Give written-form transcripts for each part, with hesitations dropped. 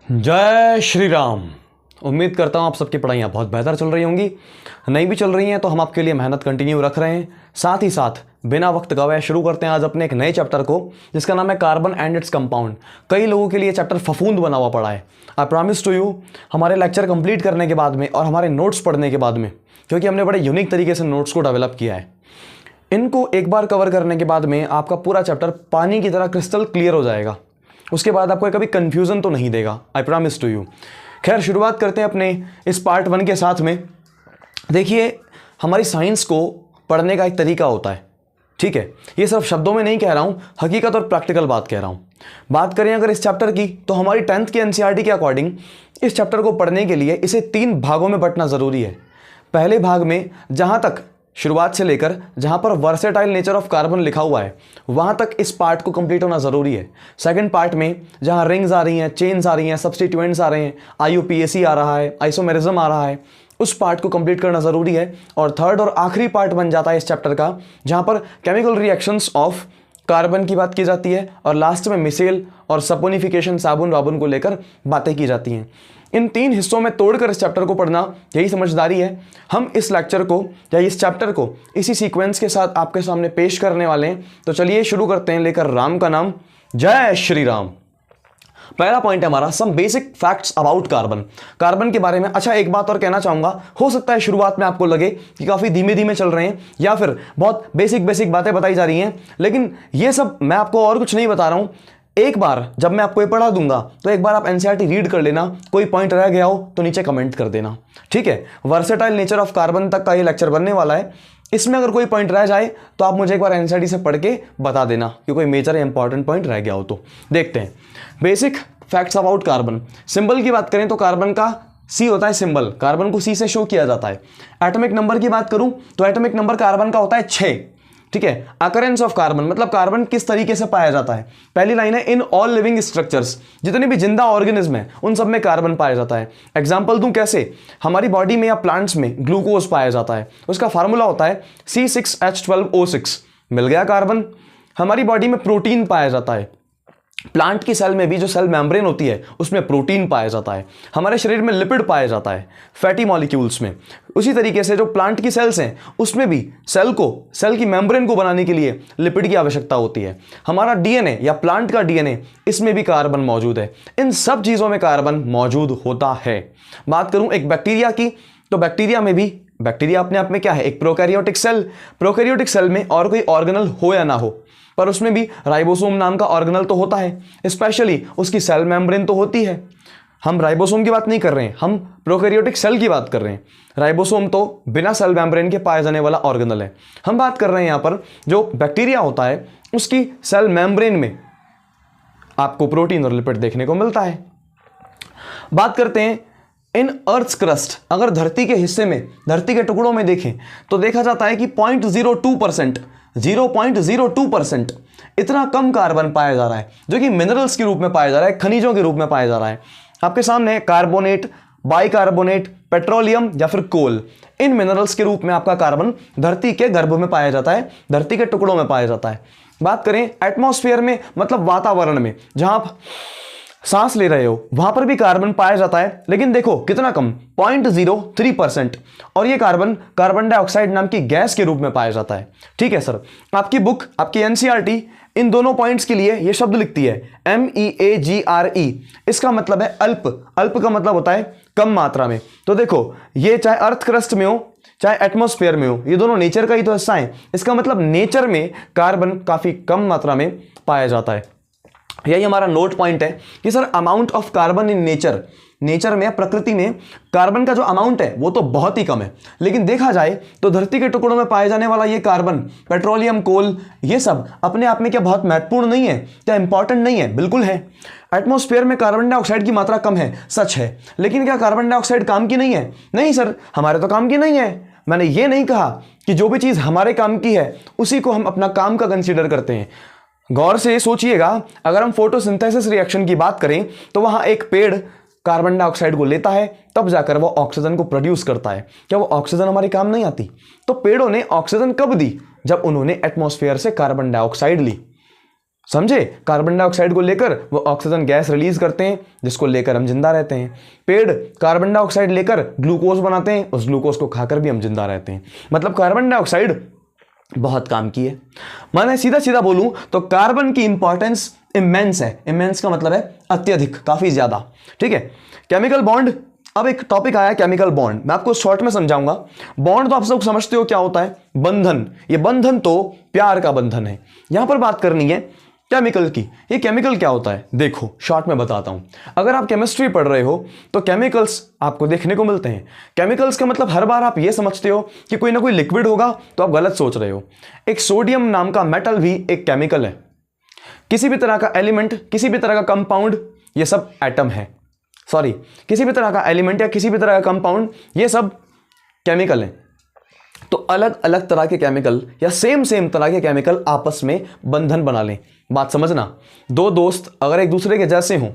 जय श्री राम। उम्मीद करता हूँ आप सबकी पढ़ाइयाँ बहुत बेहतर चल रही होंगी। नहीं भी चल रही हैं तो हम आपके लिए मेहनत कंटिन्यू रख रहे हैं। साथ ही साथ बिना वक्त गवाए शुरू करते हैं आज अपने एक नए चैप्टर को, जिसका नाम है कार्बन एंड इट्स कंपाउंड। कई लोगों के लिए चैप्टर फफूंद बना हुआ पड़ा है। आई प्रॉमिस टू यू, हमारे लेक्चर कंप्लीट करने के बाद में और हमारे नोट्स पढ़ने के बाद में, क्योंकि हमने बड़े यूनिक तरीके से नोट्स को डेवलप किया है, इनको एक बार कवर करने के बाद में आपका पूरा चैप्टर पानी की तरह क्रिस्टल क्लियर हो जाएगा। उसके बाद आपको कभी कंफ्यूजन तो नहीं देगा, आई प्रॉमिस टू यू। खैर, शुरुआत करते हैं अपने इस पार्ट 1 के साथ में। देखिए, हमारी साइंस को पढ़ने का एक तरीका होता है, ठीक है। ये सिर्फ शब्दों में नहीं कह रहा हूँ, हकीकत और प्रैक्टिकल बात कह रहा हूँ। बात करें अगर इस चैप्टर की, तो हमारी 10th की एनसीईआरटी के अकॉर्डिंग इस चैप्टर को पढ़ने के लिए इसे 3 भागों में बंटना ज़रूरी है। पहले भाग में जहाँ तक शुरुआत से लेकर जहाँ पर वर्सेटाइल नेचर ऑफ कार्बन लिखा हुआ है, वहाँ तक इस पार्ट को कंप्लीट होना ज़रूरी है। सेकंड पार्ट में जहाँ रिंग्स आ रही हैं, चेन्स आ रही हैं, सब्स्टिट्यूएंट्स आ रहे हैं, IUPAC आ रहा है, आइसोमेरिज्म आ रहा है, उस पार्ट को कंप्लीट करना ज़रूरी है। और थर्ड और आखिरी पार्ट बन जाता है इस चैप्टर का, जहाँ पर केमिकल रिएक्शंस ऑफ कार्बन की बात की जाती है और लास्ट में मिसेल और सपोनिफिकेशन, साबुन वाबुन को लेकर बातें की जाती हैं। इन 3 हिस्सों में तोड़कर इस चैप्टर को पढ़ना, यही समझदारी है। हम इस लेक्चर को या इस चैप्टर को इसी सीक्वेंस के साथ आपके सामने पेश करने वाले हैं। तो चलिए शुरू करते हैं, लेकर राम का नाम। जय श्री राम। पहला पॉइंट है हमारा some basic facts about carbon. Carbon के बारे में अच्छा एक बात और कहना चाहूंगा। हो सकता है शुरुआत में आपको लगे कि काफ़ी धीमे धीमे चल रहे हैं या फिर बहुत बेसिक बातें बताई जा रही हैं, लेकिन ये सब मैं आपको और कुछ नहीं बता रहा हूँ। एक बार जब मैं आपको ये पढ़ा दूंगा तो एक बार आप एनसीईआरटी रीड कर लेना। कोई पॉइंट रह गया हो तो नीचे कमेंट कर देना, ठीक है। वर्सेटाइल नेचर ऑफ कार्बन तक का ये लेक्चर बनने वाला है। इसमें अगर कोई पॉइंट रह जाए तो आप मुझे एक बार एनसीईआरटी से पढ़ के बता देना कि कोई मेजर या इंपॉर्टेंट पॉइंट रह गया हो तो। देखते हैं basic facts about carbon. Symbol की बात करें तो कार्बन का C होता है सिंबल, कार्बन को C से शो किया जाता है। एटॉमिक नंबर की बात करूं तो एटॉमिक नंबर कार्बन का होता है 6, ठीक है। अकरेंस ऑफ कार्बन मतलब कार्बन किस तरीके से पाया जाता है। पहली लाइन है इन ऑल लिविंग स्ट्रक्चर्स, जितने भी जिंदा ऑर्गेनिज्म है उन सब में कार्बन पाया जाता है। एग्जांपल दूं कैसे, हमारी बॉडी में या प्लांट्स में ग्लूकोज पाया जाता है, उसका फार्मूला होता है C6H12O6। मिल गया कार्बन। हमारी बॉडी में प्रोटीन पाया जाता है, प्लांट की सेल में भी जो सेल मेम्ब्रेन होती है उसमें प्रोटीन पाया जाता है। हमारे शरीर में लिपिड पाया जाता है फैटी मॉलिक्यूल्स में। उसी तरीके से जो प्लांट की सेल्स हैं उसमें भी सेल की मेम्ब्रेन को बनाने के लिए लिपिड की आवश्यकता होती है। हमारा डीएनए या प्लांट का डीएनए, इसमें भी कार्बन मौजूद है। इन सब चीज़ों में कार्बन मौजूद होता है। बात करूं एक बैक्टीरिया की, तो बैक्टीरिया में भी, बैक्टीरिया अपने आप में क्या है, एक प्रोकैरियोटिक सेल। प्रोकैरियोटिक सेल में और कोई ऑर्गेनल हो या ना हो, पर उसमें भी राइबोसोम नाम का ऑर्गेनल तो होता है, स्पेशली उसकी सेल मेम्ब्रेन तो होती है। हम राइबोसोम की बात नहीं कर रहे हैं, हम प्रोकैरियोटिक सेल की बात कर रहे हैं। राइबोसोम तो बिना सेल मेम्ब्रेन के पाए जाने वाला ऑर्गेनल है। हम बात कर रहे हैं यहाँ पर जो बैक्टीरिया होता है उसकी सेल मेम्ब्रेन में आपको प्रोटीन और लिपिड देखने को मिलता है। बात करते हैं इन अर्थ क्रस्ट। अगर धरती के हिस्से में, धरती के टुकड़ों में देखें तो देखा जाता है कि 0.02% इतना कम कार्बन पाया जा रहा है, जो कि मिनरल्स के रूप में पाया जा रहा है, खनिजों के रूप में पाया जा रहा है। आपके सामने कार्बोनेट, बाइकार्बोनेट, पेट्रोलियम या फिर कोल, इन मिनरल्स के रूप में आपका कार्बन धरती के गर्भ में पाया जाता है, धरती के टुकड़ों में पाया जाता है। बात करें एटमॉस्फेयर में, मतलब वातावरण में, जहां आप सांस ले रहे हो, वहां पर भी कार्बन पाया जाता है, लेकिन देखो कितना कम, 0.03%। और ये कार्बन डाइऑक्साइड नाम की गैस के रूप में पाया जाता है, ठीक है सर। आपकी बुक, आपकी एनसीईआरटी इन दोनों पॉइंट्स के लिए ये शब्द लिखती है MEAGRE। इसका मतलब है अल्प। अल्प का मतलब होता है कम मात्रा में। तो देखो, ये चाहे अर्थ क्रस्ट में हो चाहे एटमॉस्फेयर में हो, ये दोनों नेचर का ही तो हिस्सा है। इसका मतलब नेचर में कार्बन काफी कम मात्रा में पाया जाता है। यही हमारा नोट पॉइंट है कि sir amount of carbon in nature में, प्रकृति में कार्बन का जो अमाउंट है वो तो बहुत ही कम है। लेकिन देखा जाए तो धरती के टुकड़ों में पाए जाने वाला ये कार्बन, पेट्रोलियम, कोल, ये सब अपने आप में क्या बहुत महत्वपूर्ण नहीं है, क्या इंपॉर्टेंट नहीं है? बिल्कुल है। एटमॉस्फेयर में कार्बन डाइऑक्साइड की मात्रा कम है, सच है, लेकिन क्या कार्बन डाइऑक्साइड काम की नहीं है? नहीं सर, हमारे तो काम की नहीं है। मैंने ये नहीं कहा कि जो भी चीज़ हमारे काम की है उसी को हम अपना काम का कंसिडर करते हैं। गौर से सोचिएगा, अगर हम फोटोसिंथेसिस रिएक्शन की बात करें तो वहां एक पेड़ कार्बन डाइऑक्साइड को लेता है, तब जाकर वो ऑक्सीजन को प्रोड्यूस करता है। क्या वो ऑक्सीजन हमारे काम नहीं आती? तो पेड़ों ने ऑक्सीजन कब दी? जब उन्होंने एटमॉस्फेयर से कार्बन डाइऑक्साइड ली। समझे? कार्बन डाइऑक्साइड को लेकर वो ऑक्सीजन गैस रिलीज करते हैं, जिसको लेकर हम जिंदा रहते हैं। पेड़ कार्बन डाइऑक्साइड लेकर ग्लूकोज बनाते हैं, उस ग्लूकोज को खाकर भी हम जिंदा रहते हैं। मतलब कार्बन डाइऑक्साइड बहुत काम की है। माने सीधा सीधा बोलूं तो कार्बन की इंपॉर्टेंस इमेंस है। इमेंस का मतलब है अत्यधिक, काफी ज्यादा। ठीक है। केमिकल बॉन्ड, अब एक टॉपिक आया केमिकल बॉन्ड, मैं आपको शॉर्ट में समझाऊंगा। बॉन्ड तो आप सब समझते हो क्या होता है, बंधन। ये बंधन तो प्यार का बंधन है। यहां पर बात करनी है केमिकल की। ये केमिकल क्या होता है, देखो शॉर्ट में बताता हूं। अगर आप केमिस्ट्री पढ़ रहे हो तो केमिकल्स आपको देखने को मिलते हैं। केमिकल्स का मतलब हर बार आप ये समझते हो कि कोई ना कोई लिक्विड होगा, तो आप गलत सोच रहे हो। एक सोडियम नाम का मेटल भी एक केमिकल है। किसी भी तरह का एलिमेंट, किसी भी तरह का कंपाउंड, ये सब एटम है। सॉरी, किसी भी तरह का एलिमेंट या किसी भी तरह का कंपाउंड, ये सब केमिकल है। तो अलग अलग तरह के केमिकल या सेम तरह के केमिकल आपस में बंधन बना लें। बात समझना, दो दोस्त अगर एक दूसरे के जैसे हों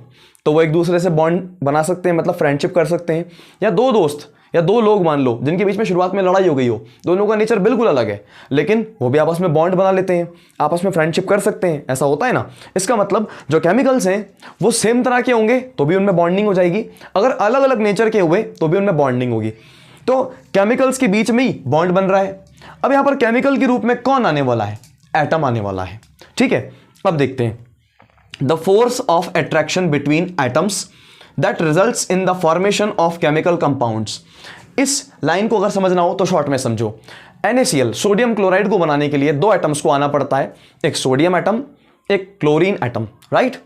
तो वो एक दूसरे से बॉन्ड बना सकते हैं, मतलब फ्रेंडशिप कर सकते हैं। या दो दोस्त या दो लोग मान लो जिनके बीच में शुरुआत में लड़ाई हो गई हो, दोनों का नेचर बिल्कुल अलग है, लेकिन वो भी आपस में बॉन्ड बना लेते हैं, आपस में फ्रेंडशिप कर सकते हैं। ऐसा होता है ना। इसका मतलब जो केमिकल्स हैं वो सेम तरह के होंगे तो भी उनमें बॉन्डिंग हो जाएगी, अगर अलग अलग नेचर के हुए तो भी उनमें बॉन्डिंग होगी। तो केमिकल्स के बीच में ही बॉन्ड बन रहा है। अब यहां पर केमिकल के रूप में कौन आने वाला है, एटम आने वाला है। ठीक है। अब देखते हैं, the force of attraction between atoms that results in the formation of chemical compounds. इस लाइन को अगर समझना हो तो शॉर्ट में समझो। NaCl सोडियम क्लोराइड को बनाने के लिए दो एटम्स को आना पड़ता है, एक सोडियम एटम, एक क्लोरीन एटम। राइट।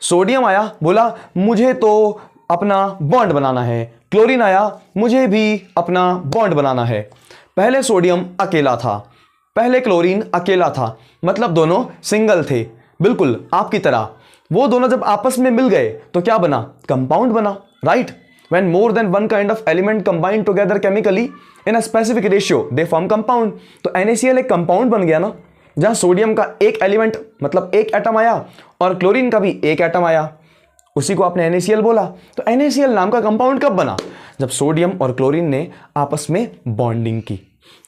सोडियम आया, बोला मुझे तो अपना बॉन्ड बनाना है। क्लोरीन आया, मुझे भी अपना बॉन्ड बनाना है। पहले सोडियम अकेला था, पहले क्लोरीन अकेला था, मतलब दोनों सिंगल थे, बिल्कुल आपकी तरह। वो दोनों जब आपस में मिल गए तो क्या बना, कंपाउंड बना। Right. When more than one kind of element combine together chemically in a specific ratio, they form compound. तो NaCl एक कंपाउंड बन गया ना, जहां सोडियम का एक एलिमेंट मतलब एक एटम आया और क्लोरीन का भी एक एटम आया, उसी को आपने NaCl बोला। तो NaCl नाम का कंपाउंड कब बना, जब सोडियम और क्लोरीन ने आपस में बॉन्डिंग की।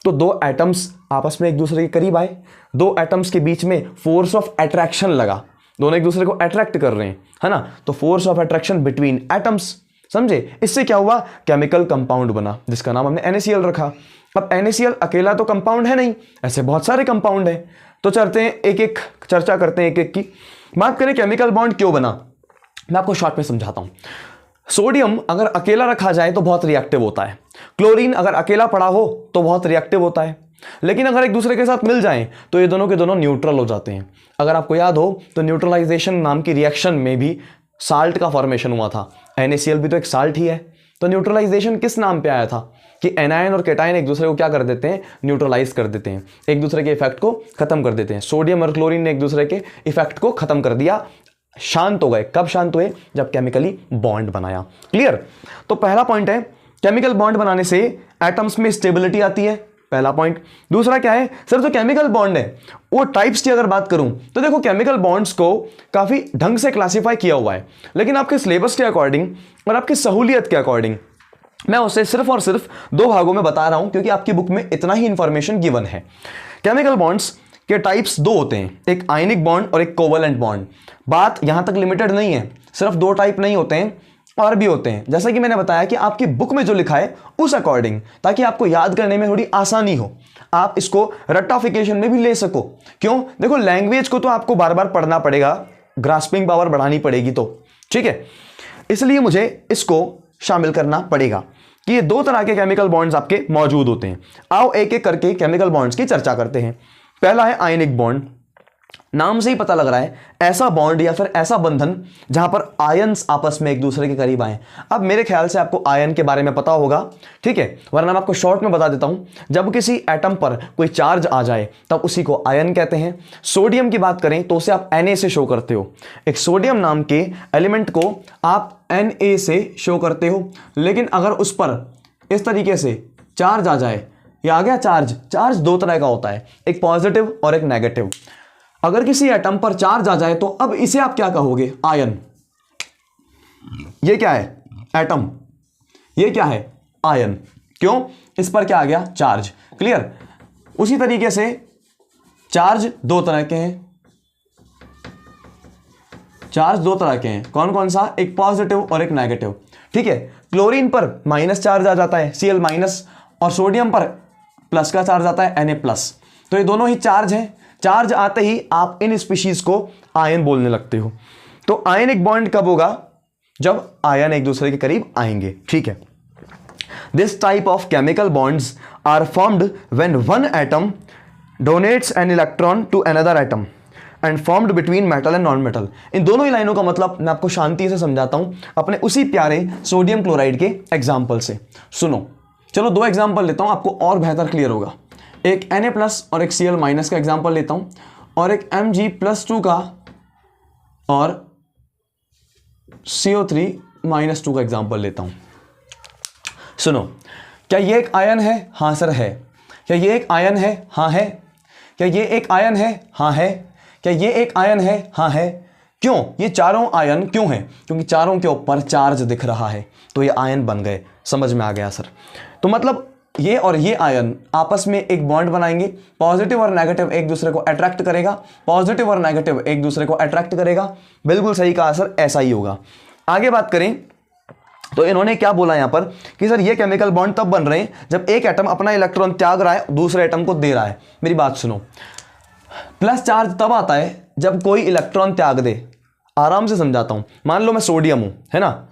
तो दो एटम्स आपस में एक दूसरे के करीब आए, दो एटम्स के बीच में फोर्स ऑफ अट्रैक्शन लगा, दोनों एक दूसरे को अट्रैक्ट कर रहे हैं, है ना। तो force of attraction between atoms, समझे। इससे क्या हुआ, केमिकल कंपाउंड बना, जिसका नाम हमने NaCl रखा। अब NaCl अकेला तो कंपाउंड है नहीं, ऐसे बहुत सारे कंपाउंड हैं। तो चलते हैं एक एक चर्चा करते हैं एक एक की। बात करें केमिकल बॉन्ड क्यों बना, मैं आपको शॉर्ट में समझाता हूं। सोडियम अगर अकेला रखा जाए तो बहुत रिएक्टिव होता है, क्लोरीन अगर अकेला पड़ा हो तो बहुत रिएक्टिव होता है, लेकिन अगर एक दूसरे के साथ मिल जाएं तो ये दोनों के दोनों न्यूट्रल हो जाते हैं। अगर आपको याद हो तो न्यूट्रलाइजेशन नाम की रिएक्शन में भी साल्ट का फॉर्मेशन हुआ था। NaCl भी तो एक साल्ट ही है। तो न्यूट्रलाइजेशन किस नाम पे आया था कि एनायन और केटायन एक दूसरे को क्या कर देते हैं, न्यूट्रलाइज कर देते हैं, एक दूसरे के इफेक्ट को खत्म कर देते हैं। सोडियम और क्लोरीन ने एक दूसरे के इफेक्ट को खत्म कर दिया, शांत हो गए। कब शांत हुए, जब केमिकली बॉन्ड बनाया। क्लियर। तो पहला पॉइंट है, केमिकल बॉन्ड बनाने से एटम्स में स्टेबिलिटी आती है, पहला पॉइंट। दूसरा क्या है, सर जो केमिकल बॉन्ड है वो टाइप्स की अगर बात करूं तो देखो केमिकल बॉन्ड्स को काफी ढंग से क्लासिफाई किया हुआ है, लेकिन आपके सिलेबस के अकॉर्डिंग और आपकी सहूलियत के अकॉर्डिंग मैं उसे सिर्फ और सिर्फ दो भागों में बता रहा हूं, क्योंकि आपकी बुक में इतना ही इंफॉर्मेशन गिवन है। केमिकल बॉन्ड्स के टाइप्स दो होते हैं, एक आयनिक बॉन्ड और एक कोवलेंट बॉन्ड। बात यहां तक लिमिटेड नहीं है, सिर्फ दो टाइप नहीं होते हैं, और भी होते हैं, जैसा कि मैंने बताया कि आपकी बुक में जो लिखा है उस अकॉर्डिंग, ताकि आपको याद करने में थोड़ी आसानी हो, आप इसको रट्टाफिकेशन में भी ले सको। क्यों, देखो लैंग्वेज को तो आपको बार बार पढ़ना पड़ेगा, ग्रास्पिंग पावर बढ़ानी पड़ेगी, तो ठीक है, इसलिए मुझे इसको शामिल करना पड़ेगा कि ये दो तरह के केमिकल बॉन्ड्स आपके मौजूद होते हैं। आओ एक एक करके केमिकल बॉन्ड्स की चर्चा करते हैं। पहला है आयनिक बॉन्ड। नाम से ही पता लग रहा है ऐसा बॉन्ड या फिर ऐसा बंधन जहां पर आयन्स आपस में एक दूसरे के करीब आए। अब मेरे ख्याल से आपको आयन के बारे में पता होगा, ठीक है, वरना मैं आपको शॉर्ट में बता देता हूं। जब किसी एटम पर कोई चार्ज आ जाए तब उसी को आयन कहते हैं। सोडियम की बात करें तो उसे आप Na से शो करते हो, एक सोडियम नाम के एलिमेंट को आप Na से शो करते हो। लेकिन अगर उस पर इस तरीके से चार्ज आ जाए, या आ गया चार्ज, चार्ज दो तरह का होता है, एक पॉजिटिव और एक नेगेटिव। अगर किसी एटम पर चार्ज आ जाए तो अब इसे आप क्या कहोगे, आयन। ये क्या है, एटम, ये क्या है, आयन। क्यों, इस पर क्या आ गया, चार्ज। क्लियर। उसी तरीके से चार्ज दो तरह के हैं, चार्ज दो तरह के हैं, कौन कौन सा, एक पॉजिटिव और एक नेगेटिव, ठीक है। क्लोरीन पर माइनस चार्ज आ जाता है Cl माइनस, और सोडियम पर प्लस का चार्ज आता है Na प्लस। तो ये दोनों ही चार्ज हैं, चार्ज आते ही आप इन स्पीशीज को आयन बोलने लगते हो। तो आयनिक बॉन्ड कब होगा, जब आयन एक दूसरे के करीब आएंगे, ठीक है। This type of chemical bonds are formed when one atom donates an electron to another atom and formed between metal and non metal. इन दोनों ही लाइनों का मतलब मैं आपको शांति से समझाता हूं अपने उसी प्यारे सोडियम क्लोराइड के एग्जाम्पल से। सुनो, चलो दो एग्जाम्पल लेता हूं, आपको और बेहतर क्लियर होगा। एक Na प्लस और एक Cl माइनस का एग्जाम्पल लेता हूं, और एक Mg+2 का और CO3 -2 का एग्जाम्पल लेता हूं। सुनो, क्या ये एक आयन है? हाँ सर है। क्या ये एक आयन है? हाँ है। क्या ये एक आयन है? हाँ है। क्या ये एक आयन है? हाँ है। क्यों? ये चारों आयन क्यों हैं? क्योंकि चारों के ऊपर चार्ज दिख रहा है, तो ये आयन बन गए। समझ में आ गया सर? तो मतलब ये और ये आयन आपस में एक बॉन्ड बनाएंगे, पॉजिटिव और नेगेटिव एक दूसरे को अट्रैक्ट करेगा, पॉजिटिव और नेगेटिव एक दूसरे को अट्रैक्ट करेगा। बिल्कुल सही कहा सर, ऐसा ही होगा। आगे बात करें तो इन्होंने क्या बोला यहां पर कि सर ये केमिकल बॉन्ड तब बन रहे हैं जब एक एटम अपना इलेक्ट्रॉन त्याग रहा है, दूसरे एटम को दे रहा है। मेरी बात सुनो, प्लस चार्ज तब आता है जब कोई इलेक्ट्रॉन त्याग दे। आराम से समझाता हूं, मान लो मैं सोडियम हूं, है ना,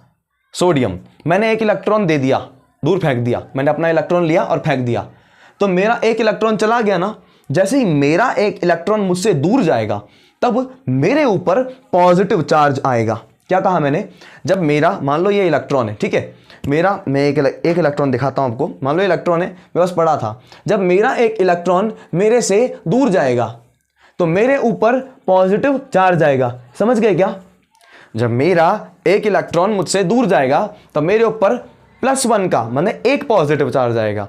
सोडियम, मैंने एक इलेक्ट्रॉन दे दिया, दूर फेंक दिया, मैंने अपना इलेक्ट्रॉन लिया और फेंक दिया, तो मेरा एक इलेक्ट्रॉन चला गया ना। जैसे ही मेरा एक इलेक्ट्रॉन मुझसे दूर जाएगा तब मेरे ऊपर पॉजिटिव चार्ज आएगा। क्या कहा मैंने? जब मेरा, मान लो ये इलेक्ट्रॉन है, ठीक है, मैं एक इलेक्ट्रॉन दिखाता हूं आपको। मान लो इलेक्ट्रॉन है, मेरे पास पड़ा था। जब मेरा एक इलेक्ट्रॉन मेरे से दूर जाएगा तो मेरे ऊपर पॉजिटिव चार्ज आएगा। समझ गए क्या? जब मेरा एक इलेक्ट्रॉन मुझसे दूर जाएगा तो मेरे ऊपर +1 का माने एक पॉजिटिव चार्ज आएगा।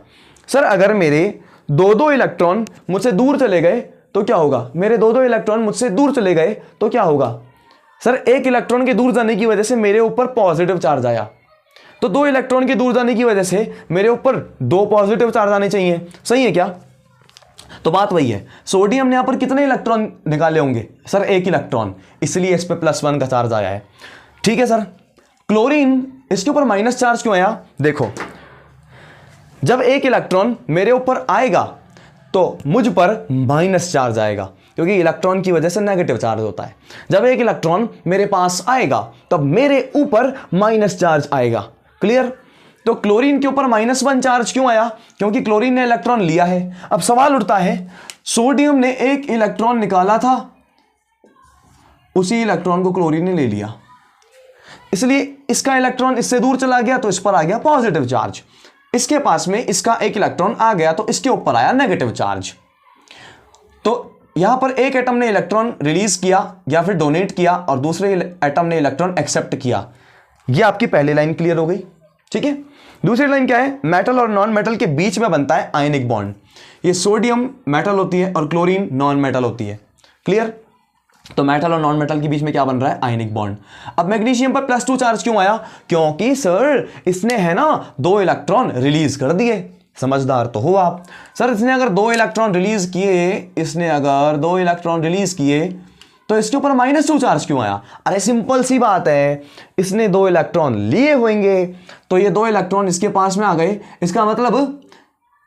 सर अगर मेरे दो इलेक्ट्रॉन मुझसे दूर चले गए तो क्या होगा? मेरे दो इलेक्ट्रॉन मुझसे दूर चले गए तो क्या होगा? सर एक इलेक्ट्रॉन के दूर जाने की वजह से मेरे ऊपर पॉजिटिव चार्ज आया, तो दो इलेक्ट्रॉन के दूर जाने की वजह से मेरे ऊपर 2 पॉजिटिव चार्ज आने चाहिए। सही है क्या? तो बात वही है, सोडियम ने यहां पर कितने इलेक्ट्रॉन निकाले होंगे? सर एक इलेक्ट्रॉन, इसलिए इस पे +1 का चार्ज आया है। ठीक है सर। क्लोरीन, इसके ऊपर माइनस चार्ज क्यों आया? देखो, जब एक इलेक्ट्रॉन मेरे ऊपर आएगा तो मुझ पर माइनस चार्ज आएगा, क्योंकि इलेक्ट्रॉन की वजह से नेगेटिव चार्ज होता है। जब एक इलेक्ट्रॉन मेरे पास आएगा तब मेरे ऊपर माइनस चार्ज आएगा। क्लियर? तो क्लोरीन के ऊपर -1 चार्ज क्यों आया? क्योंकि क्लोरीन ने इलेक्ट्रॉन लिया है। अब सवाल उठता है, सोडियम ने एक इलेक्ट्रॉन निकाला था, उसी इलेक्ट्रॉन को क्लोरीन ने ले लिया, इसलिए इसका इलेक्ट्रॉन इससे दूर चला गया तो इस पर आ गया पॉजिटिव चार्ज। इसके पास में इसका एक इलेक्ट्रॉन आ गया तो इसके ऊपर आया नेगेटिव चार्ज। तो यहां पर एक एटम ने इलेक्ट्रॉन रिलीज किया या फिर डोनेट किया और दूसरे एटम ने इलेक्ट्रॉन एक्सेप्ट किया। यह आपकी पहली लाइन क्लियर हो गई। ठीक है। दूसरी लाइन क्या है? मेटल और नॉन मेटल के बीच में बनता है आयनिक बॉन्ड। ये सोडियम मेटल होती है और क्लोरीन नॉन मेटल होती है। क्लियर? तो मेटल और नॉन मेटल के बीच में क्या बन रहा है? Ionic bond. अब मैग्नीशियम पर +2 चार्ज क्यों आया? क्योंकि सर इसने, है ना, 2 इलेक्ट्रॉन रिलीज कर दिए। समझदार तो हो आप। सर इसने अगर 2 इलेक्ट्रॉन रिलीज किए तो इसके ऊपर -2 चार्ज क्यों आया? अरे सिंपल सी बात है, इसने 2 इलेक्ट्रॉन लिए होंगे तो ये 2 इलेक्ट्रॉन इसके पास में आ गए। इसका मतलब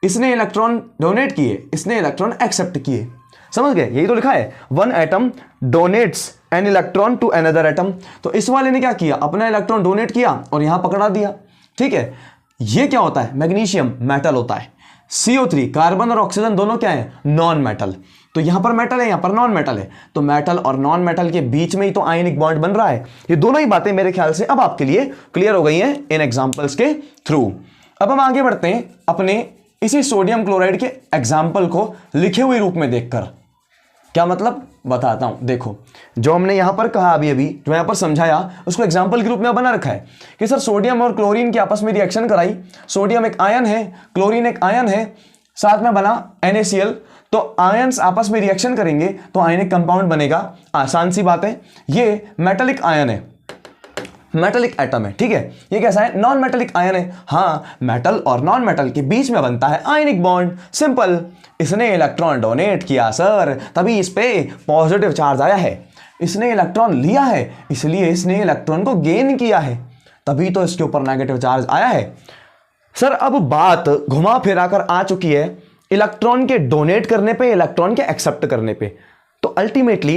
इसने इलेक्ट्रॉन डोनेट किए, इसने इलेक्ट्रॉन एक्सेप्ट किए। समझ गए? यही तो लिखा है, 1 atom donates an electron to another atom. तो इस वाले ने क्या किया? अपना इलेक्ट्रॉन डोनेट किया और यहां पकड़ा दिया। ठीक है। ये क्या होता है? मैग्नीशियम मेटल होता है। CO3 कार्बन और ऑक्सीजन दोनों क्या है? Non metal. तो यहां पर मेटल है, यहां पर नॉन मेटल है, तो मेटल और नॉन मेटल के बीच में ही तो आयनिक बॉन्ड बन रहा है। ये दोनों ही बातें मेरे ख्याल से अब आपके लिए क्लियर हो गई हैं इन एग्जांपल्स के थ्रू। अब हम आगे बढ़ते हैं अपने इसी सोडियम क्लोराइड के एग्जाम्पल को लिखे हुए रूप में देखकर। क्या मतलब? बताता हूं। देखो, जो हमने यहां पर कहा अभी जो यहां पर समझाया उसको एग्जाम्पल के रूप में बना रखा है कि सर सोडियम और क्लोरीन की आपस में रिएक्शन कराई। सोडियम एक आयन है, क्लोरीन एक आयन है, साथ में बना NaCl। तो आयंस आपस में रिएक्शन करेंगे तो आयनिक कंपाउंड बनेगा। आसान सी बात है। ये मेटेलिक आयन है, मेटेलिक एटम है। ठीक है। ये कैसा है? नॉन मेटेलिक आयन है। हाँ, मेटल और नॉन मेटल के बीच में बनता है आयनिक बॉन्ड। सिंपल। इसने इलेक्ट्रॉन डोनेट किया सर, तभी इस पे पॉजिटिव चार्ज आया है। इसने इलेक्ट्रॉन लिया है, इसलिए इसने इलेक्ट्रॉन को गेन किया है, तभी तो इसके ऊपर नेगेटिव चार्ज आया है। सर अब बात घुमा फिरा कर आ चुकी है इलेक्ट्रॉन के डोनेट करने पे, इलेक्ट्रॉन के एक्सेप्ट करने पे। तो अल्टीमेटली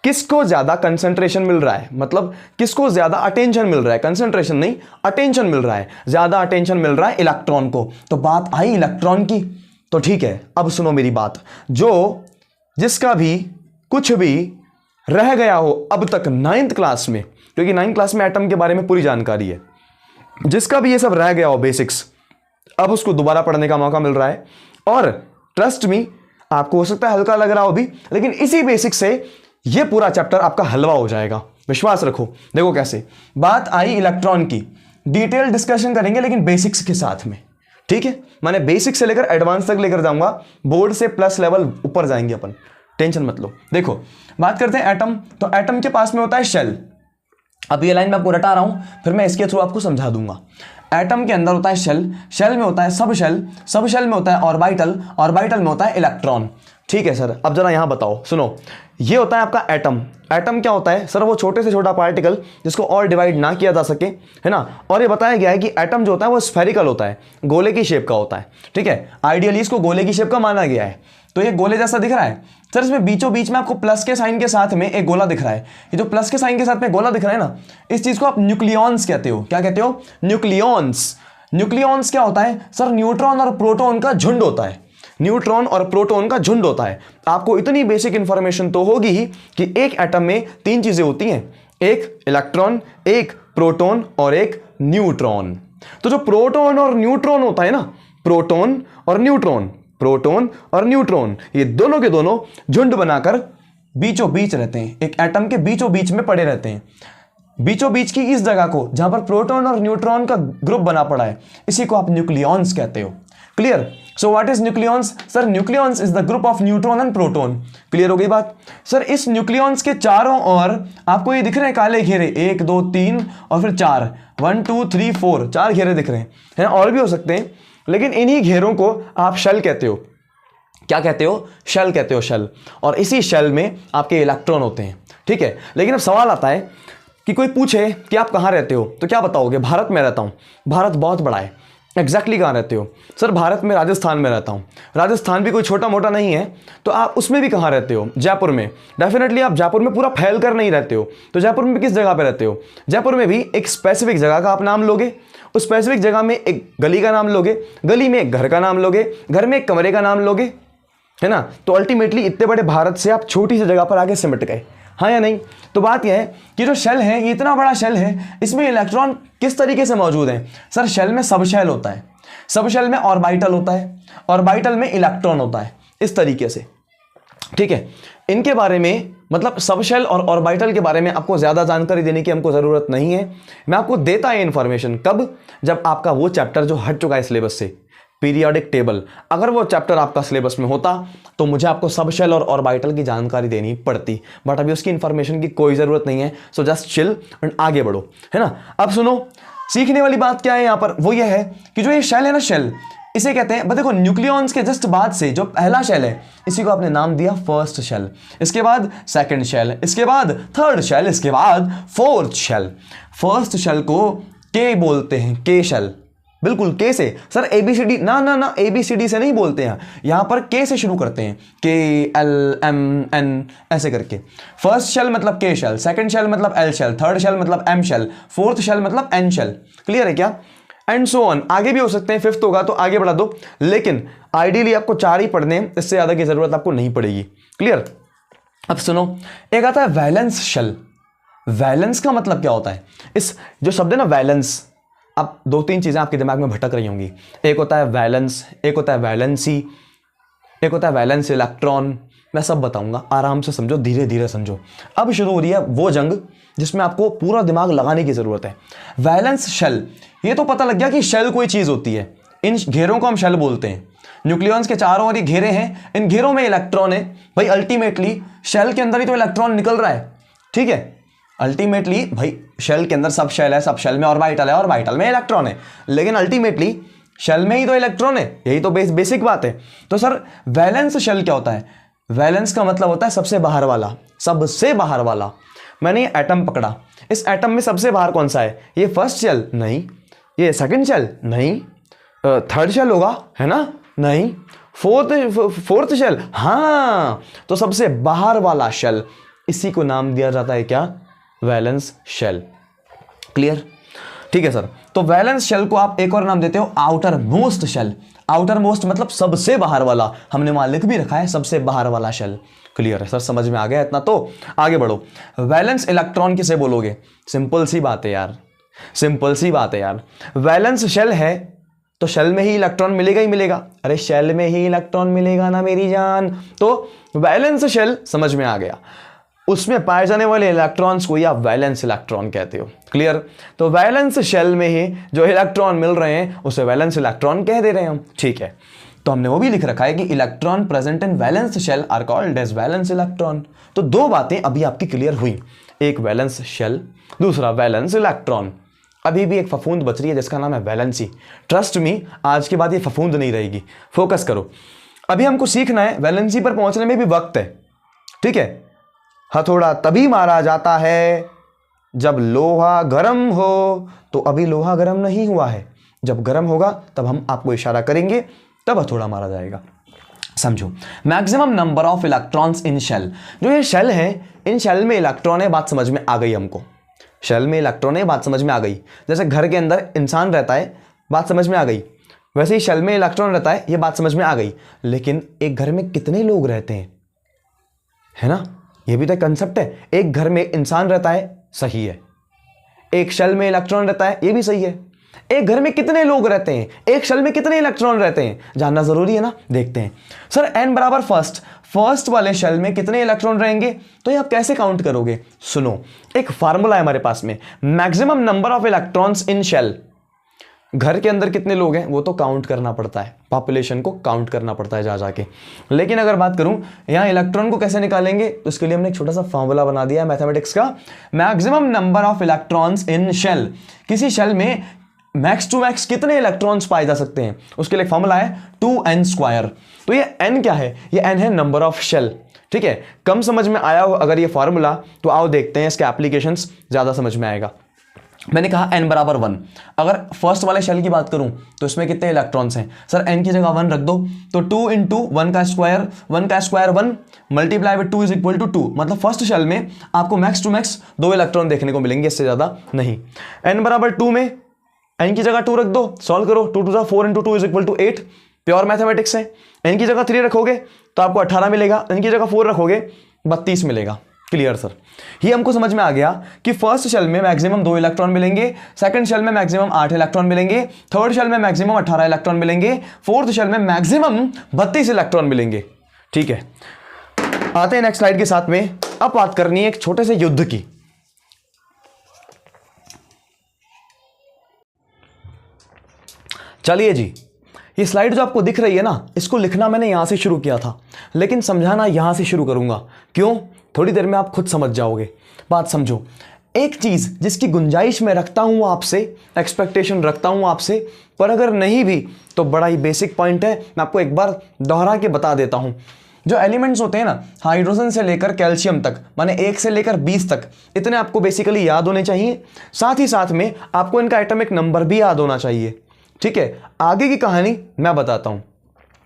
किसको ज्यादा कंसंट्रेशन मिल रहा है, मतलब किसको ज्यादा अटेंशन मिल रहा है, कंसंट्रेशन नहीं अटेंशन मिल रहा है, ज्यादा अटेंशन मिल रहा है इलेक्ट्रॉन को। तो बात आई इलेक्ट्रॉन की। तो ठीक है, अब सुनो मेरी बात, जो जिसका भी कुछ भी रह गया हो अब तक 9th क्लास में, क्योंकि 9th क्लास में एटम के बारे में पूरी जानकारी है, जिसका भी ये सब रह गया हो बेसिक्स, अब उसको दोबारा पढ़ने का मौका मिल रहा है। और ट्रस्ट मी, आपको हो सकता है हल्का लग रहा हो भी, लेकिन इसी बेसिक से ये पूरा चैप्टर आपका हलवा हो जाएगा, विश्वास रखो। देखो कैसे, बात आई इलेक्ट्रॉन की, डिटेल डिस्कशन करेंगे लेकिन बेसिक्स के साथ में, ठीक है। मैंने बेसिक से लेकर एडवांस तक लेकर जाऊंगा, बोर्ड से प्लस लेवल ऊपर जाएंगे अपन, टेंशन मत लो। देखो बात करते हैं एटम। तो एटम के पास में होता है शेल। अब ये लाइन मैं आपको रटा रहा हूं, फिर मैं इसके थ्रू आपको समझा दूंगा। एटम के अंदर होता है शेल, शेल में होता है सब शेल, सब शेल में होता है ऑर्बिटल, ऑर्बिटल में होता है इलेक्ट्रॉन। ठीक है सर, अब जरा यहां बताओ, सुनो, ये होता है आपका एटम। एटम क्या होता है सर? वो छोटे से छोटा पार्टिकल जिसको और डिवाइड ना किया जा सके, है ना। और ये बताया गया है कि एटम जो होता है वो स्फेरिकल होता है, गोले की शेप का होता है, ठीक है। आइडियली इसको गोले की शेप का माना गया है। तो ये गोले जैसा दिख रहा है सर, इसमें बीचों बीच में आपको प्लस के साइन के साथ में एक गोला दिख रहा है। ये जो प्लस के साइन के साथ में गोला दिख रहा है ना, इस चीज को आप न्यूक्लियॉन्स कहते हो। क्या कहते हो? न्यूक्लियॉन्स। न्यूक्लियॉन्स क्या होता है सर? न्यूट्रॉन और प्रोटॉन का झुंड होता है, न्यूट्रॉन और प्रोटॉन का झुंड होता है। आपको इतनी बेसिक इंफॉर्मेशन तो होगी ही कि एक एटम में 3 चीजें होती हैं, एक इलेक्ट्रॉन, एक प्रोटॉन और एक न्यूट्रॉन। तो जो प्रोटॉन और न्यूट्रॉन होता है ना, प्रोटॉन और न्यूट्रॉन, प्रोटॉन और न्यूट्रॉन, ये दोनों के दोनों झुंड बनाकर बीचों बीच रहते हैं, एक एटम के बीचों बीच में पड़े रहते हैं। बीचों बीच की इस जगह को जहां पर प्रोटॉन और न्यूट्रॉन का ग्रुप बना पड़ा है, इसी को आप न्यूक्लियॉन्स कहते हो। Clear? So what is nucleons? Sir nucleons is the group of neutron and proton. Clear हो गई बात? सर इस न्यूक्लियॉन्स के चारों ओर आपको ये दिख रहे हैं काले घेरे, 1 2 3 और फिर 4, 1 2 3 4, 4 घेरे दिख रहे हैं, और भी हो सकते हैं, लेकिन इन्हीं घेरों को आप शेल कहते हो। क्या कहते हो? शेल कहते हो, शेल। और इसी शेल में आपके इलेक्ट्रॉन होते हैं, ठीक है। लेकिन अब सवाल आता है कि कोई पूछे कि आप कहाँ रहते हो, तो क्या बताओगे? भारत में रहता हूँ। भारत बहुत बड़ा है। एग्जैक्टली कहाँ रहते हो? सर भारत में राजस्थान में रहता हूँ। राजस्थान भी कोई छोटा मोटा नहीं है, तो आप उसमें भी कहाँ रहते हो? जयपुर में। डेफिनेटली आप जयपुर में पूरा फैल कर नहीं रहते हो, तो जयपुर में किस जगह पे रहते हो? जयपुर में भी एक स्पेसिफिक जगह का आप नाम लोगे, उस स्पेसिफिक जगह में एक गली का नाम लोगे, गली में एक घर का नाम लोगे, घर में एक कमरे का नाम लोगे, है ना। तो अल्टीमेटली इतने बड़े भारत से आप छोटी सी जगह पर आके सिमट गए, हाँ या नहीं? तो बात यह है कि जो शेल है, ये इतना बड़ा शेल है, इसमें इलेक्ट्रॉन किस तरीके से मौजूद हैं? सर शेल में सब शेल होता है, सब शेल में ऑर्बिटल होता है, ऑर्बिटल में इलेक्ट्रॉन होता है, इस तरीके से, ठीक है। इनके बारे में, मतलब सब शेल और ऑर्बिटल के बारे में आपको ज्यादा जानकारी देने की हमको जरूरत नहीं है। मैं आपको देता है इन्फॉर्मेशन कब? जब आपका वो चैप्टर जो हट चुका है सिलेबस से, पीरियोडिक टेबल, अगर वो चैप्टर आपका सिलेबस में होता तो मुझे आपको सब शेल और ऑर्बिटल की जानकारी देनी पड़ती, बट अभी उसकी इंफॉर्मेशन की कोई ज़रूरत नहीं है। सो जस्ट चिल एंड आगे बढ़ो, है ना। अब सुनो, सीखने वाली बात क्या है यहाँ पर? वो ये है कि जो ये शेल है ना, शेल इसे कहते हैं, देखो न्यूक्लियॉन्स के जस्ट बाद से जो पहला शेल है, इसी को आपने नाम दिया फर्स्ट शेल, इसके बाद सेकंड शेल, इसके बाद थर्ड शेल, इसके बाद फोर्थ शेल। फर्स्ट शेल को के बोलते हैं, के शेल, बिल्कुल के से। सर ABCD ना ABCD से नहीं बोलते हैं, यहां पर के से शुरू करते हैं, KLMN ऐसे करके। फर्स्ट शेल मतलब के शेल, सेकंड शेल मतलब L शेल, थर्ड शेल मतलब M शेल, फोर्थ शेल मतलब N शेल। क्लियर है क्या? एंड सो ऑन, आगे भी हो सकते हैं, फिफ्थ होगा तो आगे बढ़ा दो, लेकिन आइडियली आपको 4 ही पढ़ने, इससे ज्यादा की जरूरत आपको नहीं पड़ेगी। क्लियर? अब सुनो, एक आता है वैलेंस शेल। वैलेंस का मतलब क्या होता है? इस जो शब्द है ना वैलेंस, अब 2-3 चीजें आपके दिमाग में भटक रही होंगी। एक होता है वैलेंस, एक होता है वैलेंसी, एक होता है वैलेंस इलेक्ट्रॉन। मैं सब बताऊंगा, आराम से समझो, धीरे धीरे समझो। अब शुरू हो रही है वो जंग जिसमें आपको पूरा दिमाग लगाने की जरूरत है। वैलेंस शेल, ये तो पता लग गया कि शेल कोई चीज होती है, इन घेरों को हम शेल बोलते हैं। न्यूक्लियॉन्स के चारों ओर ये घेरे हैं, इन घेरों में इलेक्ट्रॉन है। भाई अल्टीमेटली शेल के अंदर ही तो इलेक्ट्रॉन निकल रहा है, ठीक है। अल्टीमेटली भाई शेल के अंदर सब शेल है, सब शेल में ऑर्बिटल है, ऑर्बिटल में इलेक्ट्रॉन है, लेकिन अल्टीमेटली शेल में ही तो इलेक्ट्रॉन है, यही तो बेसिक बात है। तो सर वैलेंस शेल क्या होता है? वैलेंस का मतलब होता है सबसे बाहर वाला, सबसे बाहर वाला। मैंने ये एटम पकड़ा, इस एटम में सबसे बाहर कौन सा है? ये फर्स्ट शेल नहीं, ये सेकंड शेल नहीं, थर्ड शेल होगा है ना, नहीं, फोर्थ शेल, हाँ, तो सबसे बाहर वाला शेल, इसी को नाम दिया जाता है क्या? Valence shell. क्लियर? ठीक है सर। तो वैलेंस शेल को आप एक और नाम देते हो outermost shell. Outermost मतलब सबसे बाहर वाला, हमने वहां लिख भी रखा है सबसे बाहर वाला शेल। क्लियर है सर, समझ में आ गया इतना? तो आगे बढ़ो। वैलेंस इलेक्ट्रॉन किसे बोलोगे? सिंपल सी बात है यार, सिंपल सी बात है यार। वैलेंस शेल है तो शेल में ही इलेक्ट्रॉन मिलेगा ही मिलेगा। अरे शेल में ही इलेक्ट्रॉन मिलेगा ना मेरी जान। तो वैलेंस शेल समझ में आ गया, उसमें पाए जाने वाले इलेक्ट्रॉन्स को ही आप वैलेंस इलेक्ट्रॉन कहते हो। क्लियर? तो वैलेंस शेल में ही जो इलेक्ट्रॉन मिल रहे हैं उसे वैलेंस इलेक्ट्रॉन कह दे रहे हैं हम। ठीक है, तो हमने वो भी लिख रखा है कि electron present in valence shell are called as valence electron. तो दो बातें अभी आपकी क्लियर हुई, एक वैलेंस शेल, दूसरा वैलेंस इलेक्ट्रॉन। अभी भी एक फफूंद बच रही है जिसका नाम है वैलेंसी। ट्रस्ट मी, आज के बाद ये फफूंद नहीं रहेगी। फोकस करो, अभी हमको सीखना है, वैलेंसी पर पहुंचने में भी वक्त है। ठीक है, हथौड़ा तभी मारा जाता है जब लोहा गर्म हो, तो अभी लोहा गर्म नहीं हुआ है, जब गर्म होगा तब हम आपको इशारा करेंगे, तब हथौड़ा मारा जाएगा। समझो, maximum number of electrons in shell. जो ये शेल है, इन शेल में इलेक्ट्रॉन है, बात समझ में आ गई हमको। शेल में इलेक्ट्रॉन है, बात समझ में आ गई। जैसे घर के अंदर इंसान रहता है, बात समझ में आ गई, वैसे ही शेल में इलेक्ट्रॉन रहता है, ये बात समझ में आ गई। लेकिन एक घर में कितने लोग रहते हैं, है ना, ये भी तो कंसेप्ट है। एक घर में इंसान रहता है, सही है। एक शेल में इलेक्ट्रॉन रहता है, ये भी सही है। एक घर में कितने लोग रहते हैं, एक शेल में कितने इलेक्ट्रॉन रहते हैं, जानना जरूरी है ना। देखते हैं सर, n बराबर फर्स्ट वाले शेल में कितने इलेक्ट्रॉन रहेंगे, तो ये आप कैसे काउंट करोगे? सुनो, एक फार्मूला है हमारे पास में, maximum number of electrons in shell. घर के अंदर कितने लोग हैं वो तो काउंट करना पड़ता है, पॉपुलेशन को काउंट करना पड़ता है जा जाके। लेकिन अगर बात करूं यहां इलेक्ट्रॉन को कैसे निकालेंगे, तो इसके लिए हमने एक छोटा सा फॉर्मूला बना दिया है मैथमेटिक्स का। Maximum number of electrons in shell, किसी शेल में मैक्स टू मैक्स कितने इलेक्ट्रॉन्स पाए जा सकते हैं, उसके लिए फॉर्मूला है 2n²। तो ये n क्या है? ये n है नंबर ऑफ शेल। ठीक है, कम समझ में आया हो अगर ये फॉर्मूला, तो आओ देखते हैं इसके एप्लीकेशंस, ज्यादा समझ में आएगा। मैंने कहा n बराबर 1। अगर फर्स्ट वाले शेल की बात करूं तो इसमें कितने इलेक्ट्रॉन्स हैं? सर n की जगह 1 रख दो, तो 2 × 1 का स्क्वायर, 1 का स्क्वायर 1 मल्टीप्लाई विद 2 = 2। मतलब फर्स्ट शेल में आपको मैक्स टू मैक्स 2 इलेक्ट्रॉन देखने को मिलेंगे, इससे ज्यादा नहीं। n बराबर 2 में n की जगह 2 रख दो, सॉल्व करो, 2 × 4 × 2 = 8। प्योर मैथमेटिक्स है। n की जगह 3 रखोगे तो आपको 18 मिलेगा, n की जगह 4 रखोगे 32 मिलेगा। क्लियर सर, ये हमको समझ में आ गया कि फर्स्ट शेल में मैक्सिमम 2 इलेक्ट्रॉन मिलेंगे, सेकंड शेल में मैक्सिमम 8 इलेक्ट्रॉन मिलेंगे, थर्ड शेल में मैक्सिमम 18 इलेक्ट्रॉन मिलेंगे, फोर्थ शेल में मैक्सिमम 32 इलेक्ट्रॉन मिलेंगे। ठीक है, आते हैं नेक्स्ट स्लाइड के साथ में। अब बात करनी है एक छोटे से युद्ध की। चलिए जी, ये स्लाइड जो आपको दिख रही है ना, इसको लिखना मैंने यहां से शुरू किया था, लेकिन समझाना यहां से शुरू करूंगा। क्यों? थोड़ी देर में आप खुद समझ जाओगे। बात समझो, एक चीज जिसकी गुंजाइश मैं रखता हूं आपसे, एक्सपेक्टेशन रखता हूं आपसे, पर अगर नहीं भी तो बड़ा ही बेसिक पॉइंट है, मैं आपको एक बार दोहरा के बता देता हूं। जो एलिमेंट्स होते हैं ना, हाइड्रोजन से लेकर कैल्शियम तक, माने 1 से लेकर 20 तक, इतने आपको बेसिकली याद होने चाहिए। साथ ही साथ में आपको इनका एटॉमिक नंबर भी याद होना चाहिए। ठीक है, आगे की कहानी मैं बताता हूं,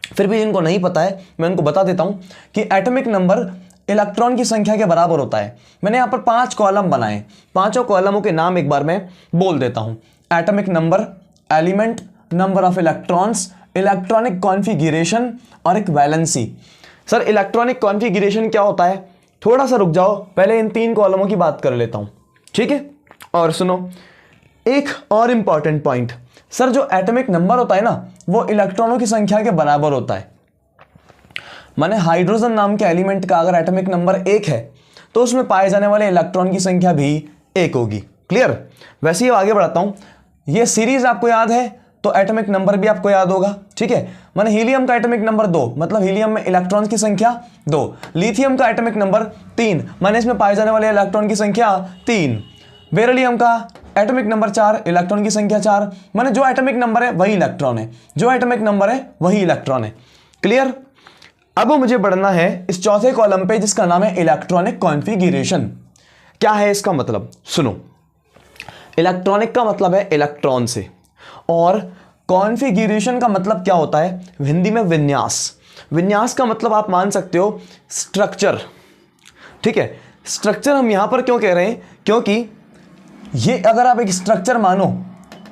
फिर भी जिनको नहीं पता है मैं उनको बता देता हूं कि एटॉमिक नंबर इलेक्ट्रॉन की संख्या के बराबर होता है। मैंने यहां पर 5 कॉलम बनाए, पांचों कॉलमों के नाम एक बार मैं बोल देता हूं। Atomic number, element, number of electrons, electronic configuration और एक वैलेंसी। सर इलेक्ट्रॉनिक कॉन्फ़िगरेशन क्या होता है? थोड़ा सा रुक जाओ, पहले इन 3 कॉलमों की बात कर लेता हूं। ठीक है, और सुनो एक और इंपॉर्टेंट पॉइंट, सर जो एटॉमिक नंबर होता है ना, वो इलेक्ट्रॉनों की संख्या के बराबर होता है। माने हाइड्रोजन नाम के एलिमेंट का अगर एटॉमिक नंबर 1 है तो उसमें पाए जाने वाले इलेक्ट्रॉन की संख्या भी 1 होगी। क्लियर? वैसे ही आगे बढ़ाता हूं, ये सीरीज आपको याद है तो एटॉमिक नंबर भी आपको याद होगा। ठीक है, माने हीलियम का एटॉमिक नंबर 2, मतलब हीलियम में इलेक्ट्रॉन की संख्या 2। लिथियम का एटॉमिक नंबर 3, माने इसमें पाए जाने वाले इलेक्ट्रॉन की संख्या 3। बेरिलियम का एटॉमिक नंबर 4, इलेक्ट्रॉन की संख्या 4। माने जो एटॉमिक नंबर है वही इलेक्ट्रॉन है, जो एटॉमिक नंबर है वही इलेक्ट्रॉन है। क्लियर? अब मुझे बढ़ना है इस चौथे कॉलम पे जिसका नाम है इलेक्ट्रॉनिक कॉन्फ़िगरेशन। क्या है इसका मतलब, सुनो। इलेक्ट्रॉनिक का मतलब है इलेक्ट्रॉन से, और कॉन्फ़िगरेशन का मतलब क्या होता है हिंदी में, विन्यास। विन्यास का मतलब आप मान सकते हो स्ट्रक्चर, ठीक है। स्ट्रक्चर हम यहां पर क्यों कह रहे हैं, क्योंकि ये अगर आप एक स्ट्रक्चर मानो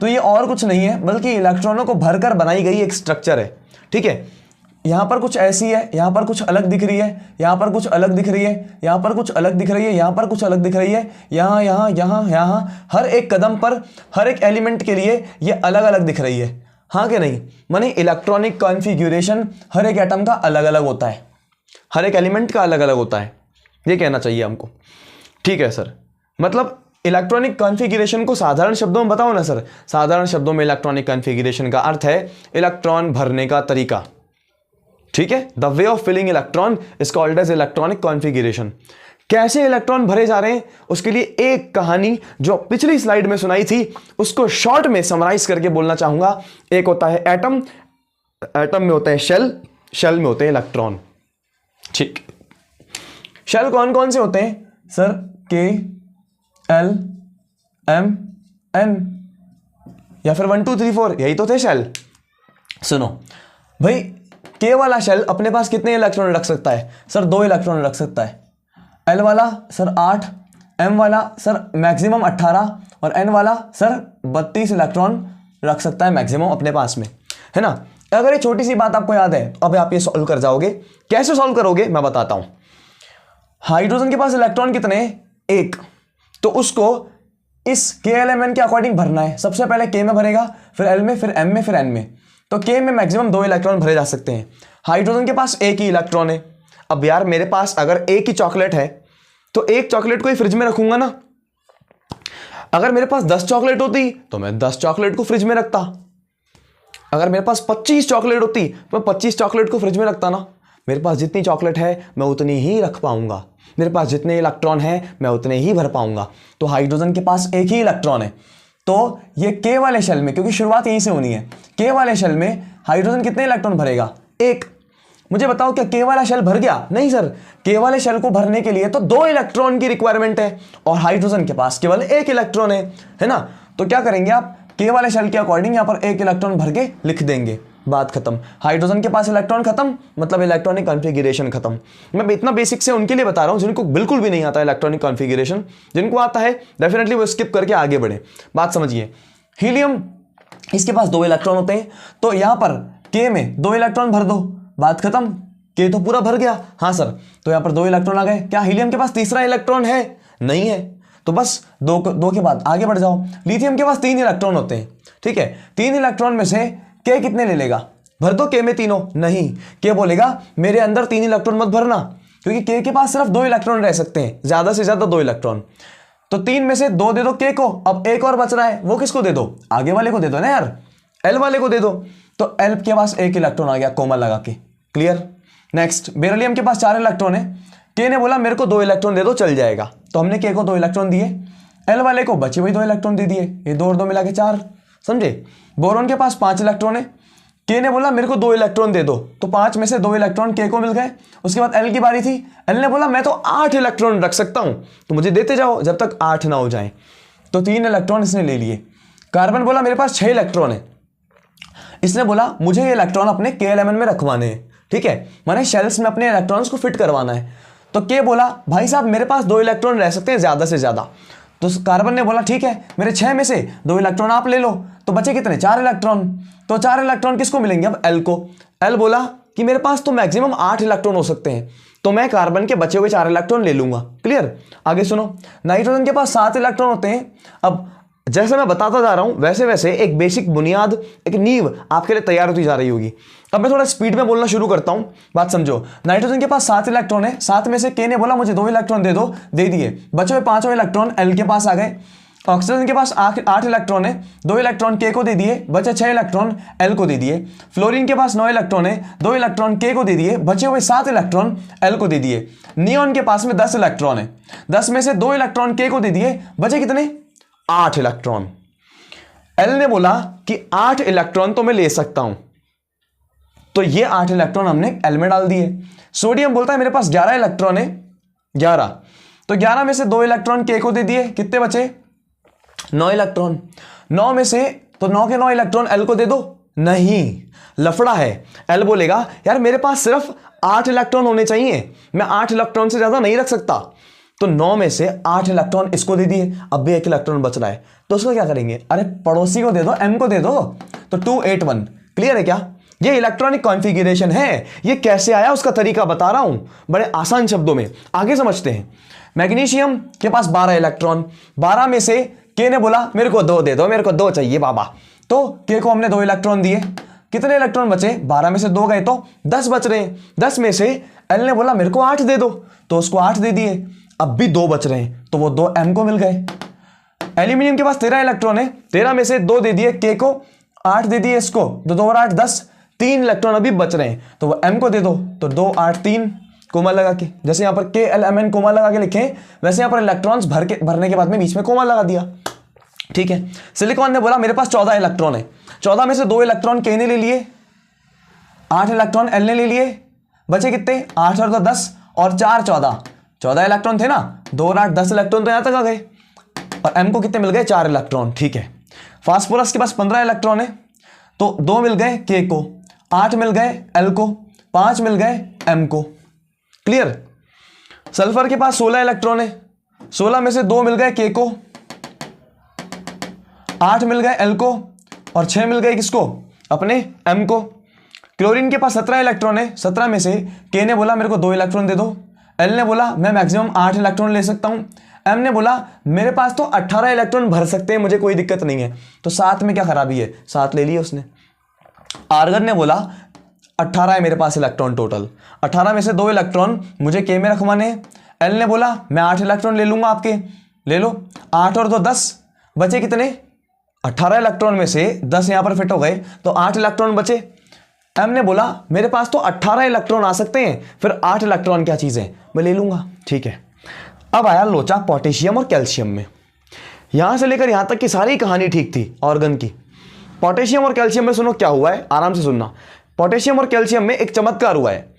तो ये और कुछ नहीं है बल्कि इलेक्ट्रॉनों को भरकर बनाई गई एक स्ट्रक्चर है, ठीक है। यहां पर कुछ ऐसी है, यहां पर कुछ अलग दिख रही है, यहां पर कुछ अलग दिख रही है, यहां पर कुछ अलग दिख रही है, यहां पर कुछ अलग दिख रही है, यहां यहां यहां यहां, हर एक कदम पर हर एक एलिमेंट के लिए ये अलग अलग दिख रही है, हाँ कि नहीं। माने इलेक्ट्रॉनिक कॉन्फ़िगरेशन हर एक एटम का अलग अलग होता है, हर एक एलिमेंट का अलग अलग होता है, ये कहना चाहिए हमको, ठीक है सर। मतलब इलेक्ट्रॉनिक कॉन्फ़िगरेशन को साधारण शब्दों में बताओ ना सर। साधारण शब्दों में इलेक्ट्रॉनिक कॉन्फ़िगरेशन का अर्थ है इलेक्ट्रॉन भरने का तरीका, ठीक है। The way of filling electron is called as electronic configuration. कैसे इलेक्ट्रॉन भरे जा रहे हैं उसके लिए एक कहानी जो पिछली स्लाइड में सुनाई थी उसको शॉर्ट में समराइज करके बोलना चाहूंगा। एक होता है एटम, एटम में होता है शेल, शेल में होते हैं इलेक्ट्रॉन, ठीक। शेल कौन कौन से होते हैं सर, के, एल, एम, एन, या फिर 1 2 3 4, यही तो थे शेल। सुनो भाई, के वाला शेल अपने पास कितने इलेक्ट्रॉन रख सकता है सर, 2 इलेक्ट्रॉन रख सकता है। एल वाला सर 8, एम वाला सर मैक्सिमम 18 और एन वाला सर 32 इलेक्ट्रॉन रख सकता है मैक्सिमम अपने पास में, है ना। अगर ये छोटी सी बात आपको याद है तो अब आप ये सॉल्व कर जाओगे। कैसे सॉल्व करोगे मैं बताता हूं। हाइड्रोजन के पास इलेक्ट्रॉन कितने हैं, 1, तो उसको इस के एल एम एन के अकॉर्डिंग भरना है। सबसे पहले के में भरेगा, फिर एल में, फिर एम में, फिर एन में। तो के में मैक्सिमम 2 इलेक्ट्रॉन भरे जा सकते हैं। हाइड्रोजन के पास 1 ही इलेक्ट्रॉन है। अब यार मेरे पास अगर 1 ही चॉकलेट है तो 1 चॉकलेट को ही फ्रिज में रखूंगा ना। अगर मेरे पास 10 चॉकलेट होती तो मैं 10 चॉकलेट को फ्रिज में रखता। अगर मेरे पास 25 चॉकलेट होती तो मैं 25 चॉकलेट को फ्रिज में रखता ना। मेरे पास जितनी चॉकलेट है मैं उतनी ही रख पाऊंगा, मेरे पास जितने इलेक्ट्रॉन है मैं उतने ही भर पाऊंगा। तो हाइड्रोजन के पास 1 ही इलेक्ट्रॉन है, तो ये के वाले शेल में, क्योंकि शुरुआत यहीं से होनी है, के वाले शेल में हाइड्रोजन कितने इलेक्ट्रॉन भरेगा, 1। मुझे बताओ क्या के वाला शेल भर गया, नहीं सर। के वाले शेल को भरने के लिए तो 2 इलेक्ट्रॉन की रिक्वायरमेंट है और हाइड्रोजन के पास केवल 1 इलेक्ट्रॉन है ना। तो क्या करेंगे आप, के वाले शेल के अकॉर्डिंग यहां पर 1 इलेक्ट्रॉन भर के लिख देंगे, बात खत्म। हाइड्रोजन के पास इलेक्ट्रॉन खत्म, मतलब इलेक्ट्रॉनिक कॉन्फ़िगरेशन खत्म। मैं इतना बेसिक से उनके लिए बता रहा हूं जिनको बिल्कुल भी नहीं आता इलेक्ट्रॉनिक कॉन्फ़िगरेशन। जिनको आता है डेफिनेटली वो स्किप करके आगे बढ़े, बात समझिए। हीलियम, इसके पास 2 इलेक्ट्रॉन होते हैं, तो यहां पर के में 2 इलेक्ट्रॉन भर दो, बात खत्म। के तो पूरा भर गया, हाँ सर। तो यहां पर 2 इलेक्ट्रॉन आ गए। क्या हीलियम के पास तीसरा इलेक्ट्रॉन है, नहीं है, तो बस 2 के बाद आगे बढ़ जाओ। लिथियम के पास 3 इलेक्ट्रॉन होते हैं, ठीक है। 3 इलेक्ट्रॉन में से के कितने ले लेगा, भर दो के में तीनों, नहीं। के बोलेगा मेरे अंदर 3 इलेक्ट्रॉन मत भरना, क्योंकि के के पास सिर्फ 2 इलेक्ट्रॉन रह सकते हैं, ज्यादा से ज्यादा 2 इलेक्ट्रॉन। तो 3 में से 2 दे दो के को। अब एक और बच रहा है, वो किसको दे दो, आगे वाले को दे दो ना यार, एल वाले को दे दो। तो एल के पास 1 इलेक्ट्रॉन आ गया कोमा लगा के, क्लियर। नेक्स्ट, बेरिलियम के पास 4 इलेक्ट्रॉन है। के ने बोला मेरे को 2 इलेक्ट्रॉन दे दो, चल जाएगा। तो हमने के को 2 इलेक्ट्रॉन दिए, एल वाले को बचे हुए 2 इलेक्ट्रॉन दे दिए। ये 2 और 2 मिला के 4, समझे। बोरॉन के पास 5 इलेक्ट्रॉन है। के ने बोला मेरे को 2 इलेक्ट्रॉन दे दो, तो 5 में से 2 इलेक्ट्रॉन के को मिल गए। उसके बाद एल की बारी थी। एल ने बोला मैं तो 8 इलेक्ट्रॉन रख सकता हूं, तो मुझे देते जाओ जब तक 8 ना हो जाए। तो 3 इलेक्ट्रॉन इसने ले लिए। कार्बन बोला मेरे पास 6 इलेक्ट्रॉन है। इसने बोला मुझे ये इलेक्ट्रॉन अपने के एल एम एन में रखवाने हैं, ठीक है, माने शेल्स में अपने इलेक्ट्रॉन्स को फिट करवाना है। तो के बोला भाई साहब मेरे पास 2 इलेक्ट्रॉन रह सकते हैं ज्यादा से ज्यादा। तो कार्बन ने बोला ठीक है, मेरे 6 में से 2 इलेक्ट्रॉन आप ले लो, तो बचे कितने, 4 इलेक्ट्रॉन। तो 4 इलेक्ट्रॉन किसको मिलेंगे, अब एल को। एल बोला कि मेरे पास तो मैक्सिमम 8 इलेक्ट्रॉन हो सकते हैं, तो मैं कार्बन के बचे हुए 4 इलेक्ट्रॉन ले लूंगा, क्लियर। आगे सुनो, नाइट्रोजन के पास 7 इलेक्ट्रॉन होते हैं। अब जैसे मैं बताता जा रहा हूं वैसे वैसे एक बेसिक बुनियाद, एक नींव आपके लिए तैयार होती जा रही होगी। अब मैं थोड़ा स्पीड में बोलना शुरू करता हूं, बात समझो। नाइट्रोजन के पास 7 इलेक्ट्रॉन है। 7 में से के ने बोला मुझे 2 इलेक्ट्रॉन दे दो, दे दिए। बचे हुए 5 इलेक्ट्रॉन एल के पास आ गए। ऑक्सीजन के पास 8 इलेक्ट्रॉन है। 2 इलेक्ट्रॉन के को दे दिए, बचे 6 इलेक्ट्रॉन एल को दे दिए। फ्लोरीन के पास 9 इलेक्ट्रॉन है। 2 इलेक्ट्रॉन के को दे दिए, बचे हुए 7 इलेक्ट्रॉन एल को दे दिए। नियॉन के पास में 10 इलेक्ट्रॉन है। 10 में से 2 इलेक्ट्रॉन के को दे दिए, बचे कितने, 8 इलेक्ट्रॉन। एल ने बोला कि 8 इलेक्ट्रॉन तो मैं ले सकता हूं, तो ये 8 इलेक्ट्रॉन हमने एल में डाल दिए। सोडियम बोलता है मेरे पास 11 इलेक्ट्रॉन है, 11, तो 11 में से 2 इलेक्ट्रॉन के को दे दिए, कितने बचे 9 इलेक्ट्रॉन। 9 में से तो 9 के 9 इलेक्ट्रॉन एल को दे दो, नहीं लफड़ा है। एल बोलेगा यार मेरे पास सिर्फ 8 इलेक्ट्रॉन होने चाहिए, मैं 8 इलेक्ट्रॉन से ज्यादा नहीं रख सकता। तो 9 में से 8 इलेक्ट्रॉन इसको दे दिए, अब भी 1 इलेक्ट्रॉन बच रहा है, तो उसको क्या करेंगे, अरे पड़ोसी को दे दो, एम को दे दो, तो 281। क्लियर है क्या? ये इलेक्ट्रॉनिक कॉन्फ़िगरेशन है। ये कैसे आया उसका तरीका बता रहा हूं बड़े आसान शब्दों में, आगे समझते हैं। मैग्नीशियम के पास 12 इलेक्ट्रॉन, 12 में से के ने बोला मेरे को 2 दे दो, मेरे को 2 चाहिए बाबा, तो के को हमने 2 इलेक्ट्रॉन दिए। कितने इलेक्ट्रॉन बचे, 12 में से 2 गए तो 10 बच रहे हैं। 10 में से एल ने बोला मेरे को 8 दे दो, तो उसको 8 दे दिए, अब भी 2 बच रहे हैं, तो वो 2 एम को मिल गए। एल्यूमिनियम के पास 13 इलेक्ट्रॉन है, 13 में से 2 दे दिए के को, 8 दे दिए इसको, तो 2 और 8 10, 3 इलेक्ट्रॉन अभी बच रहे हैं, तो वो एम को दे दो, तो 2 8 3 कोमा लगा के, जैसे यहां पर के एल एम एन कोमा लगा के लिखे, वैसे यहां पर इलेक्ट्रॉन्स भरने के बाद में बीच में कोमा लगा दिया। ठीक है। सिलिकॉन ने बोला मेरे पास 14 इलेक्ट्रॉन है, 14 में से 2 इलेक्ट्रॉन के ने ले लिए, 8 इलेक्ट्रॉन एल ने ले लिए, बचे कितने 8 और 2 10 और 4 14 इलेक्ट्रॉन थे ना, 2 और 8 10 इलेक्ट्रॉन तो यहां तक आ गए, और एम को कितने मिल गए 4 इलेक्ट्रॉन। ठीक है। फास्फोरस के पास 15 इलेक्ट्रॉन है, तो 2 मिल गए के को, 8 मिल गए एल को, 5 मिल गए एम को। क्लियर। सल्फर के पास 16 इलेक्ट्रॉन है, 16 में से 2 मिल गए के को, 8 मिल गए एल को, और 6 मिल गए किसको, अपने एम को। क्लोरीन के पास 17 इलेक्ट्रॉन है, 17 में से के ने बोला मेरे को 2 इलेक्ट्रॉन दे दो, एल ने बोला मैं मैक्सिमम 8 इलेक्ट्रॉन ले सकता हूं, एम ने बोला मेरे पास तो 18 इलेक्ट्रॉन भर सकते हैं, मुझे कोई दिक्कत नहीं है, तो 7 में क्या खराबी है, 7 ले लिए उसने। आर्गन ने बोला 18 है मेरे पास इलेक्ट्रॉन टोटल, 18 में से 2 इलेक्ट्रॉन मुझे के में रखवाने हैं, एल ने बोला मैं 8 इलेक्ट्रॉन ले लूंगा आपके, ले लो, 8 और 2 10, बचे कितने 18 इलेक्ट्रॉन में से 10 यहां पर फिट हो गए, तो 8 इलेक्ट्रॉन बचे। एम ने बोला मेरे पास तो 18 इलेक्ट्रॉन आ सकते हैं, फिर 8 इलेक्ट्रॉन क्या चीज़ है, मैं ले लूंगा। ठीक है। अब आया लोचा पोटेशियम और कैल्शियम में। यहां से लेकर यहां तक की सारी कहानी ठीक थी ऑर्गन की। पोटेशियम और कैल्शियम में सुनो क्या हुआ है, आराम से सुनना। पोटेशियम और कैल्शियम में एक चमत्कार हुआ है,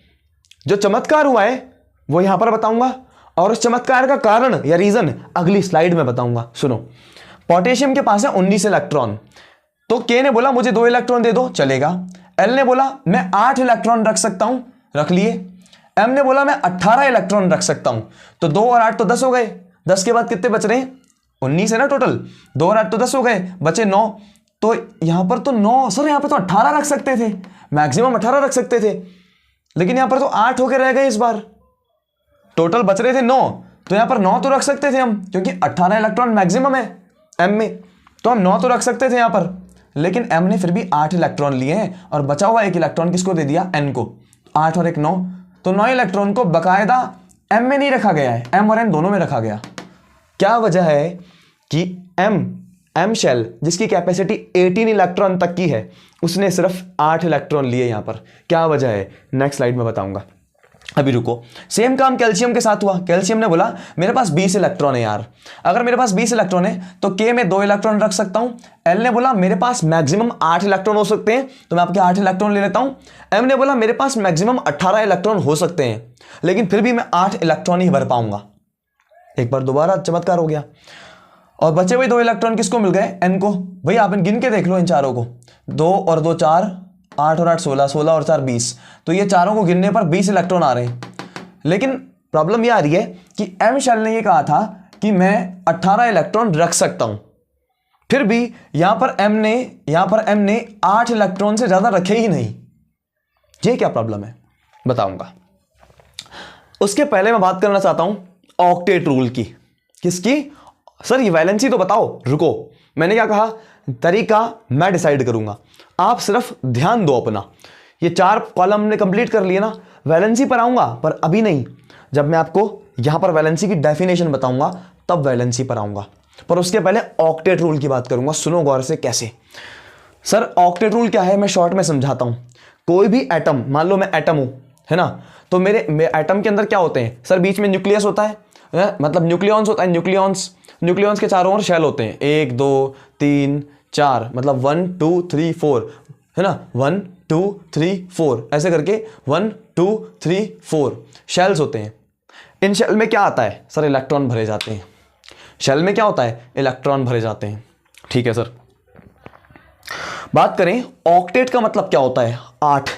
जो चमत्कार हुआ है वो यहां पर बताऊंगा, और उस चमत्कार का कारण या रीजन अगली स्लाइड में बताऊंगा। सुनो, पोटेशियम के पास है 19 इलेक्ट्रॉन, तो के ने बोला मुझे 2 इलेक्ट्रॉन दे दो, चलेगा। एल ने बोला मैं 8 इलेक्ट्रॉन रख सकता हूं, रख लिए। एम ने बोला मैं 18 इलेक्ट्रॉन रख सकता हूं, तो 2 और 8 तो 10 हो गए, 10 के बाद कितने बच रहे हैं 19 है ना टोटल, 2 और 8 तो 10 हो गए, बचे 9, तो यहां पर तो 9 सर यहां पर तो 18 रख सकते थे, मैक्सिमम 18 रख सकते थे, लेकिन यहां पर तो 8 होकर रह गए इस बार, टोटल बच रहे थे 9, तो यहां पर 9 तो रख सकते थे हम, क्योंकि 18 इलेक्ट्रॉन मैक्सिमम है एम में, तो हम 9 तो रख सकते थे यहां पर, लेकिन एम ने फिर भी 8 इलेक्ट्रॉन लिए हैं, और बचा हुआ 1 इलेक्ट्रॉन किसको दे दिया, एन को। 8 और 1 9, तो 9 इलेक्ट्रॉन को बकायदा एम में नहीं रखा गया है, एम और एन दोनों में रखा गया। क्या वजह है कि एम शेल जिसकी कैपेसिटी 18 इलेक्ट्रॉन तक की है, उसने सिर्फ 8 इलेक्ट्रॉन लिए यहां पर। क्या वजह है नेक्स्ट स्लाइड में बताऊंगा, अभी रुको। सेम काम कैल्शियम के साथ हुआ। कैल्शियम ने बोला मेरे पास 20 इलेक्ट्रॉन है यार, अगर मेरे पास 20 इलेक्ट्रॉन है तो के में 2 इलेक्ट्रॉन रख सकता हूं। एल ने बोला मेरे पास मैक्सिमम 8 इलेक्ट्रॉन हो सकते हैं, तो मैं आपके 8 इलेक्ट्रॉन ले लेता हूं। एम ने बोला मेरे पास मैक्सिमम 18 इलेक्ट्रॉन हो सकते हैं, लेकिन फिर भी मैं 8 इलेक्ट्रॉन ही भर पाऊंगा। एक बार दोबारा चमत्कार हो गया, और बचे हुए 2 इलेक्ट्रॉन किसको मिल गए, एन को। भाई आप गिन के देख लो इन चारों को, 2 और 2 4, 8 और 8 16, 16 और 4 20, तो ये चारों को गिनने पर 20 इलेक्ट्रॉन आ रहे हैं। लेकिन प्रॉब्लम यह आ रही है कि एम शेल ने ये कहा था कि मैं 18 इलेक्ट्रॉन रख सकता हूं, फिर भी यहां पर एम ने 8 इलेक्ट्रॉन से ज्यादा रखे ही नहीं। ये क्या प्रॉब्लम है बताऊंगा। उसके पहले मैं बात करना चाहता हूं ऑक्टेट रूल की। किसकी सर, ये वैलेंसी तो बताओ। रुको, मैंने क्या कहा, तरीका मैं डिसाइड करूंगा, आप सिर्फ ध्यान दो अपना। ये 4 कॉलम ने कंप्लीट कर लिए ना, वैलेंसी पर आऊंगा, पर अभी नहीं। जब मैं आपको यहां पर वैलेंसी की डेफिनेशन बताऊंगा तब वैलेंसी पर आऊंगा, पर उसके पहले ऑक्टेट रूल की बात करूंगा। सुनो गौर से कैसे। सर ऑक्टेट रूल क्या है, मैं शॉर्ट में समझाता हूं। कोई भी एटम, मान लो मैं एटम हूं, है ना, तो मेरे एटम के अंदर क्या होते हैं सर, बीच में न्यूक्लियस होता है, मतलब न्यूक्लियॉन्स होता है, न्यूक्लियॉन्स के चारों ओर शेल होते हैं, 1 2 3 4, मतलब 1 2 3 4, है ना, 1 2 3 4 ऐसे करके 1 2 3 4 शेल्स होते हैं। इन शेल में क्या आता है सर? इलेक्ट्रॉन भरे जाते हैं। शेल में क्या होता है? इलेक्ट्रॉन भरे जाते हैं। ठीक है सर। बात करें ऑक्टेट का मतलब क्या होता है? 8।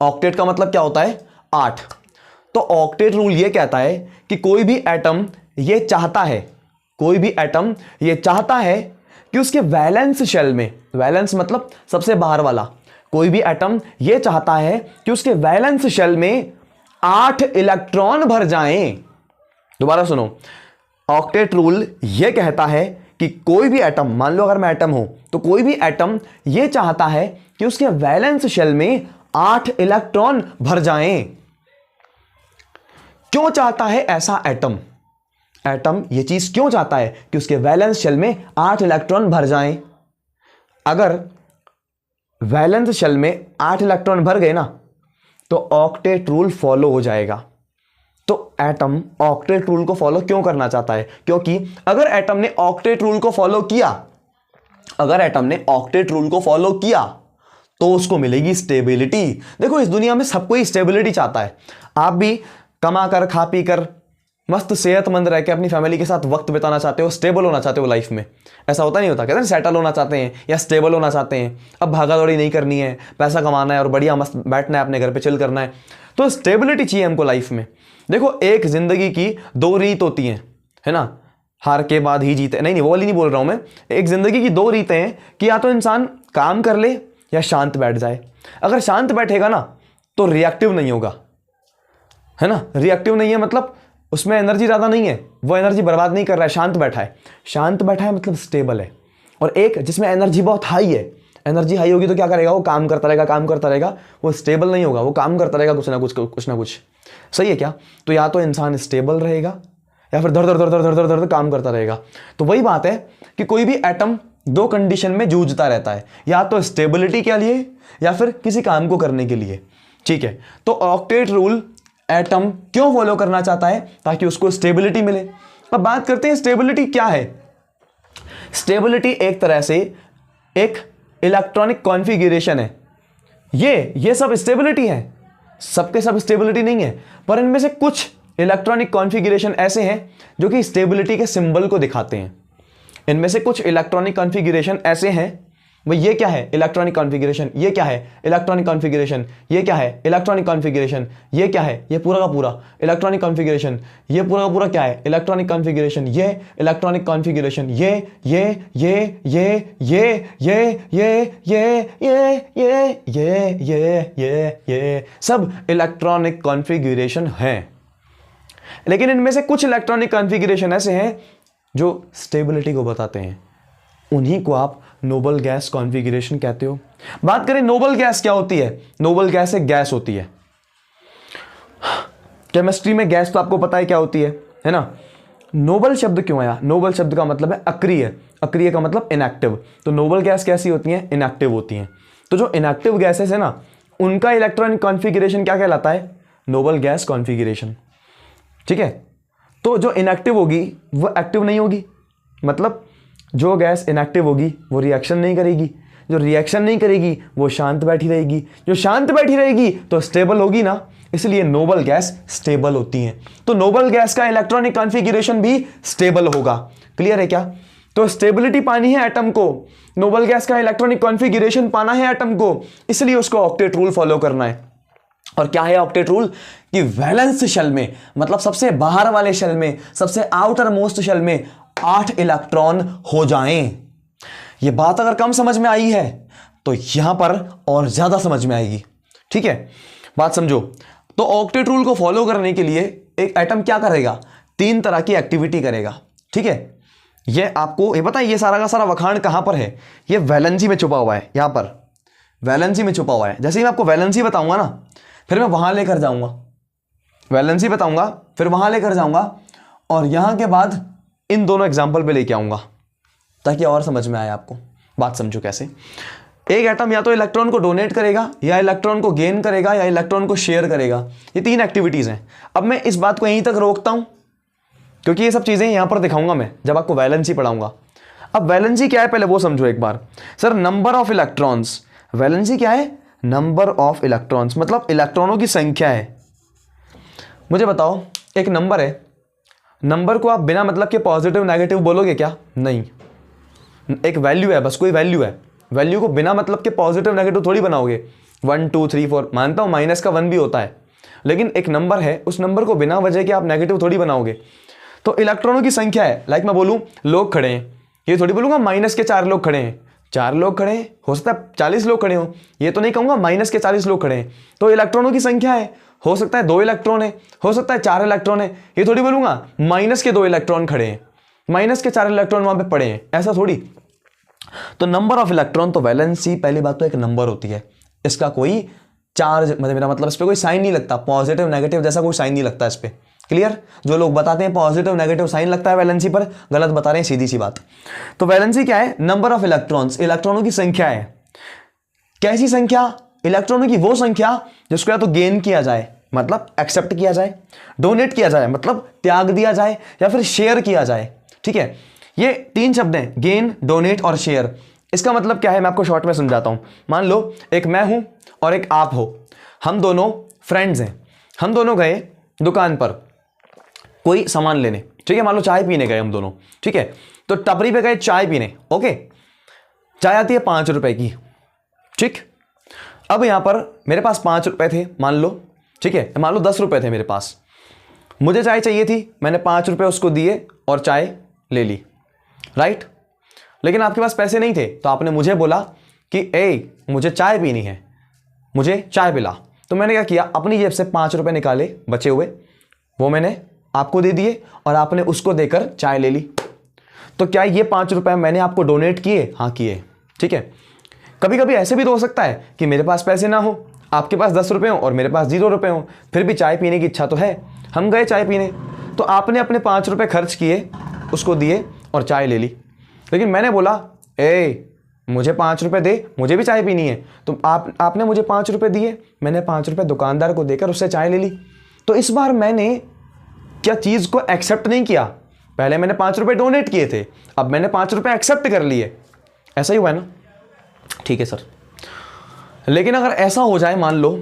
ऑक्टेट का मतलब क्या होता है? 8। तो ऑक्टेट रूल ये कहता है कि कोई भी एटम ये चाहता है, कोई भी एटम ये चाहता है कि उसके वैलेंस शेल में, वैलेंस मतलब सबसे बाहर वाला, कोई भी एटम ये चाहता है कि उसके वैलेंस शेल में 8 इलेक्ट्रॉन भर जाएं। दोबारा सुनो, ऑक्टेट रूल ये कहता है कि कोई भी एटम, मान लो अगर मैं एटम हूं, तो कोई भी एटम यह चाहता है कि उसके वैलेंस शेल में 8 इलेक्ट्रॉन भर जाएं। क्यों चाहता है ऐसा एटम? एटम यह चीज क्यों चाहता है कि उसके वैलेंस शेल में 8 इलेक्ट्रॉन भर जाएं? अगर वैलेंस शेल में 8 इलेक्ट्रॉन भर गए ना, तो ऑक्टेट रूल फॉलो हो जाएगा। तो एटम ऑक्टेट रूल को फॉलो क्यों करना चाहता है? क्योंकि अगर एटम ने ऑक्टेट रूल को फॉलो किया, अगर एटम ने ऑक्टेट रूल को फॉलो किया तो उसको मिलेगी स्टेबिलिटी। देखो इस दुनिया में सबको ही स्टेबिलिटी चाहता है। आप भी कमा कर, खा पी कर, मस्त सेहतमंद रह के अपनी फैमिली के साथ वक्त बिताना चाहते हो, स्टेबल होना चाहते हो लाइफ में। ऐसा होता नहीं होता? कहते हैं सेटल होना चाहते हैं या स्टेबल होना चाहते हैं। अब भागा दौड़ी नहीं करनी है, पैसा कमाना है और बढ़िया मस्त बैठना है, अपने घर पे चिल करना है। तो स्टेबिलिटी चाहिए हमको लाइफ में। देखो एक जिंदगी की 2 रीत होती हैं, है ना? हार के बाद ही जीते, नहीं वो वाली नहीं बोल रहा हूं मैं। एक जिंदगी की 2 रीतें हैं कि या तो इंसान काम कर ले या शांत बैठ जाए। अगर शांत बैठेगा ना तो रिएक्टिव नहीं होगा, है ना? रिएक्टिव नहीं है मतलब उसमें एनर्जी ज़्यादा नहीं है, वो एनर्जी बर्बाद नहीं कर रहा है, शांत बैठा है। शांत बैठा है मतलब स्टेबल है। और एक जिसमें एनर्जी बहुत हाई है, एनर्जी हाई होगी तो क्या करेगा? वो काम करता रहेगा, काम करता रहेगा, वो स्टेबल नहीं होगा, वो काम करता रहेगा कुछ ना कुछ। सही है क्या? तो या तो इंसान स्टेबल रहेगा या फिर धड़ धड़ धड़ धड़ धड़ धड़ धड़ काम करता रहेगा। तो वही बात है कि कोई भी एटम 2 कंडीशन में जूझता रहता है, या तो स्टेबिलिटी के लिए या फिर किसी काम को करने के लिए। ठीक है, तो ऑक्टेट रूल एटम क्यों फॉलो करना चाहता है? ताकि उसको स्टेबिलिटी मिले। अब बात करते हैं स्टेबिलिटी क्या है। स्टेबिलिटी एक तरह से एक इलेक्ट्रॉनिक कॉन्फ़िगरेशन है। ये सब स्टेबिलिटी है, सबके सब स्टेबिलिटी नहीं है, पर इनमें से कुछ इलेक्ट्रॉनिक कॉन्फ़िगरेशन ऐसे हैं जो कि स्टेबिलिटी के सिंबल को दिखाते हैं। इनमें से कुछ इलेक्ट्रॉनिक कॉन्फ़िगरेशन ऐसे हैं। भाई ये क्या है? Electronic configuration. ये क्या है? Electronic configuration. ये क्या है? Electronic configuration. ये क्या है? ये पूरा का पूरा इलेक्ट्रॉनिक कॉन्फ़िगरेशन। ये पूरा का पूरा क्या है? Electronic configuration. ये इलेक्ट्रॉनिक कॉन्फ़िगरेशन। ये सब इलेक्ट्रॉनिक कॉन्फ़िगरेशन हैं। लेकिन इनमें से कुछ इलेक्ट्रॉनिक कॉन्फ़िगरेशन ऐसे हैं जो स्टेबिलिटी को बताते हैं। उन्हीं को आप नोबल गैस कॉन्फ़िगरेशन कहते हो। बात करें नोबल गैस क्या होती है? नोबल गैस एक गैस होती है। केमिस्ट्री में गैस तो आपको पता है क्या होती है ना? नोबल शब्द क्यों आया? नोबल शब्द का मतलब है अक्रिय। अक्रिय का मतलब इनएक्टिव। तो नोबल गैस कैसी होती हैं? इनएक्टिव होती हैं। तो जो इनएक्टिव गैसेस है ना, उनका इलेक्ट्रॉनिक कॉन्फ़िगरेशन क्या कहलाता है? Noble gas configuration. ठीक है, तो जो इनएक्टिव होगी वो एक्टिव नहीं होगी। मतलब जो गैस इनएक्टिव होगी वो रिएक्शन नहीं करेगी, जो रिएक्शन नहीं करेगी वो शांत बैठी रहेगी, जो शांत बैठी रहेगी तो स्टेबल होगी ना, इसलिए नोबल गैस स्टेबल होती हैं। तो नोबल गैस का इलेक्ट्रॉनिक कॉन्फ़िगरेशन भी स्टेबल होगा। क्लियर है क्या? तो स्टेबिलिटी पानी है एटम को, नोबल गैस का इलेक्ट्रॉनिक कॉन्फ़िगरेशन पाना है एटम को, इसलिए उसको ऑक्टेट रूल फॉलो करना है। और क्या है ऑक्टेट रूल? कि वैलेंस शेल में, मतलब सबसे बाहर वाले शेल में, सबसे आउटर मोस्ट शेल में 8 इलेक्ट्रॉन हो जाएं। ये बात अगर कम समझ में आई है तो यहां पर और ज्यादा समझ में आएगी। ठीक है, बात समझो। तो ऑक्टेट रूल को फॉलो करने के लिए एक एटम क्या करेगा? 3 तरह की एक्टिविटी करेगा। ठीक है, ये आपको ये पता है, ये सारा का सारा वखाण कहां पर है? ये वैलेंसी में छुपा हुआ है। यहां पर वैलेंसी में छुपा हुआ है। जैसे ही मैं आपको वैलेंसी बताऊंगा ना, फिर मैं वहां लेकर जाऊंगा, वैलेंसी बताऊंगा, फिर वहां लेकर जाऊंगा, और यहां के बाद इन दोनों एग्जाम्पल पे लेके आऊंगा ताकि और समझ में आए आपको। बात समझो कैसे। एक एटम या तो इलेक्ट्रॉन को डोनेट करेगा, या इलेक्ट्रॉन को गेन करेगा, या इलेक्ट्रॉन को शेयर करेगा। ये 3 एक्टिविटीज हैं। अब मैं इस बात को यहीं तक रोकता हूं क्योंकि ये सब चीजें यहां पर दिखाऊंगा मैं जब आपको वैलेंसी पढ़ाऊंगा। अब वैलेंसी क्या है पहले वो समझो एक बार। Sir number of electrons, valency क्या है? नंबर ऑफ इलेक्ट्रॉन्स मतलब इलेक्ट्रॉनों की संख्या है। मुझे बताओ, एक नंबर है, नंबर को आप बिना मतलब के पॉजिटिव नेगेटिव बोलोगे क्या? नहीं। एक वैल्यू है, बस कोई वैल्यू है, वैल्यू को बिना मतलब के पॉजिटिव नेगेटिव थोड़ी बनाओगे। 1 2 3 4, मानता हूँ माइनस का 1 भी होता है, लेकिन एक नंबर है, उस नंबर को बिना वजह के आप नेगेटिव थोड़ी बनाओगे। तो इलेक्ट्रॉनों की संख्या है, लाइक मैं बोलूँ लोग खड़े हैं, ये थोड़ी बोलूँगा माइनस के 4 लोग खड़े हैं। 4 लोग खड़े हैं, हो सकता है 40 लोग खड़े हो, ये तो नहीं कहूँगा माइनस के 40 लोग खड़े हैं। तो इलेक्ट्रॉनों की संख्या है, हो सकता है 2 इलेक्ट्रॉन है, हो सकता है 4 इलेक्ट्रॉन है, ये थोड़ी बोलूँगा माइनस के 2 इलेक्ट्रॉन खड़े हैं, माइनस के 4 इलेक्ट्रॉन वहाँ पे पड़े हैं, ऐसा थोड़ी। तो नंबर ऑफ इलेक्ट्रॉन, तो वैलेंसी पहली बात तो एक नंबर होती है, इसका कोई चार्ज मतलब मेरा मतलब इस पर कोई साइन नहीं लगता, पॉजिटिव नेगेटिव जैसा कोई साइन नहीं लगता इस पर। क्लियर? जो लोग बताते हैं पॉजिटिव नेगेटिव साइन लगता है वैलेंसी पर, गलत बता रहे हैं, सीधी सी बात। तो वैलेंसी क्या है? नंबर ऑफ इलेक्ट्रॉन्स, इलेक्ट्रॉनों की संख्या है। कैसी संख्या? इलेक्ट्रॉनों की वो संख्या जिसको या तो गेन किया जाए मतलब एक्सेप्ट किया जाए, डोनेट किया जाए मतलब त्याग दिया जाए, या फिर शेयर किया जाए। ठीक है, ये 3 शब्द हैं, गेन, डोनेट और शेयर। इसका मतलब क्या है मैं आपको शॉर्ट में समझाता हूं। मान लो एक मैं हूं और एक आप हो, हम दोनों फ्रेंड्स हैं, हम दोनों गए दुकान पर कोई सामान लेने। ठीक है, मान लो चाय पीने गए हम दोनों। ठीक है, तो टपरी पे गए चाय पीने। ओके, चाय आती है 5 रुपए की। ठीक, अब यहां पर मेरे पास 5 रुपए थे मान लो। ठीक है, मान लो 10 रुपए थे मेरे पास, मुझे चाय चाहिए थी, मैंने 5 रुपए उसको दिए और चाय ले ली, राइट। लेकिन आपके पास पैसे नहीं थे, तो आपने मुझे बोला कि ए मुझे चाय पीनी है, मुझे चाय पिला। तो मैंने क्या किया, अपनी जेब से 5 रुपए निकाले बचे हुए, वो मैंने आपको दे दिए और आपने उसको देकर चाय ले ली। तो क्या ये 5 रुपए मैंने आपको डोनेट किए? हाँ किए। ठीक है, कभी कभी ऐसे भी तो हो सकता है कि मेरे पास पैसे ना हो, आपके पास 10 रुपए हो और मेरे पास 0 रुपए हो, फिर भी चाय पीने की इच्छा तो है, हम गए चाय पीने। तो आपने अपने 5 रुपए खर्च किए, उसको दिए और चाय ले ली। लेकिन मैंने बोला ए मुझे 5 रुपए दे, मुझे भी चाय पीनी है। तो आपने मुझे 5 रुपए दिए, मैंने 5 रुपए दुकानदार को देकर उससे चाय ले ली। तो इस बार मैंने क्या चीज़ को एक्सेप्ट नहीं किया, पहले मैंने 5 रुपए डोनेट किए थे, अब मैंने 5 रुपए एक्सेप्ट कर लिए। ऐसा ही हुआ है ना? ठीक है सर, लेकिन अगर ऐसा हो जाए मान लो,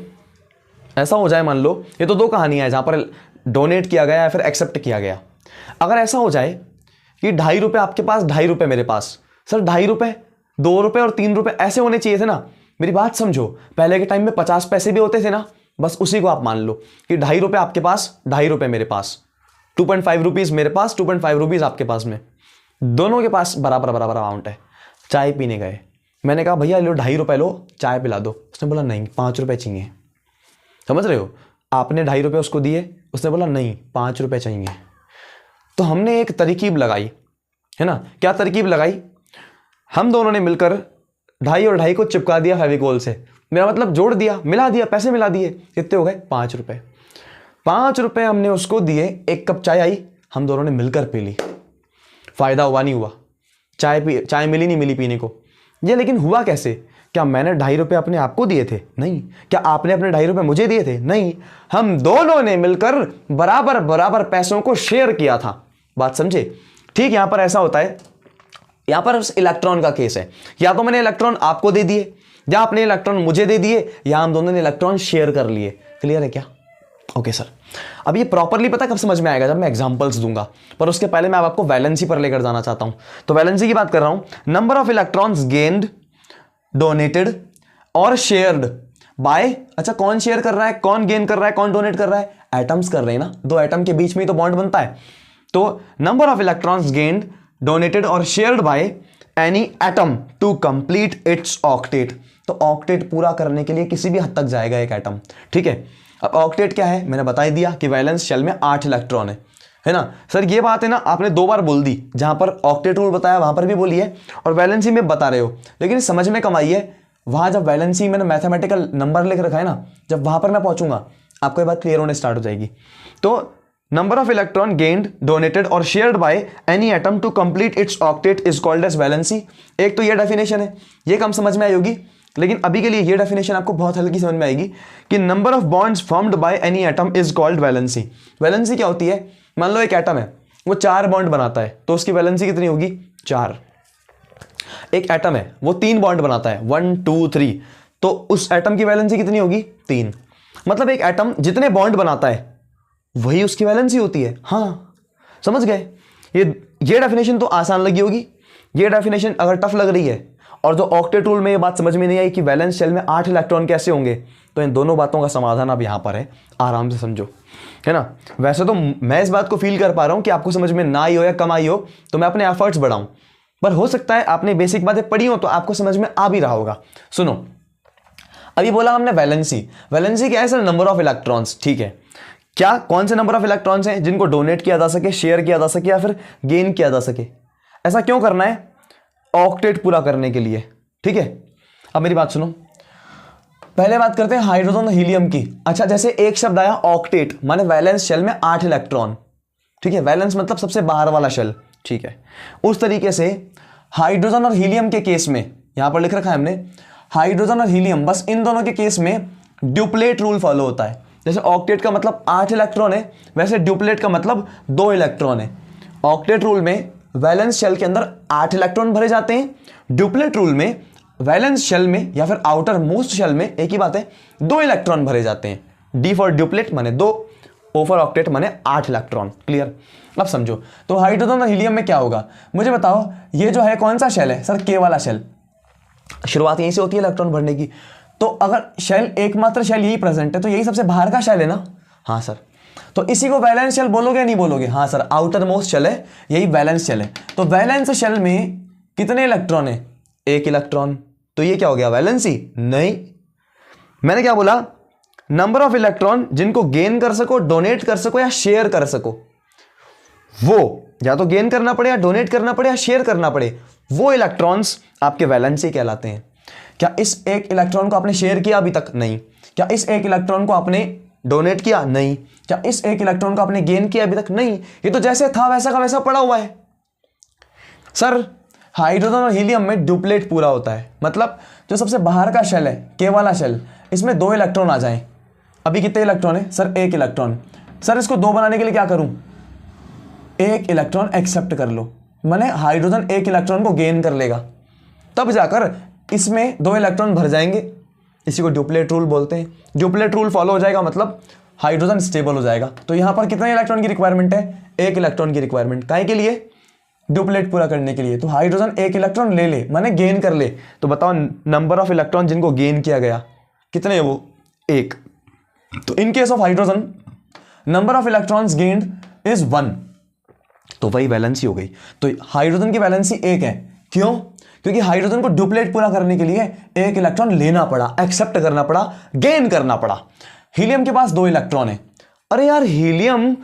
ऐसा हो जाए मान लो, ये तो 2 कहानियां हैं जहां पर डोनेट किया गया या फिर एक्सेप्ट किया गया। अगर ऐसा हो जाए कि 2.5 रुपए आपके पास, 2.5 रुपए मेरे पास, सर 2.5 रुपए, 2 रुपए और 3 रुपए ऐसे होने चाहिए थे ना। मेरी बात समझो, पहले के टाइम में 50 पैसे भी होते थे ना, बस उसी को आप मान लो कि 2.5 रुपए आपके पास, 2.5 रुपए मेरे पास, 2.5 रुपीज़ मेरे पास, 2.5 रुपीज़ आपके पास में, दोनों के पास बराबर बराबर अमाउंट है। चाय पीने गए, मैंने कहा भैया लो 2.5 रुपए लो, चाय पिला दो। उसने बोला नहीं 5 रुपए चाहिए। समझ रहे हो? आपने 2.5 रुपए उसको दिए, उसने बोला नहीं 5 रुपए चाहिए। तो हमने एक तरकीब लगाई है ना। क्या तरकीब लगाई? हम दोनों ने मिलकर 2.5 और 2.5 को चिपका दिया फेविकोल से, मेरा मतलब जोड़ दिया, मिला दिया, पैसे मिला दिए। कितने हो गए? 5 रुपए। 5 रुपए हमने उसको दिए, 1 कप चाय आई, हम दोनों ने मिलकर पी ली। फायदा हुआ नहीं हुआ? चाय मिली नहीं मिली पीने को? ये लेकिन हुआ कैसे? क्या मैंने 2.5 रुपए अपने आपको दिए थे? नहीं। क्या आपने अपने 2.5 रुपए मुझे दिए थे? नहीं। हम दोनों ने मिलकर बराबर बराबर पैसों को शेयर किया था। बात समझे? ठीक, यहां पर ऐसा होता है, यहां पर इलेक्ट्रॉन का केस है, या तो मैंने इलेक्ट्रॉन आपको दे दिए, या आपने इलेक्ट्रॉन मुझे दे दिए, या हम दोनों ने इलेक्ट्रॉन शेयर कर लिए। क्लियर है क्या? ओके सर, अब ये प्रॉपरली पता कब समझ में आएगा? जब मैं एग्जांपल्स दूंगा, पर उसके पहले मैं आपको वैलेंसी पर लेकर जाना चाहता हूं। तो वैलेंसी की बात कर रहा हूं। Number of electrons gained, donated और शेयर्ड बाय, अच्छा कौन शेयर कर रहा है, कौन गेन कर रहा है, कौन डोनेट कर रहा है? एटम्स कर रहे हैं ना, 2 एटम के बीच में ही तो बॉन्ड बनता है। तो number of electrons gained, donated और shared by any atom to complete its octet. तो ऑक्टेट पूरा करने के लिए किसी भी हद तक जाएगा एक एटम। ठीक है, अब ऑक्टेट क्या है? मैंने बता ही दिया कि वैलेंस शेल में 8 इलेक्ट्रॉन है ना। सर ये बात है ना, आपने 2 बार बोल दी, जहां पर ऑक्टेट रूल बताया वहां पर भी बोली है और वैलेंसी में बता रहे हो, लेकिन समझ में कम आई है वहां जब वैलेंसी मैंने मैथमेटिकल नंबर लिख रखा है ना, जब वहां पर मैं पहुंचूंगा आपको ये बात क्लियर होने स्टार्ट हो जाएगी। तो number of electron gained, donated और shared by any atom to complete its octet is called as valency. एक तो ये डेफिनेशन है, ये कम समझ में आई होगी, लेकिन अभी के लिए ये डेफिनेशन आपको बहुत हल्की समझ में आएगी कि number of bonds formed by any atom is called valency. Valency क्या होती है? मान लो एक एटम है, वो 4 बॉन्ड बनाता है, तो उसकी वैलेंसी कितनी होगी? 4। एक एटम है, वो 3 बॉन्ड बनाता है, 1 2 3, तो उस एटम की वैलेंसी कितनी होगी? 3। मतलब एक एटम जितने बॉन्ड बनाता है वही उसकी वैलेंसी होती है। हाँ, समझ गए? ये डेफिनेशन तो आसान लगी होगी। ये डेफिनेशन अगर टफ लग रही है और जो ऑक्टेट रूल में ये बात समझ में नहीं आई कि वैलेंस शेल में 8 इलेक्ट्रॉन कैसे होंगे, तो इन दोनों बातों का समाधान अब यहां पर है, आराम से समझो, है ना। वैसे तो मैं इस बात को फील कर पा रहा हूं कि आपको समझ में ना आई हो या कम आई हो, तो मैं अपने एफर्ट्स बढ़ाऊं, पर हो सकता है आपने बेसिक बातें पढ़ी हो तो आपको समझ में आ भी रहा होगा। सुनो, अभी बोला हमने वैलेंसी। वैलेंसी क्या है सर? नंबर ऑफ इलेक्ट्रॉन्स, ठीक है। क्या कौन से नंबर ऑफ इलेक्ट्रॉन्स हैं जिनको डोनेट किया जा सके, शेयर किया जा सके या फिर गेन किया जा सके? ऐसा क्यों करना है? ऑक्टेट पूरा करने के लिए, ठीक है। अब मेरी बात सुनो, पहले बात करते हैं हाइड्रोजन और हीलियम की। अच्छा, जैसे एक शब्द आया ऑक्टेट, माने वैलेंस शेल में 8 इलेक्ट्रॉन, ठीक है। वैलेंस मतलब सबसे बाहर वाला शेल, ठीक है। उस तरीके से हाइड्रोजन और हीलियम के केस में यहां पर लिख रखा है हमने, हाइड्रोजन और हीलियम, बस इन दोनों के केस में ड्यूप्लेट रूल फॉलो होता है। जैसे ऑक्टेट का मतलब 8 इलेक्ट्रॉन है, वैसे ड्यूप्लेट का मतलब 2 इलेक्ट्रॉन है। ऑक्टेट रूल में वैलेंस शेल के अंदर 8 इलेक्ट्रॉन भरे जाते हैं, ड्यूप्लेट रूल में वैलेंस शेल में या फिर आउटर मोस्ट शेल में, एक ही बात है, 2 इलेक्ट्रॉन भरे जाते हैं। डी फॉर ड्यूप्लेट माने 2, ओ फॉर ऑक्टेट माने 8 इलेक्ट्रॉन। क्लियर? अब समझो, तो हाइड्रोजन और हीलियम में क्या होगा मुझे बताओ। ये जो है कौन सा शेल है सर? के वाला शेल। शुरुआत यहीं से होती है इलेक्ट्रॉन भरने की। तो अगर शेल, एकमात्र शेल यही प्रेजेंट है, तो यही सबसे बाहर का शेल है ना? हाँ सर। तो इसी को वैलेंस शेल बोलोगे या नहीं बोलोगे? हाँ सर, आउटर मोस्ट शेल है, यही वैलेंस शेल है। तो वैलेंस शेल में कितने इलेक्ट्रॉन है? 1 इलेक्ट्रॉन। तो ये क्या हो गया? वैलेंसी? नहीं, मैंने क्या बोला? नंबर ऑफ इलेक्ट्रॉन जिनको गेन कर सको, डोनेट कर सको या शेयर कर सको, वो या तो गेन करना पड़े या डोनेट करना पड़े या शेयर करना पड़े, वो इलेक्ट्रॉन्स आपके वैलेंसी कहलाते हैं। क्या इस 1 इलेक्ट्रॉन को आपने शेयर किया? अभी तक नहीं। क्या इस 1 इलेक्ट्रॉन को आपने डोनेट किया? नहीं। क्या इस 1 इलेक्ट्रॉन को आपने गेन किया? अभी तक नहीं। ये तो जैसे था वैसा का वैसा पड़ा हुआ है। सर, हाइड्रोजन और हीलियम में ड्यूप्लेट पूरा होता है, मतलब जो सबसे बाहर का शेल है, के वाला शेल, इसमें 2 इलेक्ट्रॉन आ जाएं। अभी कितने इलेक्ट्रॉन है सर? 1 इलेक्ट्रॉन। सर, इसको 2 बनाने के लिए क्या करूं? 1 इलेक्ट्रॉन एक्सेप्ट कर लो, माने हाइड्रोजन 1 इलेक्ट्रॉन को गेन कर लेगा, तब जाकर इसमें 2 इलेक्ट्रॉन भर जाएंगे। इसी को ड्यूप्लेट रूल बोलते हैं। ड्यूप्लेट रूल फॉलो हो जाएगा मतलब हाइड्रोजन स्टेबल हो जाएगा। तो यहां पर कितने इलेक्ट्रॉन की रिक्वायरमेंट है? 1 इलेक्ट्रॉन की रिक्वायरमेंट। काहे के लिए? ड्यूप्लेट पूरा करने के लिए। तो हाइड्रोजन 1 इलेक्ट्रॉन ले ले, माने गेन कर ले। तो बताओ नंबर ऑफ इलेक्ट्रॉन जिनको गेन किया गया कितने है? वो 1। तो in case of hydrogen number of electrons gained is 1, तो वही वैलेंसी हो गई। तो हाइड्रोजन की वैलेंसी 1 है। क्यों? क्योंकि हाइड्रोजन को ड्यूप्लेट पूरा करने के लिए 1 इलेक्ट्रॉन लेना पड़ा, एक्सेप्ट करना पड़ा, गेन करना पड़ा। हीलियम के पास 2 इलेक्ट्रॉन है। अरे यार, हीलियम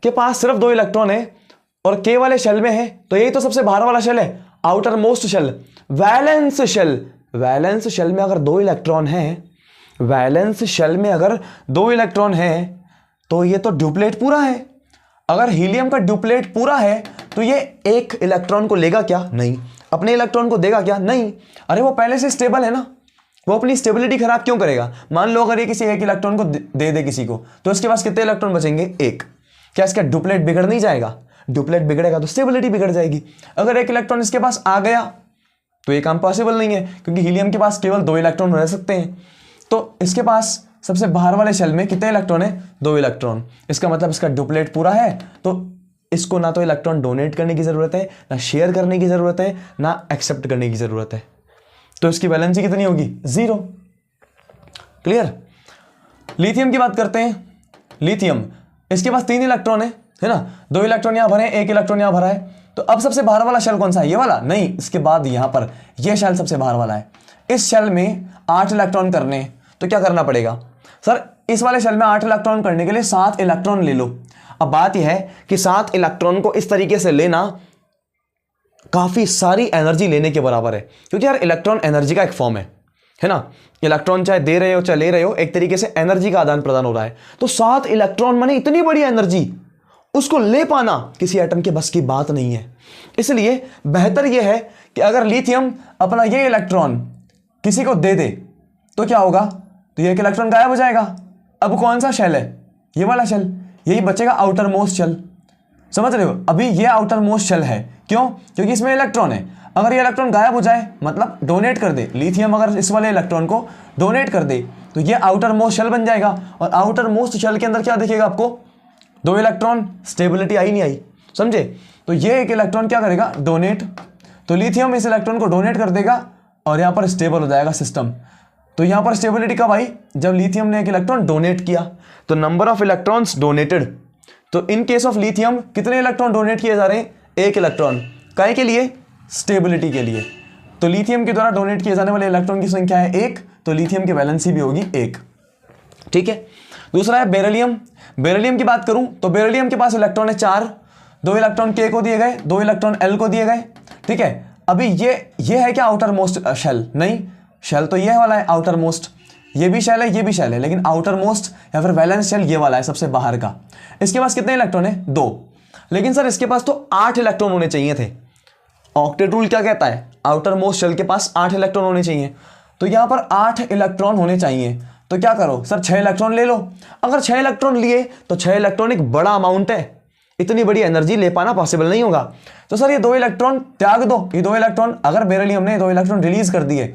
के पास सिर्फ 2 इलेक्ट्रॉन है और के वाले शेल में है, तो यही तो सबसे बाहर वाला शेल है, outermost shell, valence shell. Valence shell में अगर 2 इलेक्ट्रॉन है, वैलेंस शेल में अगर 2 इलेक्ट्रॉन है, तो ये तो ड्यूप्लेट पूरा है। अगर हीलियम का ड्यूप्लेट पूरा है तो ये 1 इलेक्ट्रॉन को लेगा क्या? नहीं। अपने इलेक्ट्रॉन को देगा क्या? नहीं। अरे वो पहले से स्टेबल है ना, वो अपनी स्टेबिलिटी खराब क्यों करेगा? मान लो अगर ये किसी 1 इलेक्ट्रॉन को दे दे किसी को, तो इसके पास कितने इलेक्ट्रॉन बचेंगे? 1। क्या इसका ड्यूप्लेट बिगड़ नहीं जाएगा? ड्यूप्लेट बिगड़ेगा तो स्टेबिलिटी बिगड़ जाएगी। अगर 1 इलेक्ट्रॉन इसके पास आ गया तो ये काम पॉसिबल नहीं है, क्योंकि हीलियम के पास केवल 2 इलेक्ट्रॉन रह सकते हैं। तो इसके पास सबसे बाहर वाले शेल में कितने इलेक्ट्रॉन है? 2 इलेक्ट्रॉन। इसका मतलब इसका ड्यूप्लेट पूरा है, तो इसको ना तो इलेक्ट्रॉन डोनेट करने की जरूरत है, ना शेयर करने की जरूरत है, ना एक्सेप्ट करने की जरूरत है। तो इसकी वैलेंसी कितनी होगी? 0। क्लियर? लिथियम की बात करते हैं। लिथियम, इसके पास 3 इलेक्ट्रॉन है ना? 2 इलेक्ट्रॉन यहां भरे, 1 इलेक्ट्रॉन यहां भरा है। तो अब सबसे बाहर वाला शेल कौन सा है? ये वाला? नहीं, इसके बाद यहां पर यह शेल सबसे बाहर वाला है। इस शेल में 8 इलेक्ट्रॉन करने, तो क्या करना पड़ेगा सर? इस वाले शेल में 8 इलेक्ट्रॉन करने के लिए 7 इलेक्ट्रॉन ले लो। अब बात यह है कि 7 इलेक्ट्रॉन को इस तरीके से लेना काफी सारी एनर्जी लेने के बराबर है, क्योंकि यार इलेक्ट्रॉन एनर्जी का एक फॉर्म है ना? इलेक्ट्रॉन चाहे दे रहे हो चाहे ले रहे हो, एक तरीके से एनर्जी का आदान प्रदान हो रहा है। तो 7 इलेक्ट्रॉन माने इतनी बड़ी एनर्जी, उसको ले पाना किसी एटम के बस की बात नहीं है। इसलिए बेहतर यह है कि अगर लिथियम अपना ये इलेक्ट्रॉन किसी को दे दे तो क्या होगा? तो ये इलेक्ट्रॉन गायब हो जाएगा। अब कौन सा शेल है? ये वाला शेल, यही बचेगा आउटर मोस्ट शेल। समझ रहे हो? अभी ये आउटर मोस्ट शेल है। क्यों? क्योंकि इसमें इलेक्ट्रॉन है। अगर ये इलेक्ट्रॉन गायब हो जाए मतलब डोनेट कर दे, लिथियम अगर इस वाले इलेक्ट्रॉन को डोनेट कर दे तो ये आउटर मोस्ट शेल बन जाएगा और आउटर मोस्ट शेल के अंदर क्या दिखेगा आपको, 2 इलेक्ट्रॉन, स्टेबिलिटी आई नहीं आई, समझे। तो ये एक इलेक्ट्रॉन क्या करेगा, डोनेट, तो लिथियम इस इलेक्ट्रॉन को डोनेट कर देगा और यहाँ पर स्टेबल हो जाएगा सिस्टम। तो यहाँ पर स्टेबिलिटी कब आई, जब लिथियम ने एक इलेक्ट्रॉन डोनेट किया। तो नंबर ऑफ इलेक्ट्रॉन्स डोनेटेड, तो इन केस ऑफ लिथियम कितने इलेक्ट्रॉन डोनेट किए जा रहे हैं, 1 इलेक्ट्रॉन, काहे के लिए, स्टेबिलिटी के लिए। तो लिथियम के द्वारा डोनेट किए जाने वाले इलेक्ट्रॉन की संख्या है 1, तो लिथियम की वैलेंसी भी होगी 1, ठीक है। दूसरा है बेरिलियम। बेरिलियम की बात करूं तो बेरिलियम के पास इलेक्ट्रॉन है 4, 2 इलेक्ट्रॉन के को दिए गए, 2 इलेक्ट्रॉन एल को दिए गए, ठीक है। अभी ये है क्या आउटर मोस्ट शेल, नहीं, शेल तो ये वाला है आउटर मोस्ट, ये भी शेल है, ये भी शेल है, लेकिन आउटर मोस्ट या फिर वैलेंस शेल ये वाला है सबसे बाहर का। इसके पास कितने इलेक्ट्रॉन है, 2, लेकिन सर इसके पास तो 8 इलेक्ट्रॉन होने चाहिए थे। ऑक्टेट रूल क्या कहता है, आउटर मोस्ट शेल के पास 8 इलेक्ट्रॉन होने चाहिए, तो यहां पर 8 इलेक्ट्रॉन होने चाहिए। तो क्या करो सर, 6 इलेक्ट्रॉन ले लो। अगर 6 इलेक्ट्रॉन लिए तो 6 इलेक्ट्रॉन एक बड़ा अमाउंट है, इतनी बड़ी एनर्जी ले पाना पॉसिबल नहीं होगा। तो सर ये 2 इलेक्ट्रॉन त्याग दो, ये 2 इलेक्ट्रॉन, अगर बेरिलियम ने 2 इलेक्ट्रॉन रिलीज कर दिए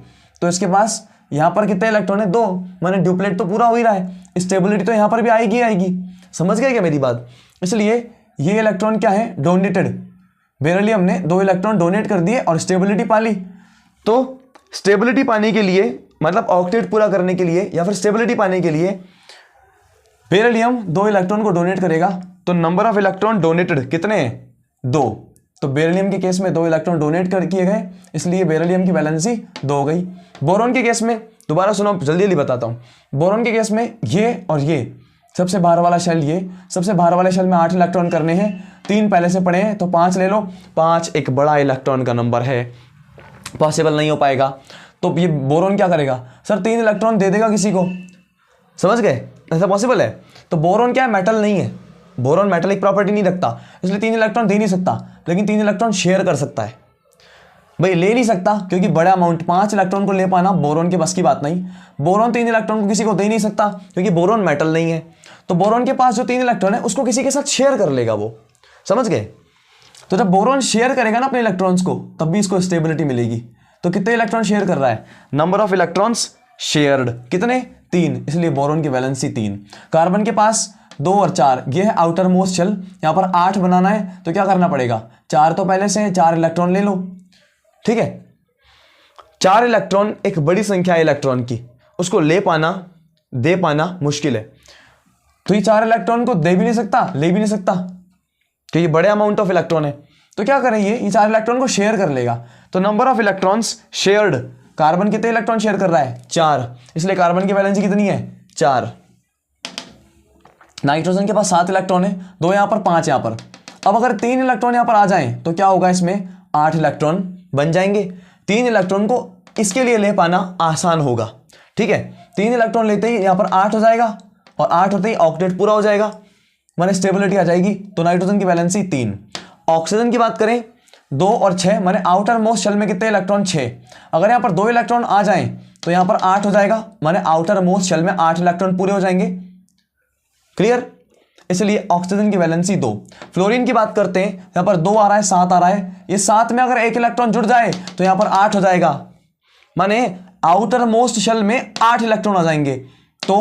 तो इसके पास यहां पर कितने इलेक्ट्रॉन है, 2, माने ड्यूप्लेट तो पूरा हो ही रहा है, स्टेबिलिटी तो यहां पर भी आएगी आएगी, समझ गए क्या मेरी बात। इसलिए ये इलेक्ट्रॉन क्या है, डोनेटेड, बेरिलियम ने 2 इलेक्ट्रॉन डोनेट कर दिए और स्टेबिलिटी पा ली। तो स्टेबिलिटी पाने के लिए मतलब ऑक्टेट पूरा करने के लिए या फिर स्टेबिलिटी पाने के लिए बेरिलियम 2 इलेक्ट्रॉन को डोनेट करेगा। तो नंबर ऑफ इलेक्ट्रॉन डोनेटेड कितने हैं, 2। तो बेरिलियम के केस में 2 इलेक्ट्रॉन डोनेट कर किए गए, इसलिए बेरिलियम की वैलेंसी 2 हो गई। बोरॉन के केस में, दोबारा सुनो जल्दी जल्दी बताता हूं, बोरॉन के केस में ये और ये सबसे बाहर वाला शेल, ये सबसे बाहर वाले शेल में 8 इलेक्ट्रॉन करने हैं, 3 पहले से पड़े हैं तो 5 ले लो, 5 एक बड़ा इलेक्ट्रॉन का नंबर है, पॉसिबल नहीं हो पाएगा। तो ये बोरॉन क्या करेगा, सर 3 इलेक्ट्रॉन दे देगा किसी को, समझ गए, ऐसा पॉसिबल है। तो बोरॉन क्या है, मेटल नहीं है, बोरॉन मेटलिक प्रॉपर्टी नहीं रखता, इसलिए 3 इलेक्ट्रॉन दे नहीं सकता, लेकिन 3 इलेक्ट्रॉन शेयर कर सकता है। भाई ले नहीं सकता क्योंकि बड़ा अमाउंट 5 इलेक्ट्रॉन को ले पाना बोरॉन के बस की बात नहीं। बोरॉन 3 इलेक्ट्रॉन को किसी को दे नहीं सकता क्योंकि बोरॉन मेटल नहीं है। तो बोरॉन के पास जो 3 इलेक्ट्रॉन है उसको किसी के साथ शेयर कर लेगा वो, समझ गए। तो जब बोरॉन शेयर करेगा ना अपने इलेक्ट्रॉन्स को तब भी इसको स्टेबिलिटी मिलेगी। तो कितने इलेक्ट्रॉन शेयर कर रहा है, नंबर ऑफ इलेक्ट्रॉन्स शेयर्ड कितने, 3, इसलिए बोरॉन की वैलेंसी 3। कार्बन के पास 2 और 4, ये है आउटर मोस्ट शेल, यहां पर 8 बनाना है तो क्या करना पड़ेगा, 4 तो पहले से है, 4 इलेक्ट्रॉन ले लो, ठीक है। 4 इलेक्ट्रॉन एक बड़ी संख्या है इलेक्ट्रॉन की, उसको ले पाना दे पाना मुश्किल है। तो ये 4 इलेक्ट्रॉन को दे भी नहीं सकता ले भी नहीं सकता क्योंकि बड़े अमाउंट ऑफ इलेक्ट्रॉन है। तो क्या करें, ये 4 इलेक्ट्रॉन को शेयर कर लेगा। तो number of electrons shared, carbon कितने इलेक्ट्रॉन शेयर कर रहा है, 4, इसलिए कार्बन की वैलेंसी कितनी है, 4। नाइट्रोजन के पास 7 इलेक्ट्रॉन है, 2 यहां पर 5 यहां पर। अब अगर 3 इलेक्ट्रॉन यहां पर आ जाएं तो क्या होगा, इसमें 8 इलेक्ट्रॉन बन जाएंगे। 3 इलेक्ट्रॉन को इसके लिए ले पाना आसान होगा, ठीक है। 3 इलेक्ट्रॉन लेते ही यहां पर 8 हो जाएगा और 8 होते ही ऑक्टेट पूरा हो जाएगा, माने स्टेबिलिटी आ जाएगी। तो नाइट्रोजन की वैलेंसी 3। ऑक्सीजन की बात करें 2 और 6, माने आउटर मोस्ट शेल में कितने इलेक्ट्रॉन, 6। अगर यहां पर 2 इलेक्ट्रॉन आ जाएं तो यहां पर 8 हो जाएगा, माने आउटर मोस्ट शेल में 8 इलेक्ट्रॉन पूरे हो जाएंगे, क्लियर। इसलिए ऑक्सीजन की वैलेंसी 2। फ्लोरीन की बात करते हैं, यहां पर 2 आ रहा है 7 आ रहा है, ये 7 में अगर 1 इलेक्ट्रॉन जुड़ जाए तो यहां पर 8 हो जाएगा, माने आउटर मोस्ट शेल में 8 इलेक्ट्रॉन आ जाएंगे। तो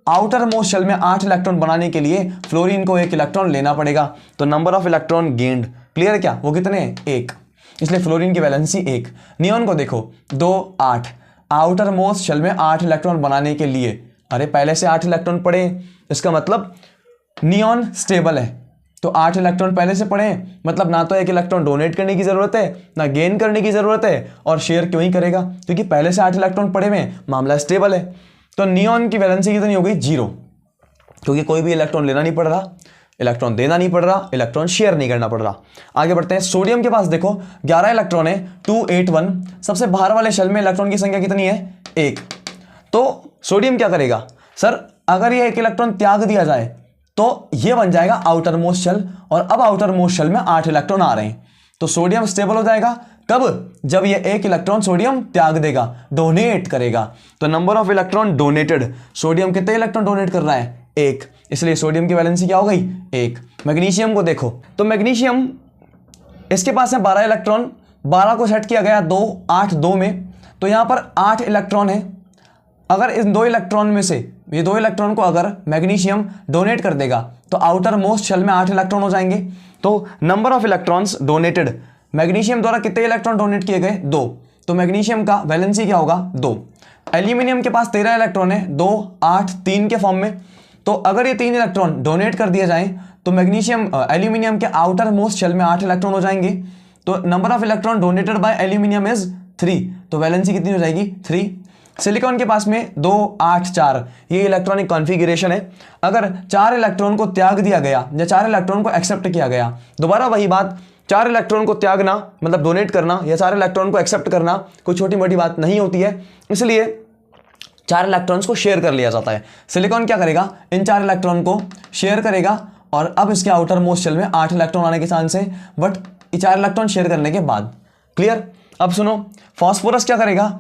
आउटर मोस्ट शेल में 8 इलेक्ट्रॉन बनाने के लिए फ्लोरीन को 1 इलेक्ट्रॉन लेना पड़ेगा। तो number of electron gained, clear है क्या, वो कितने हैं, 1, इसलिए फ्लोरीन की वैलेंसी 1। नियोन को देखो 2 8, आउटर मोस्ट शेल में 8 इलेक्ट्रॉन बनाने के लिए, अरे पहले से 8 इलेक्ट्रॉन पड़े, इसका मतलब नियोन स्टेबल है। तो 8 इलेक्ट्रॉन पहले से पड़े हैं, मतलब ना तो 1 इलेक्ट्रॉन डोनेट करने की जरूरत है ना गेन करने की जरूरत है, और शेयर क्यों ही करेगा, क्योंकि पहले से 8 इलेक्ट्रॉन पड़े हुए हैं, मामला स्टेबल है। तो नियोन की वैलेंसी कितनी हो गई, 0, क्योंकि कोई भी इलेक्ट्रॉन लेना नहीं पड़ रहा, इलेक्ट्रॉन देना नहीं पड़ रहा, इलेक्ट्रॉन शेयर नहीं करना पड़ रहा। आगे बढ़ते हैं, सोडियम के पास देखो 11 इलेक्ट्रॉन है, 2 8 1, सबसे बाहर वाले शेल में इलेक्ट्रॉन की संख्या कितनी है, 1। तो सोडियम क्या करेगा, सर अगर ये 1 इलेक्ट्रॉन त्याग दिया जाए तो ये बन जाएगा आउटर मोस्ट शेल, और अब आउटर मोस्ट शेल में 8 इलेक्ट्रॉन आ रहे हैं, तो सोडियम स्टेबल हो जाएगा। कब, जब ये 1 इलेक्ट्रॉन सोडियम त्याग देगा, डोनेट करेगा। तो number of electron donated, sodium कितने इलेक्ट्रॉन डोनेट कर रहा है, 1, इसलिए सोडियम की वैलेंसी क्या हो गई, 1। मैग्नीशियम को देखो तो मैग्नीशियम इसके पास है 12 इलेक्ट्रॉन, 12 को सेट किया गया 2 8 2 में, तो यहाँ पर 8 इलेक्ट्रॉन है। अगर इन 2 इलेक्ट्रॉन में से ये 2 इलेक्ट्रॉन को अगर मैग्नीशियम डोनेट कर देगा तो आउटर मोस्ट शेल में 8 इलेक्ट्रॉन हो जाएंगे। तो number of electrons donated, magnesium द्वारा कितने इलेक्ट्रॉन डोनेट किए गए? 2। तो मैग्नीशियम का वैलेंसी क्या होगा? 2। एल्यूमिनियम के पास 13 इलेक्ट्रॉन है, 2 8 3 के फॉर्म में। तो अगर ये 3 इलेक्ट्रॉन डोनेट कर दिए जाएं तो मैग्नीशियम एल्यूमिनियम के आउटर मोस्ट शेल में 8 इलेक्ट्रॉन हो जाएंगे। तो number of electron donated bye aluminium is 3। तो वैलेंसी कितनी हो जाएगी? 3। सिलिकॉन के पास में 2 8 4 ये इलेक्ट्रॉनिक कॉन्फ़िगरेशन है। अगर 4 इलेक्ट्रॉन को त्याग दिया गया या 4 इलेक्ट्रॉन को एक्सेप्ट किया गया, दोबारा वही बात, 4 इलेक्ट्रॉन को त्यागना मतलब डोनेट करना या 4 इलेक्ट्रॉन को एक्सेप्ट करना कोई छोटी मोटी बात नहीं होती है, इसलिए 4 इलेक्ट्रॉन्स को शेयर कर लिया जाता है। सिलिकॉन क्या करेगा? इन 4 इलेक्ट्रॉन को शेयर करेगा और अब इसके आउटर मोस्ट शेल में 8 इलेक्ट्रॉन आने के चांस है, बट ये 4 इलेक्ट्रॉन शेयर करने के बाद। क्लियर? अब सुनो, फॉस्फोरस क्या करेगा?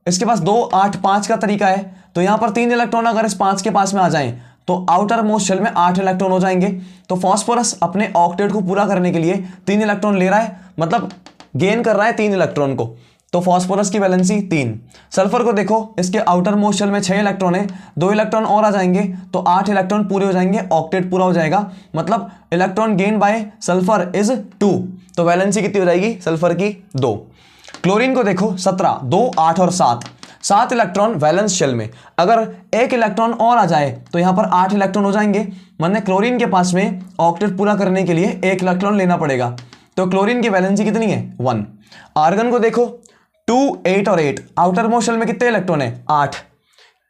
इसके पास 2 8 5 का तरीका है। तो यहां पर 3 इलेक्ट्रॉन अगर इस 5 के पास में आ जाएं तो आउटर मोस्ट शेल में 8 इलेक्ट्रॉन हो जाएंगे। तो फॉस्फोरस अपने ऑक्टेट को पूरा करने के लिए 3 इलेक्ट्रॉन ले रहा है, मतलब गेन कर रहा है 3 इलेक्ट्रॉन को। तो फॉस्फोरस की वैलेंसी 3। सल्फर को देखो, इसके आउटर मोस्ट शेल में 6 इलेक्ट्रॉन है, 2 इलेक्ट्रॉन और आ जाएंगे तो 8 इलेक्ट्रॉन पूरे हो जाएंगे, ऑक्टेट पूरा हो जाएगा, मतलब electron gain by sulphur is 2। तो वैलेंसी कितनी हो जाएगी सल्फर की? 2। क्लोरीन को देखो, 17 2 8 और 7 इलेक्ट्रॉन वैलेंस शेल में। अगर 1 इलेक्ट्रॉन और आ जाए तो यहां पर 8 इलेक्ट्रॉन हो जाएंगे, मतलब क्लोरीन के पास में ऑक्टेट पूरा करने के लिए 1 इलेक्ट्रॉन लेना पड़ेगा। तो क्लोरीन की वैलेंसी कितनी है? 1। आर्गन को देखो, 2 8 और 8 आउटर मोस्ट शेल में कितने इलेक्ट्रॉन है? 8।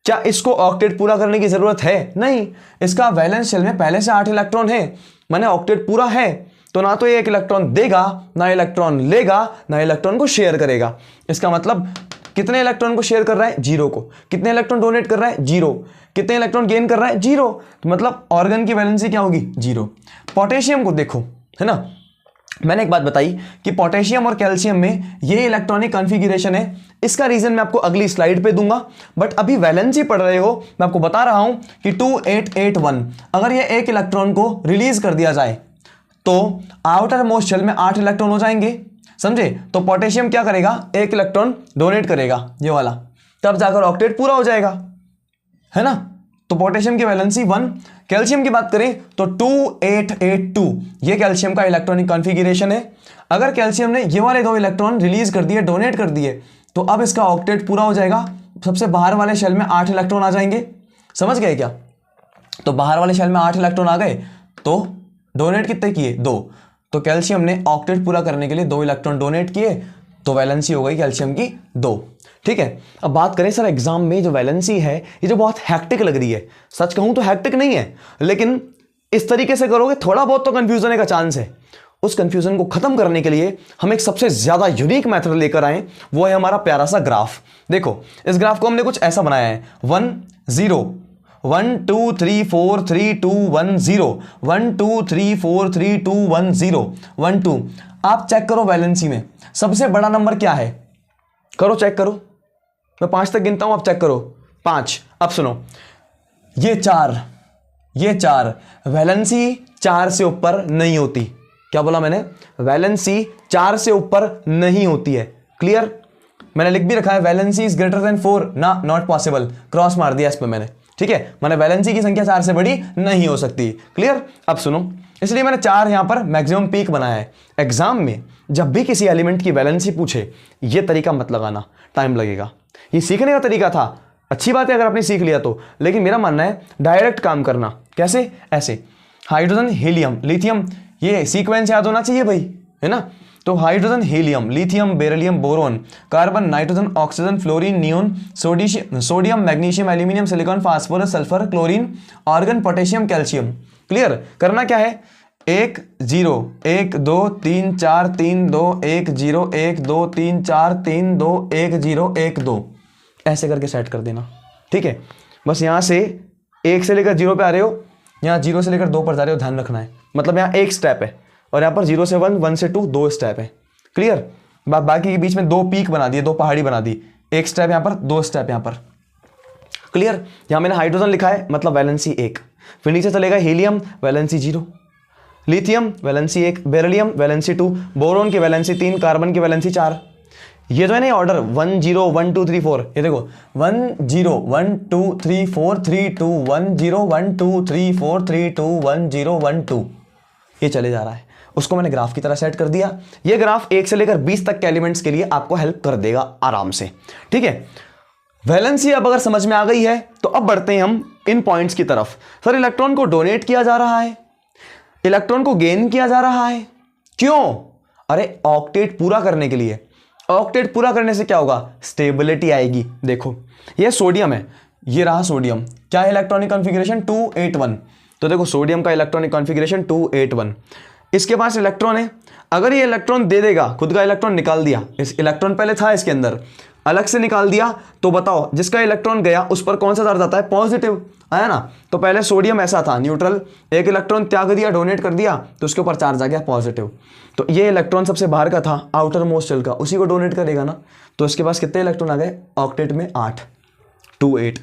क्या इसको ऑक्टेट पूरा करने की जरूरत है? नहीं, इसका वैलेंस शेल में पहले से 8 इलेक्ट्रॉन है, माने ऑक्टेट पूरा है। तो ना तो ये 1 इलेक्ट्रॉन देगा, ना इलेक्ट्रॉन लेगा, ना इलेक्ट्रॉन को शेयर करेगा। इसका मतलब कितने इलेक्ट्रॉन को शेयर कर रहा है? 0 को। कितने इलेक्ट्रॉन डोनेट कर रहा है? 0। कितने इलेक्ट्रॉन गेन कर रहा है? 0। तो मतलब ऑर्गन की वैलेंसी क्या होगी? 0। पोटेशियम को देखो, है ना, मैंने एक बात बताई कि पोटेशियम और कैल्शियम में ये इलेक्ट्रॉनिक कॉन्फ़िगरेशन है। इसका रीजन मैं आपको अगली स्लाइड पे दूंगा, बट अभी वैलेंसी पढ़ रहे हो, मैं आपको बता रहा हूं कि 2 8 8 1 अगर ये 1 इलेक्ट्रॉन को रिलीज कर दिया जाए तो आउटर मोस्ट शेल में 8 इलेक्ट्रॉन हो जाएंगे, समझे? तो पोटेशियम क्या करेगा? 1 इलेक्ट्रॉन डोनेट करेगा, ये वाला, तब जाकर ऑक्टेट पूरा हो जाएगा, है ना। तो पोटेशियम की वैलेंसी 1। कैल्शियम की बात करें तो 2 8 8 2 ये कैल्शियम का इलेक्ट्रॉनिक कॉन्फ़िगरेशन है। अगर कैल्शियम ने ये वाले 2 इलेक्ट्रॉन रिलीज कर दिए, डोनेट कर दिए, तो अब इसका ऑक्टेट पूरा हो जाएगा। सबसे बाहर वाले शेल में 8 इलेक्ट्रॉन आ जाएंगे, समझ गए क्या? तो बाहर वाले शेल में 8 इलेक्ट्रॉन आ गए तो डोनेट कितने किए? 2। तो कैल्शियम ने ऑक्टेट पूरा करने के लिए 2 इलेक्ट्रॉन डोनेट किए, तो वैलेंसी हो गई कैल्शियम की 2। ठीक है, अब बात करें सर एग्जाम में जो वैलेंसी है ये जो बहुत हैक्टिक लग रही है, सच कहूं तो हैक्टिक नहीं है, लेकिन इस तरीके से करोगे थोड़ा बहुत तो कंफ्यूजन होने का चांस है। उस कंफ्यूजन को खत्म करने के लिए हम एक सबसे ज्यादा यूनिक मेथड लेकर आए, वो है हमारा प्यारा सा ग्राफ। देखो, इस ग्राफ को हमने कुछ ऐसा बनाया है, 1 0 1 2 3 4 3 2 1 0 1 2 3 4 3 2 1 0 1 2। आप चेक करो वैलेंसी में सबसे बड़ा नंबर क्या है, करो चेक करो, मैं 5 तक गिनता हूं, आप चेक करो। 5। अब सुनो, ये 4 वैलेंसी 4 से ऊपर नहीं होती। क्या बोला मैंने? वैलेंसी 4 से ऊपर नहीं होती है। क्लियर? मैंने लिख भी रखा है वैलेंसी इज ग्रेटर देन 4 ना, नॉट पॉसिबल, क्रॉस मार दिया इस पे मैंने। ठीक है, मैंने वैलेंसी की संख्या 4 से बड़ी नहीं हो सकती। क्लियर? अब सुनो, इसलिए मैंने 4 यहां पर मैक्सिमम पीक बनाया है। एग्जाम में जब भी किसी एलिमेंट की वैलेंसी पूछे, ये तरीका मत लगाना, टाइम लगेगा। ये सीखने का तरीका था, अच्छी बात है अगर आपने सीख लिया तो, लेकिन मेरा मानना है डायरेक्ट काम करना। कैसे? ऐसे, हाइड्रोजन हीलियम लिथियम, ये सीक्वेंस याद होना चाहिए भाई, है ना। तो hydrogen helium lithium beryllium boron carbon nitrogen oxygen fluorine neon sodium magnesium aluminium silicon phosphorus sulphur chlorine argon potassium calcium. Clear? करना क्या है? 1 0 1 2 3 4 3 2 1 0 1 2 3 4 3 2 1 0 1 2 ऐसे करके सेट कर देना। ठीक है, बस यहां से 1 से लेकर 0 पे आ रहे हो, यहाँ 0 से लेकर 2 पर जा रहे हो, ध्यान रखना है। मतलब यहाँ 1 स्टेप है और यहाँ पर 0 से 1 1 से 2 2 स्टेप है। क्लियर? बाकी के बीच में 2 पीक बना दिए, 2 पहाड़ी बना दी, 1 स्टेप यहाँ पर, 2 स्टेप यहाँ पर। क्लियर? यहाँ मैंने हाइड्रोजन लिखा है, मतलब वैलेंसी 1। फिर नीचे चलेगा helium, valency 0। Lithium valency 1, beryllium valency 2, boron की वैलेंसी 3, कार्बन की वैलेंसी 4। ये जो है ना ऑर्डर 1 0 1 2 3 4, ये देखो 1 0 1 2 3 4 3 2 1 0 1 2 3 4 3 2 1 0 1 2, ये चले जा रहा है। उसको मैंने ग्राफ की तरह सेट कर दिया। ये ग्राफ 1 से लेकर 20 तक के एलिमेंट्स के लिए आपको हेल्प कर देगा आराम से, ठीक है। वैलेंसी अब अगर समझ में आ गई है तो अब बढ़ते हैं हम इन पॉइंट्स की तरफ। सर इलेक्ट्रॉन को डोनेट किया जा रहा है, इलेक्ट्रॉन को गेन किया जा रहा है, क्यों? अरे ऑक्टेट पूरा करने के लिए। ऑक्टेट पूरा करने से क्या होगा? स्टेबिलिटी आएगी। देखो ये सोडियम है, ये रहा सोडियम, क्या है इलेक्ट्रॉनिक कॉन्फ़िगरेशन 281। तो देखो सोडियम का इलेक्ट्रॉनिक कॉन्फ़िगरेशन 281, इसके पास इलेक्ट्रॉन है। अगर ये इलेक्ट्रॉन दे देगा, खुद का इलेक्ट्रॉन निकाल दिया, इस इलेक्ट्रॉन पहले था इसके अंदर, अलग से निकाल दिया, तो बताओ जिसका इलेक्ट्रॉन गया उस पर कौन सा चार्ज आता है? पॉजिटिव आया ना। तो पहले सोडियम ऐसा था न्यूट्रल, एक इलेक्ट्रॉन त्याग दिया, डोनेट कर दिया, तो उसके ऊपर चार्ज आ गया पॉजिटिव। तो ये इलेक्ट्रॉन सबसे बाहर का था, आउटर मोस्ट शेल का, उसी को डोनेट करेगा ना। तो इसके पास कितने इलेक्ट्रॉन आ गए? ऑक्टेट में 8, 2 8,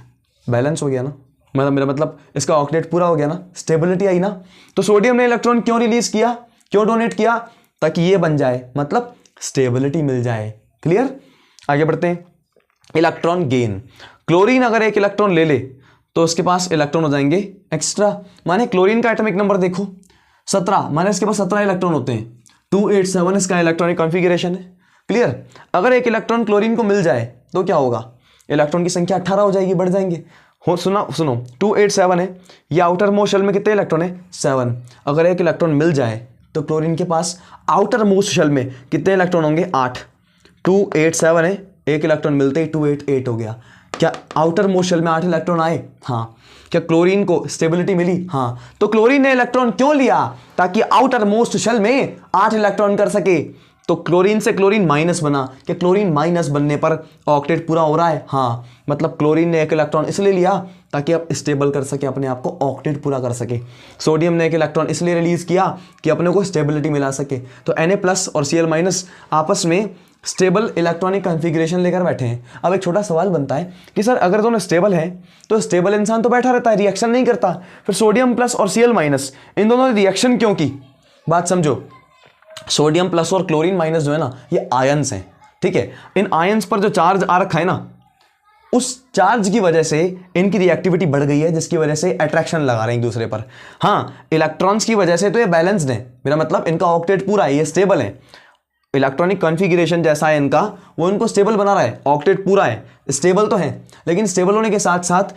बैलेंस हो गया ना। मेरा मतलब इसका ऑक्टेट पूरा हो गया ना, स्टेबिलिटी आई ना। तो सोडियम ने इलेक्ट्रॉन क्यों रिलीज किया, क्यों डोनेट किया? ताकि ये बन जाए, मतलब स्टेबिलिटी मिल जाए। क्लियर? आगे बढ़ते हैं। इलेक्ट्रॉन गेन, क्लोरीन अगर एक इलेक्ट्रॉन ले ले तो उसके पास इलेक्ट्रॉन हो जाएंगे एक्स्ट्रा। माने क्लोरीन का एटॉमिक नंबर देखो 17, माने इसके पास 17 इलेक्ट्रॉन होते हैं, 287 इसका इलेक्ट्रॉनिक कॉन्फ़िगरेशन है। क्लियर? अगर एक इलेक्ट्रॉन क्लोरीन को मिल जाए तो क्या होगा? इलेक्ट्रॉन की संख्या 18 हो जाएगी, बढ़ जाएंगे। हो सुनो 287 है, ये आउटर मोस्ट शेल में कितने इलेक्ट्रॉन है? 7। अगर एक इलेक्ट्रॉन मिल जाए तो क्लोरीन के पास आउटर मोस्ट शेल में कितने इलेक्ट्रॉन होंगे? 8। 287 है, एक इलेक्ट्रॉन मिलते ही 288 हो गया। क्या आउटर मोस्ट शेल में 8 इलेक्ट्रॉन आए? हाँ। क्या क्लोरीन को स्टेबिलिटी मिली? हाँ। तो क्लोरीन ने इलेक्ट्रॉन क्यों लिया? ताकि आउटर मोस्ट शेल में 8 इलेक्ट्रॉन कर सके। तो क्लोरीन से क्लोरीन माइनस बना, क्या क्लोरीन माइनस बनने पर ऑक्टेट पूरा हो रहा है? हाँ। मतलब क्लोरीन ने एक इलेक्ट्रॉन इसलिए लिया ताकि आप स्टेबल कर सके अपने आप को, ऑक्टेट पूरा कर सके। सोडियम ने एक इलेक्ट्रॉन इसलिए रिलीज किया कि अपने को स्टेबिलिटी मिला सके। तो Na+ और Cl- आपस में स्टेबल इलेक्ट्रॉनिक कॉन्फ़िगरेशन लेकर बैठे हैं। अब एक छोटा सवाल बनता है कि सर अगर दोनों स्टेबल हैं तो स्टेबल इंसान तो बैठा रहता है, रिएक्शन नहीं करता, फिर सोडियम प्लस और Cl- इन दोनों ने रिएक्शन क्यों की? बात समझो। सोडियम प्लस और क्लोरीन माइनस जो है ना, ये आयंस हैं, ठीक है। इन आयंस पर जो चार्ज आ रखा है ना, उस चार्ज की वजह से इनकी रिएक्टिविटी बढ़ गई है, जिसकी वजह से अट्रैक्शन लगा रहे हैं एक दूसरे पर। हाँ, इलेक्ट्रॉन्स की वजह से तो ये बैलेंस्ड है, मेरा मतलब इनका ऑक्टेट पूरा है, ये स्टेबल है। इलेक्ट्रॉनिक कॉन्फ़िगरेशन जैसा है इनका, वो इनको स्टेबल बना रहा है, ऑक्टेट पूरा है, स्टेबल तो है। लेकिन स्टेबल होने के साथ साथ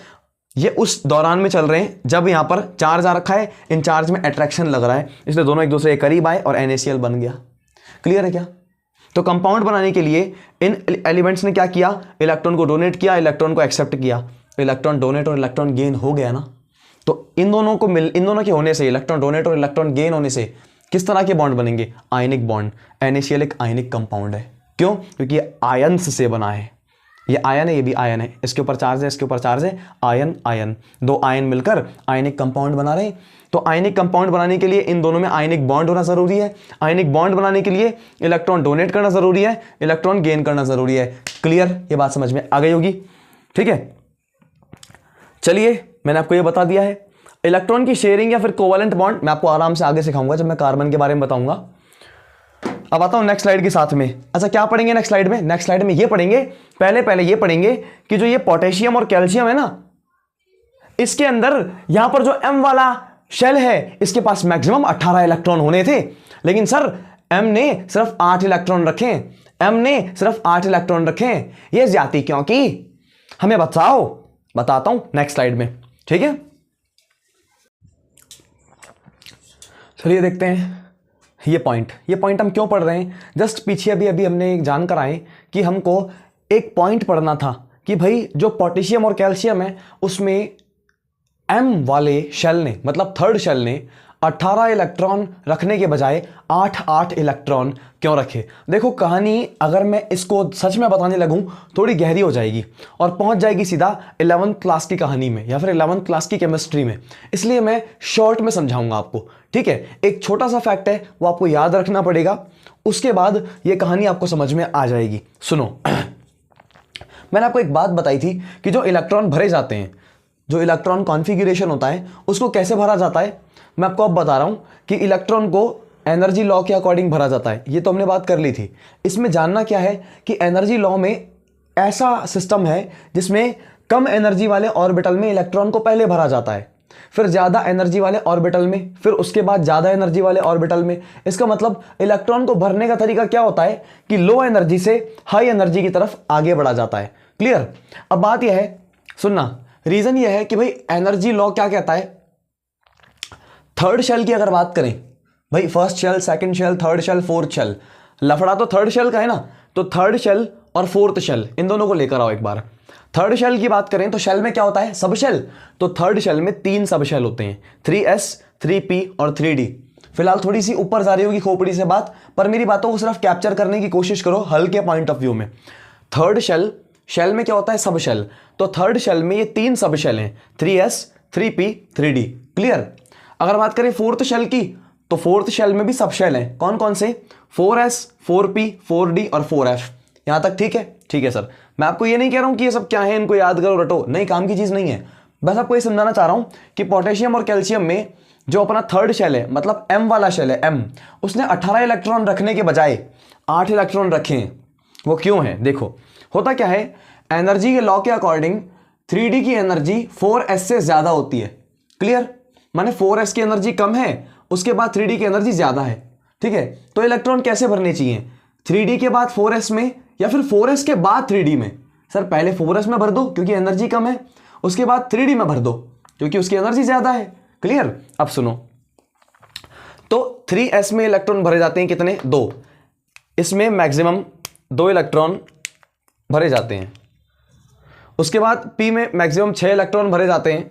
ये उस दौरान में चल रहे हैं जब यहाँ पर चार्ज आ रखा है, इन चार्ज में अट्रैक्शन लग रहा है, इसलिए दोनों एक दूसरे के करीब आए और NaCl बन गया। क्लियर है क्या? तो कंपाउंड बनाने के लिए इन एलिमेंट्स ने क्या किया? इलेक्ट्रॉन को डोनेट किया, इलेक्ट्रॉन को एक्सेप्ट किया। इलेक्ट्रॉन डोनेट और इलेक्ट्रॉन गेन हो गया ना। तो इन दोनों के होने से, इलेक्ट्रॉन डोनेट और इलेक्ट्रॉन गेन होने से किस तरह के बॉन्ड बनेंगे? Ionic bond. NaCl एक आयनिक कंपाउंड है। क्यों? क्योंकि ये आयंस से बना है। ये आयन है, ये भी आयन है, इसके ऊपर चार्ज है, इसके ऊपर चार्ज है, आयन आयन, दो आयन मिलकर आयनिक कंपाउंड बना रहे हैं। तो आयनिक कंपाउंड बनाने के लिए इन दोनों में आयनिक बॉन्ड होना जरूरी है। आयनिक बॉन्ड बनाने के लिए इलेक्ट्रॉन डोनेट करना जरूरी है, इलेक्ट्रॉन गेन करना जरूरी है। क्लियर? ये बात समझ में आ गई होगी, ठीक है। चलिए, मैंने आपको ये बता दिया है। इलेक्ट्रॉन की शेयरिंग या फिर कोवेलेंट बॉन्ड मैं आपको आराम से आगे सिखाऊंगा जब मैं कार्बन के बारे में बताऊंगा। अब आता हूं नेक्स्ट स्लाइड के साथ में। अच्छा, क्या पढ़ेंगे नेक्स्ट स्लाइड में? नेक्स्ट स्लाइड में ये पढ़ेंगे, पहले ये पढ़ेंगे कि जो ये पोटेशियम और कैल्शियम है ना, इसके अंदर यहां पर जो M वाला शेल है, इसके पास मैक्सिमम 18 इलेक्ट्रॉन होने थे, लेकिन सर M ने सिर्फ 8 इलेक्ट्रॉन रखे। M ने सिर्फ 8 इलेक्ट्रॉन रखे, ये ज्यादती क्यों की? हमें बताओ। बताता हूं नेक्स्ट स्लाइड में, ठीक है। चलिए देखते हैं ये पॉइंट हम क्यों पढ़ रहे हैं। जस्ट पीछे अभी हमने जान कर आए कि हमको एक पॉइंट पढ़ना था कि भाई जो पोटेशियम और कैल्शियम है उसमें M वाले शेल ने, मतलब थर्ड शेल ने 18 इलेक्ट्रॉन रखने के बजाय 8 इलेक्ट्रॉन क्यों रखे। देखो, कहानी अगर मैं इसको सच में बताने लगूं थोड़ी गहरी हो जाएगी और पहुंच जाएगी सीधा 11th क्लास की कहानी में या फिर 11th क्लास की केमिस्ट्री में, इसलिए मैं शॉर्ट में समझाऊंगा आपको, ठीक है। एक छोटा सा फैक्ट है, वो आपको याद रखना पड़ेगा, उसके बाद ये कहानी आपको समझ में आ जाएगी। सुनो, मैंने आपको एक बात बताई थी कि जो इलेक्ट्रॉन भरे जाते हैं जो इलेक्ट्रॉन कॉन्फ़िगरेशन होता है उसको कैसे भरा जाता है, मैं आपको अब बता रहा हूं कि इलेक्ट्रॉन को एनर्जी लॉ के अकॉर्डिंग भरा जाता है। ये तो हमने बात कर ली थी। इसमें जानना क्या है कि एनर्जी लॉ में ऐसा सिस्टम है जिसमें कम एनर्जी वाले ऑर्बिटल में इलेक्ट्रॉन को पहले भरा जाता है, फिर ज़्यादा एनर्जी वाले ऑर्बिटल में, फिर उसके बाद ज़्यादा एनर्जी वाले ऑर्बिटल में। इसका मतलब इलेक्ट्रॉन को भरने का तरीका क्या होता है कि लो एनर्जी से हाई एनर्जी की तरफ आगे बढ़ा जाता है। क्लियर? अब बात यह है, सुनना, रीज़न यह है कि भाई एनर्जी लॉ क्या कहता है। थर्ड शेल की अगर बात करें, भाई first shell, second shell, third shell, fourth shell, लफड़ा तो थर्ड शेल का है ना, तो थर्ड शेल और फोर्थ शेल इन दोनों को लेकर आओ एक बार। थर्ड शेल की बात करें तो शेल में क्या होता है, सब शेल। तो थर्ड शेल में 3 सब शेल होते हैं, 3s, 3p और 3d। फिलहाल थोड़ी सी ऊपर जा रही होगी खोपड़ी से बात, पर मेरी बातों को सिर्फ कैप्चर करने की कोशिश करो हल के पॉइंट ऑफ व्यू में। थर्ड शेल, शेल में क्या होता है, सब शेल। तो थर्ड शेल में ये 3 सब शेल हैं, 3s, 3p, 3d। क्लियर? अगर बात करें फोर्थ शेल की, तो फोर्थ शेल में भी सब शेल हैं। कौन कौन से? 4s, 4p, 4d और 4f। यहां तक ठीक है? ठीक है सर। मैं आपको ये नहीं कह रहा हूं कि ये सब क्या है, इनको याद करो रटो, नहीं, काम की चीज नहीं है। बस आपको ये समझाना चाह रहा हूं कि पोटेशियम और कैल्शियम में जो अपना थर्ड शेल है, मतलब m वाला शेल है, m, उसने 18 इलेक्ट्रॉन रखने के बजाय 8 इलेक्ट्रॉन रखे हैं। वो क्यों है? देखो, होता क्या है, एनर्जी के लॉ के अकॉर्डिंग 3d की एनर्जी 4s से ज्यादा होती है। क्लियर? माने 4s की एनर्जी कम है, उसके बाद 3d की एनर्जी ज्यादा है। ठीक है? तो इलेक्ट्रॉन कैसे भरने चाहिए, 3d के बाद 4s में या फिर 4s के बाद 3d में? सर पहले 4s में भर दो क्योंकि एनर्जी कम है, उसके बाद 3d में भर दो क्योंकि उसकी एनर्जी ज्यादा है। क्लियर? अब सुनो, तो 3s में इलेक्ट्रॉन भरे जाते हैं कितने? 2। इसमें मैक्सिमम 2 इलेक्ट्रॉन भरे जाते हैं। उसके बाद p में मैक्सिमम 6 इलेक्ट्रॉन भरे जाते हैं,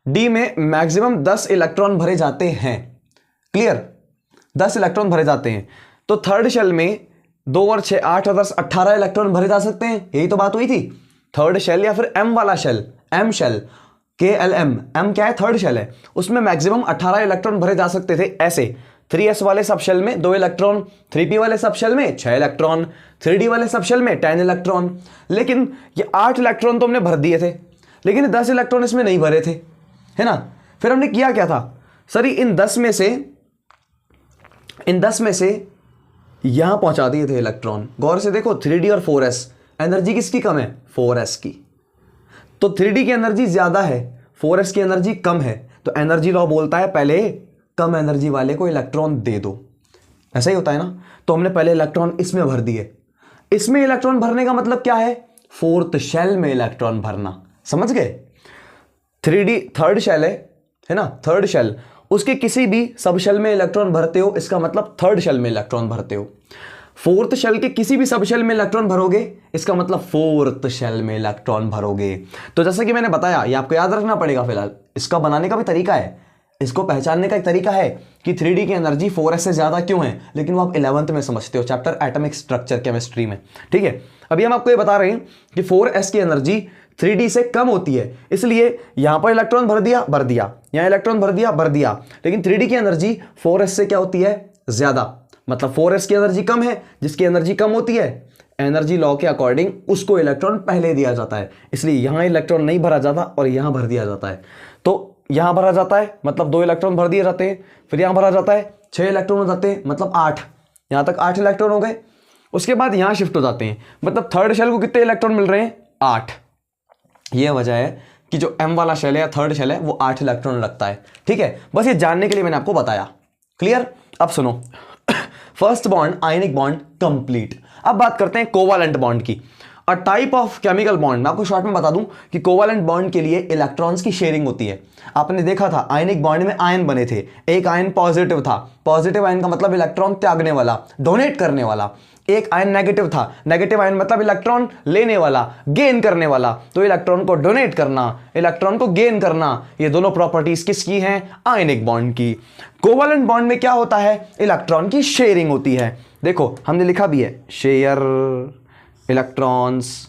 d में मैक्सिमम 10 इलेक्ट्रॉन भरे जाते हैं। क्लियर? 10 इलेक्ट्रॉन भरे जाते हैं। तो थर्ड शेल में 2 और 6, 8 और 10, 18 इलेक्ट्रॉन भरे जा सकते हैं। यही तो बात हुई थी। थर्ड शेल या फिर m वाला shell, m shell, KLM, m क्या है, थर्ड शेल है, उसमें मैक्सिमम 18 इलेक्ट्रॉन भरे जा सकते थे। ऐसे 3s वाले सब शेल में 2 इलेक्ट्रॉन, 3p वाले सब शेल में 6 इलेक्ट्रॉन, 3d वाले सब शेल में 10 इलेक्ट्रॉन। लेकिन ये 8 इलेक्ट्रॉन तो हमने भर दिए थे, लेकिन 10 इलेक्ट्रॉन इसमें नहीं भरे थे, है ना। फिर हमने किया क्या था, सर इन 10 में से यहां पहुंचा दिए थे इलेक्ट्रॉन। गौर से देखो, 3d और 4s, एनर्जी किसकी कम है, 4s की। तो 3d की एनर्जी ज्यादा है, 4s की एनर्जी कम है, तो एनर्जी लॉ बोलता है पहले कम एनर्जी वाले को इलेक्ट्रॉन दे दो। ऐसा ही होता है ना। तो हमने पहले इलेक्ट्रॉन इसमें भर दिए। इसमें इलेक्ट्रॉन भरने का मतलब क्या है, फोर्थ शेल में इलेक्ट्रॉन भरना। समझ गए? 3d थर्ड शेल है ना, थर्ड शेल, उसके किसी भी सब शेल में इलेक्ट्रॉन भरते हो, इसका मतलब थर्ड शेल में इलेक्ट्रॉन भरते हो। फोर्थ शेल के किसी भी सब शेल में इलेक्ट्रॉन भरोगे, इसका मतलब फोर्थ शेल में इलेक्ट्रॉन भरोगे। तो जैसे कि मैंने बताया, ये आपको याद रखना पड़ेगा। फिलहाल इसका बनाने का भी तरीका है, इसको पहचानने का एक तरीका है कि 3d की एनर्जी 4s से ज्यादा क्यों है, लेकिन वो आप 11th में समझते हो, चैप्टर एटॉमिक स्ट्रक्चर केमिस्ट्री में। ठीक है? अभी हम आपको ये बता रहे हैं कि 4s की एनर्जी 3d से कम होती है, इसलिए यहां पर इलेक्ट्रॉन भर दिया, यहां इलेक्ट्रॉन भर दिया, लेकिन 3d की एनर्जी 4s से क्या होती है, ज्यादा। मतलब 4s की एनर्जी कम है, जिसकी एनर्जी कम होती है, एनर्जी लॉ के अकॉर्डिंग उसको इलेक्ट्रॉन पहले दिया जाता है, इसलिए यहां इलेक्ट्रॉन नहीं भरा जाता और यहां भर दिया जाता है। तो यहां भरा जाता है मतलब 2 इलेक्ट्रॉन भर दिए जाते हैं, फिर यहां भरा जाता है 6 इलेक्ट्रॉन हो जाते हैं, मतलब 8, यहां तक 8 इलेक्ट्रॉन हो गए। उसके बाद यहां शिफ्ट हो जाते हैं, मतलब थर्ड शेल को कितने इलेक्ट्रॉन मिल रहे हैं, 8। यह वजह है कि जो m वाला शेल है या थर्ड शेल है वो 8 इलेक्ट्रॉन रखता है। ठीक है? बस ये जानने के लिए मैंने आपको बताया। क्लियर? अब सुनो, first bond ionic bond complete. अब बात करते हैं कोवालेंट बॉन्ड की। अ टाइप ऑफ केमिकल बॉन्ड, मैं आपको शॉर्ट में बता दूं कि कोवालेंट बॉन्ड के लिए इलेक्ट्रॉन्स की शेयरिंग होती है। आपने देखा था आयनिक बॉन्ड में आयन बने थे, एक आयन पॉजिटिव था, पॉजिटिव आयन का मतलब इलेक्ट्रॉन त्यागने वाला, डोनेट करने वाला। एक आयन नेगेटिव था, नेगेटिव आयन मतलब इलेक्ट्रॉन लेने वाला, गेन करने वाला। तो इलेक्ट्रॉन को डोनेट करना, इलेक्ट्रॉन को गेन करना, ये दोनों प्रॉपर्टीज किसकी हैं, आयनिक बॉन्ड की। कोवालेंट बॉन्ड में क्या होता है, इलेक्ट्रॉन की शेयरिंग होती है। देखो हमने लिखा भी है, शेयर इलेक्ट्रॉन्स।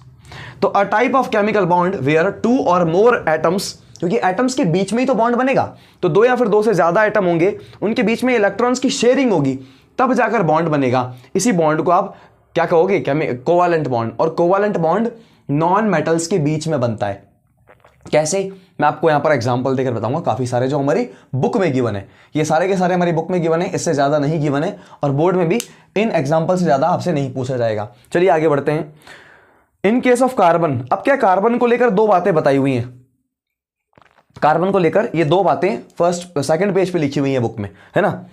तो a type of chemical bond where 2 और मोर एटम्स, क्योंकि एटम्स के बीच में ही तो बॉन्ड बनेगा, तो 2 या फिर 2 से ज्यादा एटम होंगे, उनके बीच में इलेक्ट्रॉन्स की शेयरिंग होगी, तब जाकर बॉन्ड बनेगा। इसी बॉन्ड को आप क्या कहोगे, कोवालेंट बॉन्ड। और कोवालेंट बॉन्ड नॉन मेटल्स के बीच में बनता है। कैसे, मैं आपको यहां पर एग्जांपल देकर बताऊंगा। काफी सारे जो हमारी बुक में गिवन है, ये सारे के सारे हमारी बुक में गिवन है, इससे ज्यादा नहीं गिवन है, और बोर्ड में भी इन एग्जांपल से ज्यादा आपसे नहीं पूछा जाएगा। चलिए आगे बढ़ते हैं। इन केस ऑफ कार्बन, अब क्या कार्बन को लेकर दो बातें बताई हुई हैं, कार्बन को लेकर ये दो बातें फर्स्ट सेकंड पेज पे लिखी हुई है बुक में, है ना।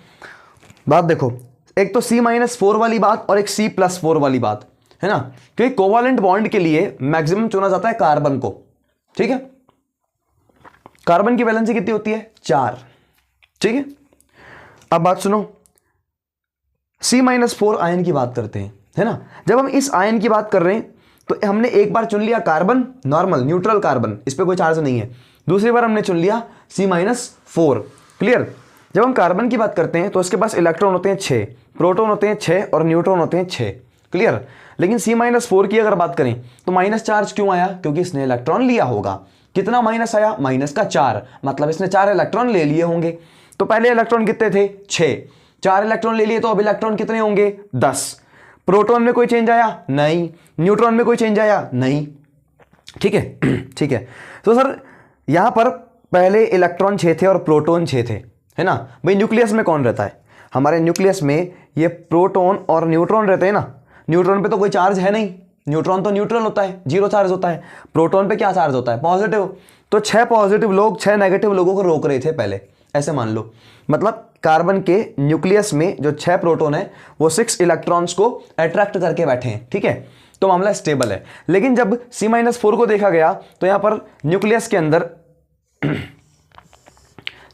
बात देखो, एक तो C-4 वाली बात और एक C+4 वाली बात, है ना, क्योंकि कोवालेंट बॉन्ड के लिए मैक्सिमम चुना जाता है कार्बन को, ठीक है। कार्बन की वैलेंसी कितनी होती है, 4, ठीक है। अब बात सुनो, C-4 आयन की बात करते हैं, है ना। जब हम इस आयन की बात कर रहे हैं तो हमने एक बार चुन लिया कार्बन नॉर्मल न्यूट्रल कार्बन, इस पे कोई चार्ज नहीं है। दूसरी बार हमने चुन लिया C-4, क्लियर। जब हम कार्बन की बात करते हैं तो इसके पास इलेक्ट्रॉन होते हैं 6, प्रोटॉन होते हैं 6 और न्यूट्रॉन होते हैं 6, क्लियर। लेकिन C-4 की अगर बात करें तो माइनस चार्ज क्यों आया, क्योंकि इसने इलेक्ट्रॉन लिया होगा। कितना माइनस आया, माइनस का 4, मतलब इसने 4 इलेक्ट्रॉन ले लिए होंगे। तो पहले इलेक्ट्रॉन कितने थे, 6, 4 इलेक्ट्रॉन ले लिए, तो अब इलेक्ट्रॉन कितने होंगे, 10। प्रोटॉन में कोई चेंज आया, नहीं। न्यूट्रॉन में कोई चेंज आया, नहीं, ठीक है। ठीक है, तो सर यहां पर पहले इलेक्ट्रॉन 6 थे और प्रोटॉन 6 थे, है ना। भाई न्यूक्लियस में कौन रहता है, हमारे न्यूक्लियस में ये प्रोटॉन और न्यूट्रॉन रहते हैं ना। न्यूट्रॉन पे तो कोई चार्ज है नहीं, न्यूट्रॉन तो न्यूट्रल होता है, 0 चार्ज होता है। प्रोटॉन पे क्या चार्ज होता है, पॉजिटिव। तो 6 पॉजिटिव लोग 6 नेगेटिव लोगों को रोक रहे थे पहले, ऐसे मान लो। मतलब कार्बन के न्यूक्लियस में जो 6 प्रोटॉन है वो 6 इलेक्ट्रॉन्स को अट्रैक्ट करके बैठे हैं, ठीक है। तो मामला स्टेबल है। लेकिन जब C-4 को देखा गया तो यहां पर न्यूक्लियस के अंदर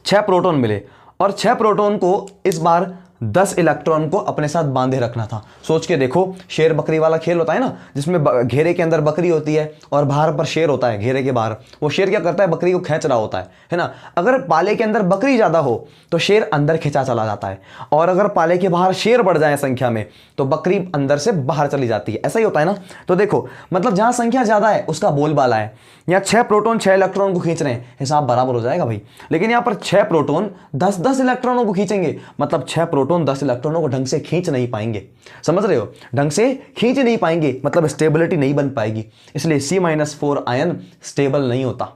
6 प्रोटॉन मिले, और 6 प्रोटॉन को इस बार 10 इलेक्ट्रॉन को अपने साथ बांधे रखना था। सोच के देखो, शेर बकरी वाला खेल होता है ना, जिसमें घेरे के अंदर बकरी होती है और बाहर पर शेर होता है, घेरे के बाहर। वो शेर क्या करता है, बकरी को खींच रहा होता है ना। अगर पाले के अंदर बकरी ज्यादा हो तो शेर अंदर खिंचा चला जाता है, और अगर पाले के बाहर शेर बढ़ जाए संख्या में तो बकरी अंदर से बाहर चली जाती है, ऐसा ही होता है ना। तो देखो, मतलब जहां संख्या ज्यादा है उसका बोलबाला है। यहाँ 6 प्रोटॉन 6 इलेक्ट्रॉन को खींच रहे हैं, हिसाब बराबर हो जाएगा भाई। लेकिन यहाँ पर 6 प्रोटॉन 10-10 इलेक्ट्रॉनों को खींचेंगे, मतलब 6 प्रोटॉन 10 इलेक्ट्रॉनों को ढंग से खींच नहीं पाएंगे, समझ रहे हो, ढंग से खींच नहीं पाएंगे, मतलब स्टेबिलिटी नहीं बन पाएगी। इसलिए C-4 आयन स्टेबल नहीं होता।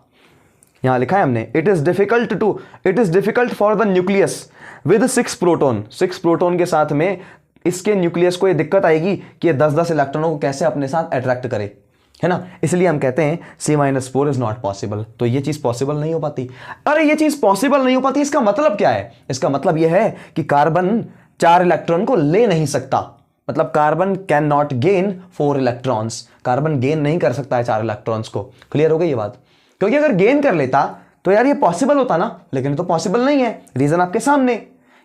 यहां लिखा है हमने, it is difficult for the nucleus with 6 proton. 6 proton के साथ में इसके न्यूक्लियस को ये दिक्कत आएगी कि ये 10-10 इलेक्ट्रॉनों को कैसे अपने साथ अट्रैक्ट करे, है ना। इसलिए हम कहते हैं C-4 इज नॉट पॉसिबल। तो ये चीज पॉसिबल नहीं हो पाती। अरे ये चीज पॉसिबल नहीं हो पाती, इसका मतलब क्या है, इसका मतलब यह है कि कार्बन 4 इलेक्ट्रॉन को ले नहीं सकता। मतलब carbon can not gain 4 electrons, carbon gain नहीं कर सकता है 4 इलेक्ट्रॉन्स को। क्लियर हो गई ये बात, क्योंकि अगर गेन कर लेता तो यार ये पॉसिबल होता ना, लेकिन तो पॉसिबल नहीं है। रीजन आपके सामने,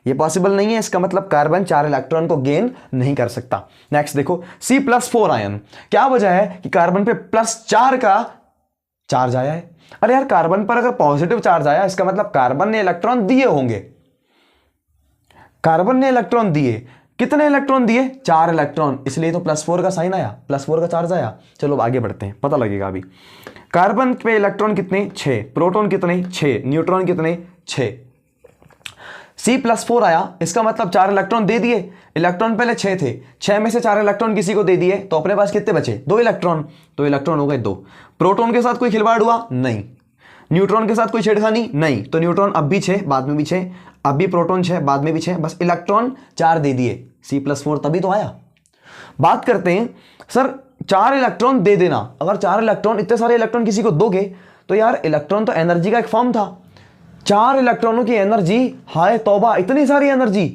ये पॉसिबल नहीं है, इसका मतलब कार्बन 4 इलेक्ट्रॉन को गेन नहीं कर सकता। नेक्स्ट देखो, C+4 आयन, क्या वजह है कि कार्बन पे +4 का चार्ज आया है। अरे यार, कार्बन पर अगर पॉजिटिव चार्ज आया इसका मतलब कार्बन ने इलेक्ट्रॉन दिए होंगे। कार्बन ने इलेक्ट्रॉन दिए, कितने इलेक्ट्रॉन दिए, 4 इलेक्ट्रॉन, इसलिए तो +4 का साइन आया, +4 का चार्ज आया। चलो आगे बढ़ते हैं, पता लगेगा अभी। कार्बन पे इलेक्ट्रॉन कितने, 6, प्रोटॉन कितने, 6, न्यूट्रॉन कितने, 6। C+4 आया, इसका मतलब 4 इलेक्ट्रॉन दे दिए। इलेक्ट्रॉन पहले 6 थे, 6 में से 4 इलेक्ट्रॉन किसी को दे दिए, तो अपने पास कितने बचे, 2 इलेक्ट्रॉन। तो इलेक्ट्रॉन हो गए 2। प्रोटॉन के साथ कोई खिलवाड़ हुआ, नहीं। न्यूट्रॉन के साथ कोई छेड़खानी, नहीं। तो न्यूट्रॉन अब भी 6, बाद में भी 6, अब भी प्रोटॉन 6, बाद में भी 6, बस इलेक्ट्रॉन 4 दे दिए। C+4 तभी तो आया। बात करते हैं, सर 4 इलेक्ट्रॉन दे देना, अगर 4 इलेक्ट्रॉन, इतने सारे इलेक्ट्रॉन किसी को दोगे तो यार इलेक्ट्रॉन तो एनर्जी का एक फॉर्म था। 4 इलेक्ट्रॉनों की एनर्जी, हाय तौबा, इतनी सारी एनर्जी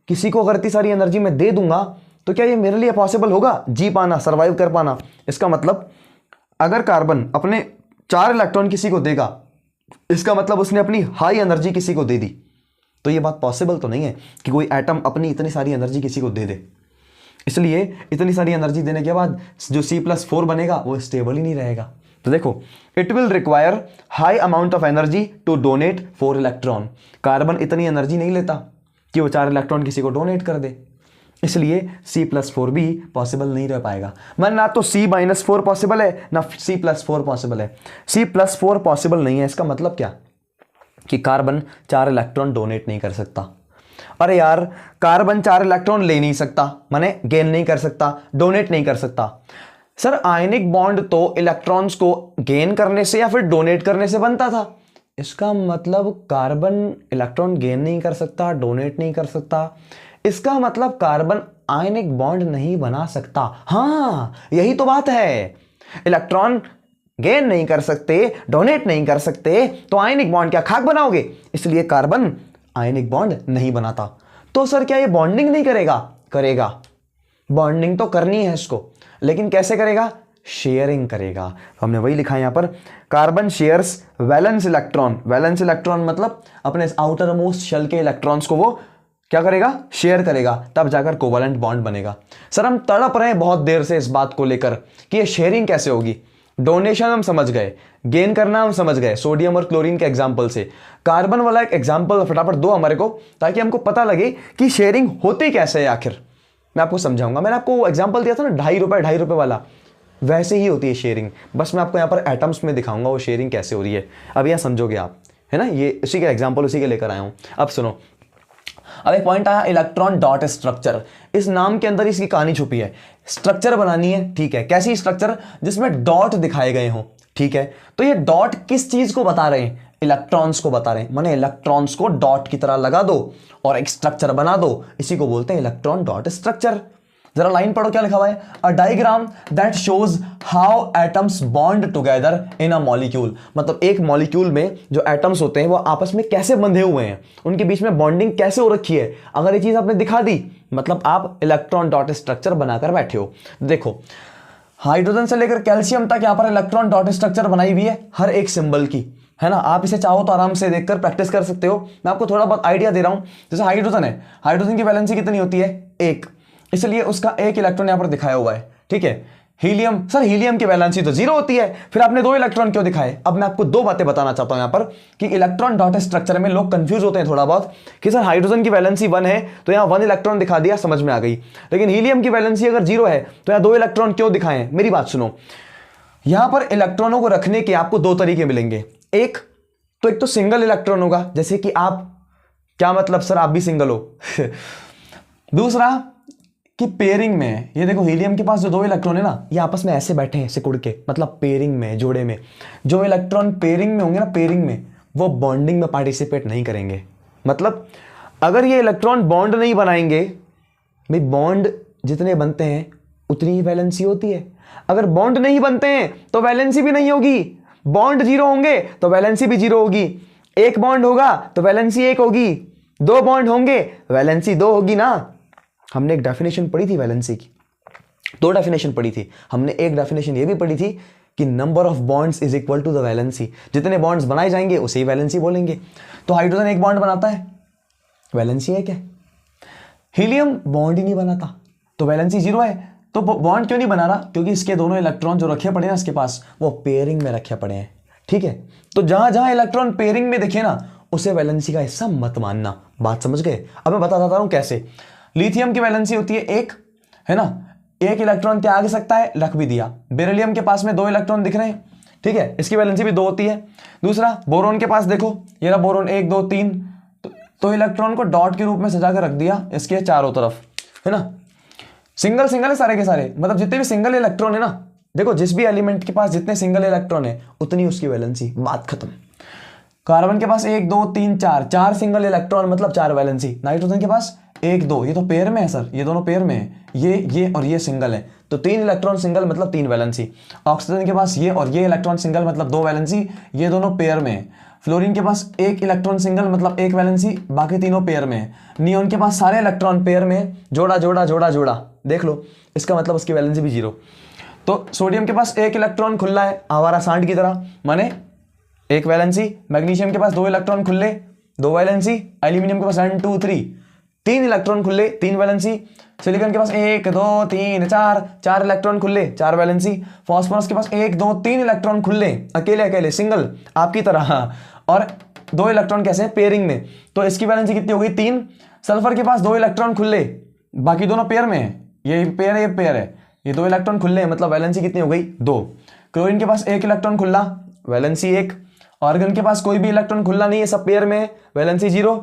किसी को अगर इतनी सारी एनर्जी में दे दूंगा तो क्या ये मेरे लिए पॉसिबल होगा जी पाना, सरवाइव कर पाना। इसका मतलब अगर कार्बन अपने 4 इलेक्ट्रॉन किसी को देगा, इसका मतलब उसने अपनी हाई एनर्जी किसी को दे दी। तो ये बात पॉसिबल तो नहीं है कि कोई एटम अपनी इतनी सारी एनर्जी किसी को दे दे। इसलिए इतनी सारी एनर्जी देने के बाद जो C+4 बनेगा वो स्टेबल ही नहीं रहेगा। तो देखो, it will require high amount of energy to donate 4 electron. Carbon इतनी एनर्जी नहीं लेता कि वो 4 इलेक्ट्रॉन किसी को डोनेट कर दे, इसलिए C+4 भी पॉसिबल नहीं रह पाएगा। मतलब ना तो C-4 पॉसिबल है ना C+4 पॉसिबल है। C+4 पॉसिबल नहीं है, इसका मतलब क्या कि कार्बन 4 इलेक्ट्रॉन डोनेट नहीं कर सकता। अरे यार, कार्बन 4 इलेक्ट्रॉन ले नहीं सकता, माने गेन नहीं कर सकता, डोनेट नहीं कर सकता। सर आयनिक बॉन्ड तो इलेक्ट्रॉन्स को गेन करने से या फिर डोनेट करने से बनता था। इसका मतलब कार्बन इलेक्ट्रॉन गेन नहीं कर सकता, डोनेट नहीं कर सकता। इसका मतलब कार्बन आयनिक बॉन्ड नहीं बना सकता। हाँ, यही तो बात है। इलेक्ट्रॉन गेन नहीं कर सकते, डोनेट नहीं कर सकते, तो आयनिक बॉन्ड क्या खाक बनाओगे? इसलिए कार्बन आयनिक बॉन्ड नहीं बनाता। तो सर क्या ये बॉन्डिंग नहीं करेगा? करेगा। बॉन्डिंग तो करनी है इसको, लेकिन कैसे करेगा? शेयरिंग करेगा। हमने वही लिखा है यहां पर, carbon shares valence electron. Valence electron मतलब अपने आउटर मोस्ट शेल के इलेक्ट्रॉन्स को वो क्या करेगा? शेयर करेगा, तब जाकर कोवैलेंट बॉन्ड बनेगा। सर हम तड़प रहे हैं बहुत देर से इस बात को लेकर कि ये शेयरिंग कैसे होगी। डोनेशन हम समझ गए, गेन करना हम समझ गए सोडियम और क्लोरीन के एग्जाम्पल से। कार्बन वाला एक एग्जाम्पल फटाफट दो हमारे को, ताकि हमको पता लगे कि शेयरिंग होती कैसे है आखिर। मैं आपको समझाऊंगा। मैंने आपको एग्जाम्पल दिया था ना ₹2.5 वाला, वैसे ही होती है शेयरिंग। बस मैं आपको यहाँ पर एटम्स में दिखाऊंगा वो शेयरिंग कैसे हो रही है। अब यहाँ समझोगे आप, है ना। ये उसी का एग्जाम्पल उसी के लेकर आया हूँ। अब सुनो, अब एक पॉइंट आया इलेक्ट्रॉन डॉट स्ट्रक्चर। इस नाम के अंदर इसकी कहानी छुपी है। स्ट्रक्चर बनानी है, ठीक है। कैसी स्ट्रक्चर? जिसमें डॉट दिखाए गए हों, ठीक है। तो ये डॉट किस चीज को बता रहे हैं? इलेक्ट्रॉन्स को बता रहे हैं। माने इलेक्ट्रॉन्स को डॉट की तरह लगा दो और एक स्ट्रक्चर बना दो, इसी को बोलते हैं इलेक्ट्रॉन डॉट स्ट्रक्चर। जरा लाइन पढ़ो क्या लिखा हुआ है। A diagram that shows how atoms bond together in a molecule. मतलब एक मॉलिक्यूल में जो एटम्स होते हैं वो आपस में कैसे बंधे हुए हैं, उनके बीच में बॉन्डिंग कैसे हो रखी है। अगर ये चीज आपने दिखा दी, मतलब आप इलेक्ट्रॉन डॉट स्ट्रक्चर बनाकर बैठे हो। देखो, हाइड्रोजन से लेकर कैल्शियम तक यहां पर इलेक्ट्रॉन डॉट स्ट्रक्चर बनाई हुई है, हर एक सिंबल की, है ना। आप इसे चाहो तो आराम से देखकर प्रैक्टिस कर सकते हो। मैं आपको थोड़ा बहुत आइडिया दे रहा हूं। जैसे हाइड्रोजन है, हाइड्रोजन की वैलेंसी कितनी होती है? 1, इसलिए उसका एक इलेक्ट्रॉन यहां पर दिखाया हुआ है, ठीक है। हीलियम, सर हीलियम की वैलेंसी तो 0 होती है, फिर आपने 2 इलेक्ट्रॉन क्यों दिखाए? अब मैं आपको 2 बातें बताना चाहता हूं यहां पर कि इलेक्ट्रॉन डॉट स्ट्रक्चर में लोग कंफ्यूज होते हैं थोड़ा बहुत कि सर हाइड्रोजन की वैलेंसी 1 है तो यहां 1 इलेक्ट्रॉन दिखा दिया, समझ में आ गई। लेकिन हीलियम की वैलेंसी अगर 0 है तो यहां 2 इलेक्ट्रॉन क्यों दिखाए? मेरी बात सुनो, यहां पर इलेक्ट्रॉनों को रखने के आपको 2 तरीके मिलेंगे। एक तो सिंगल इलेक्ट्रॉन होगा, जैसे कि आप, क्या मतलब सर आप भी सिंगल हो। दूसरा कि पेयरिंग में है। ये देखो हीलियम के पास जो 2 इलेक्ट्रॉन है ना, ये आपस में ऐसे बैठे हैं सिकुड़ के, मतलब पेयरिंग में, जोड़े में। जो इलेक्ट्रॉन पेयरिंग में होंगे ना, पेयरिंग में, वो बॉन्डिंग में पार्टिसिपेट नहीं करेंगे। मतलब अगर ये इलेक्ट्रॉन बॉन्ड नहीं बनाएंगे, भाई बॉन्ड जितने बनते हैं उतनी ही वैलेंसी होती है। अगर बॉन्ड नहीं बनते हैं तो वैलेंसी भी नहीं होगी। बॉन्ड 0 होंगे तो वैलेंसी भी 0 होगी। एक बॉन्ड होगा तो वैलेंसी 1 होगी। 2 बॉन्ड होंगे वैलेंसी 2 होगी ना। हमने एक डेफिनेशन पढ़ी थी वैलेंसी की, 2 डेफिनेशन पढ़ी थी हमने। एक डेफिनेशन ये भी पढ़ी थी कि number of bonds is equal to the valency. जितने बॉन्ड्स बनाए जाएंगे उसे ही वैलेंसी बोलेंगे। तो हाइड्रोजन 1 बॉन्ड बनाता है, वैलेंसी 1 है। हीलियम बॉन्ड ही नहीं बनाता तो वैलेंसी 0 है। तो बॉन्ड क्यों नहीं बना रहा? क्योंकि इसके दोनों इलेक्ट्रॉन जो रखे पड़े हैं इसके पास, वो पेयरिंग में रखे पड़े हैं, ठीक है। तो जहां जहां इलेक्ट्रॉन पेयरिंग में दिखे ना, उसे वैलेंसी का हिस्सा मत मानना। बात समझ गए? अब मैं बताता हूं कैसे। लिथियम की वैलेंसी होती है 1, है ना। 1 इलेक्ट्रॉन त्याग सकता है, रख भी दिया। बेरिलियम के पास में 2 इलेक्ट्रॉन दिख रहे हैं, ठीक है, इसकी वैलेंसी भी 2 होती है। दूसरा बोरोन के पास देखो, ये रहा बोरोन 1 2 3, तो इलेक्ट्रॉन को डॉट के रूप में सजा कर रख दिया इसके चारों तरफ, है ना। सिंगल सिंगल है सारे के सारे, मतलब जितने भी सिंगल इलेक्ट्रॉन है ना, देखो जिस भी एलिमेंट के पास जितने सिंगल इलेक्ट्रॉन है उतनी उसकी वैलेंसी, बात खत्म। कार्बन के पास 1 2 3 4 सिंगल इलेक्ट्रॉन मतलब 4 वैलेंसी। नाइट्रोजन के पास 1 2, ये तो पेयर में है सर, ये दोनों पेयर में है, ये और ये सिंगल है, तो 3 इलेक्ट्रॉन सिंगल मतलब 3 वैलेंसी। ऑक्सीजन के पास ये और ये इलेक्ट्रॉन सिंगल मतलब 2 वैलेंसी, ये दोनों पेयर में है। फ्लोरीन के पास 1 इलेक्ट्रॉन सिंगल मतलब 1 वैलेंसी, बाकी तीनों पेयर में है। नियोन के पास सारे इलेक्ट्रॉन पेयर में, जोड़ा जोड़ा जोड़ा जोड़ा, देख लो, इसका मतलब उसकी वैलेंसी भी 0। तो सोडियम के पास 1 इलेक्ट्रॉन खुला है आवारा सांड की तरह, माने 1 वैलेंसी। मैग्नीशियम के पास 2 इलेक्ट्रॉन खुले, 2 वैलेंसी। एल्यूमिनियम के पास 1 2 3, 3 इलेक्ट्रॉन खुले, 3 वैलेंसी। सिलिकॉन के पास 1 2 3 4 इलेक्ट्रॉन खुले, 4 वैलेंसी। फास्फोरस के पास 1 2 3 इलेक्ट्रॉन खुले, अकेले अकेले सिंगल आपकी तरह, और 2 इलेक्ट्रॉन कैसे हैं? पेयरिंग में, तो इसकी वैलेंसी कितनी हो गई? 3। सल्फर के पास 2 इलेक्ट्रॉन खुले, बाकी दोनों पेयर में है, ये पेयर है ये पेयर है, ये 2 इलेक्ट्रॉन खुले हैं, मतलब वैलेंसी कितनी हो गई? 2। क्लोरीन के पास 1 इलेक्ट्रॉन खुला, वैलेंसी 1। ऑर्गन के पास कोई भी इलेक्ट्रॉन खुला नहीं है, सब पेयर में है, वैलेंसी 0।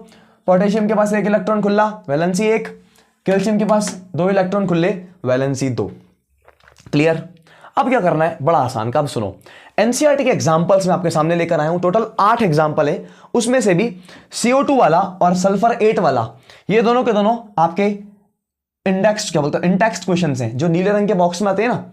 पोटेशियम के पास 1 इलेक्ट्रॉन खुला, वैलेंसी 1। कैल्शियम के पास 2 इलेक्ट्रॉन खुले, वैलेंसी 2। क्लियर? अब क्या करना है, बड़ा आसान का। अब सुनो, एनसीईआरटी के एग्जांपल्स में आपके सामने लेकर आया हूं, टोटल 8 एग्जांपल है, उसमें से भी CO2 वाला और सल्फर 8 वाला, ये दोनों के दोनों आपके इंडेक्स क्या बोलते हैं, इंडेक्स्ड क्वेश्चंस हैं, जो नीले रंग के बॉक्स में आते हैं ना,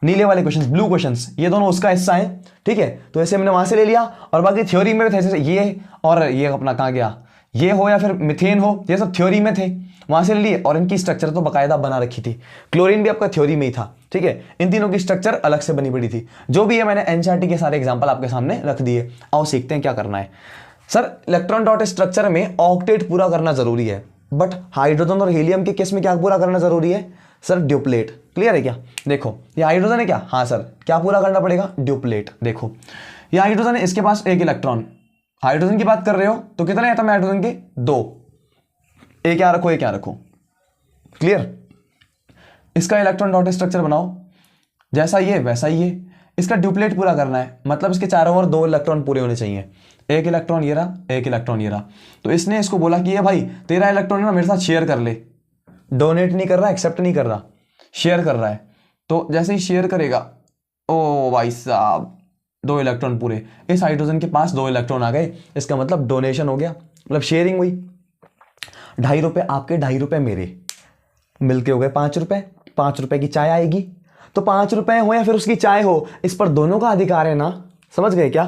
नीले वाले क्वेश्चंस, ब्लू क्वेश्चंस, ये दोनों उसका हिस्सा है। ठीक है, तो ऐसे हमने वहां से ले लिया। और बाकी थ्योरी में भी थे, जैसे ये और ये अपना कहाँ गया, ये हो या फिर मिथेन हो, ये सब थ्योरी में थे, वहां से ले लिए। और इनकी स्ट्रक्चर तो बकायदा बना रखी थी। क्लोरीन भी आपका थ्योरी में ही था। ठीक है, इन तीनों की स्ट्रक्चर अलग से बनी पड़ी थी। जो भी है, मैंने एनसीईआरटी के सारे एग्जाम्पल आपके सामने रख दिए। आओ सीखते हैं क्या करना है। सर, इलेक्ट्रॉन डॉट स्ट्रक्चर में ऑक्टेट पूरा करना जरूरी है, बट हाइड्रोजन और हीलियम के केस में क्या पूरा करना जरूरी है सर, ड्यूप्लेट। क्लियर है क्या? देखो, ये हाइड्रोजन है क्या, हाँ सर, क्या पूरा करना पड़ेगा, ड्यूप्लेट। देखो, ये हाइड्रोजन है, इसके पास एक इलेक्ट्रॉन, हाइड्रोजन की बात कर रहे हो तो कितने एटम है हाइड्रोजन के, 2, एक यहाँ रखो, एक यहाँ रखो। क्लियर? इसका इलेक्ट्रॉन डॉट स्ट्रक्चर बनाओ, जैसा ये वैसा ही है। इसका ड्यूप्लेट पूरा करना है, मतलब इसके चारों ओर 2 इलेक्ट्रॉन पूरे होने चाहिए। एक इलेक्ट्रॉन ये रहा, एक इलेक्ट्रॉन ये रहा। तो इसने इसको बोला कि ये भाई तेरा इलेक्ट्रॉन है ना, मेरे साथ शेयर कर ले। डोनेट नहीं कर रहा, एक्सेप्ट नहीं कर रहा, शेयर कर रहा है। तो जैसे ही शेयर करेगा, ओ भाई साहब, 2 इलेक्ट्रॉन पूरे। इस हाइड्रोजन के पास 2 इलेक्ट्रॉन आ गए, इसका मतलब डोनेशन हो गया, मतलब शेयरिंग हुई। 2.5 रुपये आपके, 2.5 रुपये मेरे, मिलके हो गए 5 रुपये। 5 रुपये की चाय आएगी, तो 5 रुपये हो या फिर उसकी चाय हो, इस पर दोनों का अधिकार है ना। समझ गए क्या?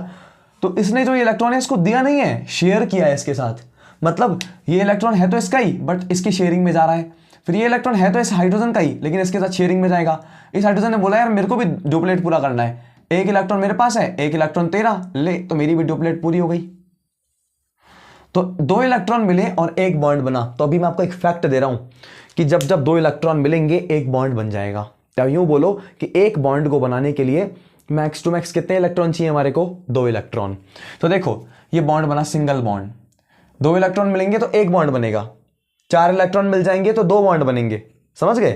तो इसने जो इलेक्ट्रॉन है इसको दिया नहीं है, शेयर किया है इसके साथ। मतलब ये इलेक्ट्रॉन है तो इसका ही, बट इसकी शेयरिंग में जा रहा है। फिर ये इलेक्ट्रॉन है तो इस हाइड्रोजन का ही, लेकिन इसके साथ शेयरिंग में जाएगा। इस हाइड्रोजन ने बोला यार मेरे को भी ड्यूप्लेट पूरा करना है, एक इलेक्ट्रॉन मेरे पास है, एक इलेक्ट्रॉन तेरा, ले, तो मेरी भी ड्यूप्लेट पूरी हो गई। तो 2 इलेक्ट्रॉन मिले और एक बॉन्ड बना। तो अभी मैं आपको एक फैक्ट दे रहा हूं कि जब जब 2 इलेक्ट्रॉन मिलेंगे एक बॉन्ड बन जाएगा। या यूं बोलो कि एक बॉन्ड को बनाने के लिए मैक्स टू मैक्स कितने इलेक्ट्रॉन चाहिए हमारे को, 2 इलेक्ट्रॉन। तो देखो, ये बॉन्ड बना सिंगल बॉन्ड, 2 इलेक्ट्रॉन मिलेंगे तो एक बॉन्ड बनेगा, 4 इलेक्ट्रॉन मिल जाएंगे तो 2 बॉन्ड बनेंगे। समझ गए?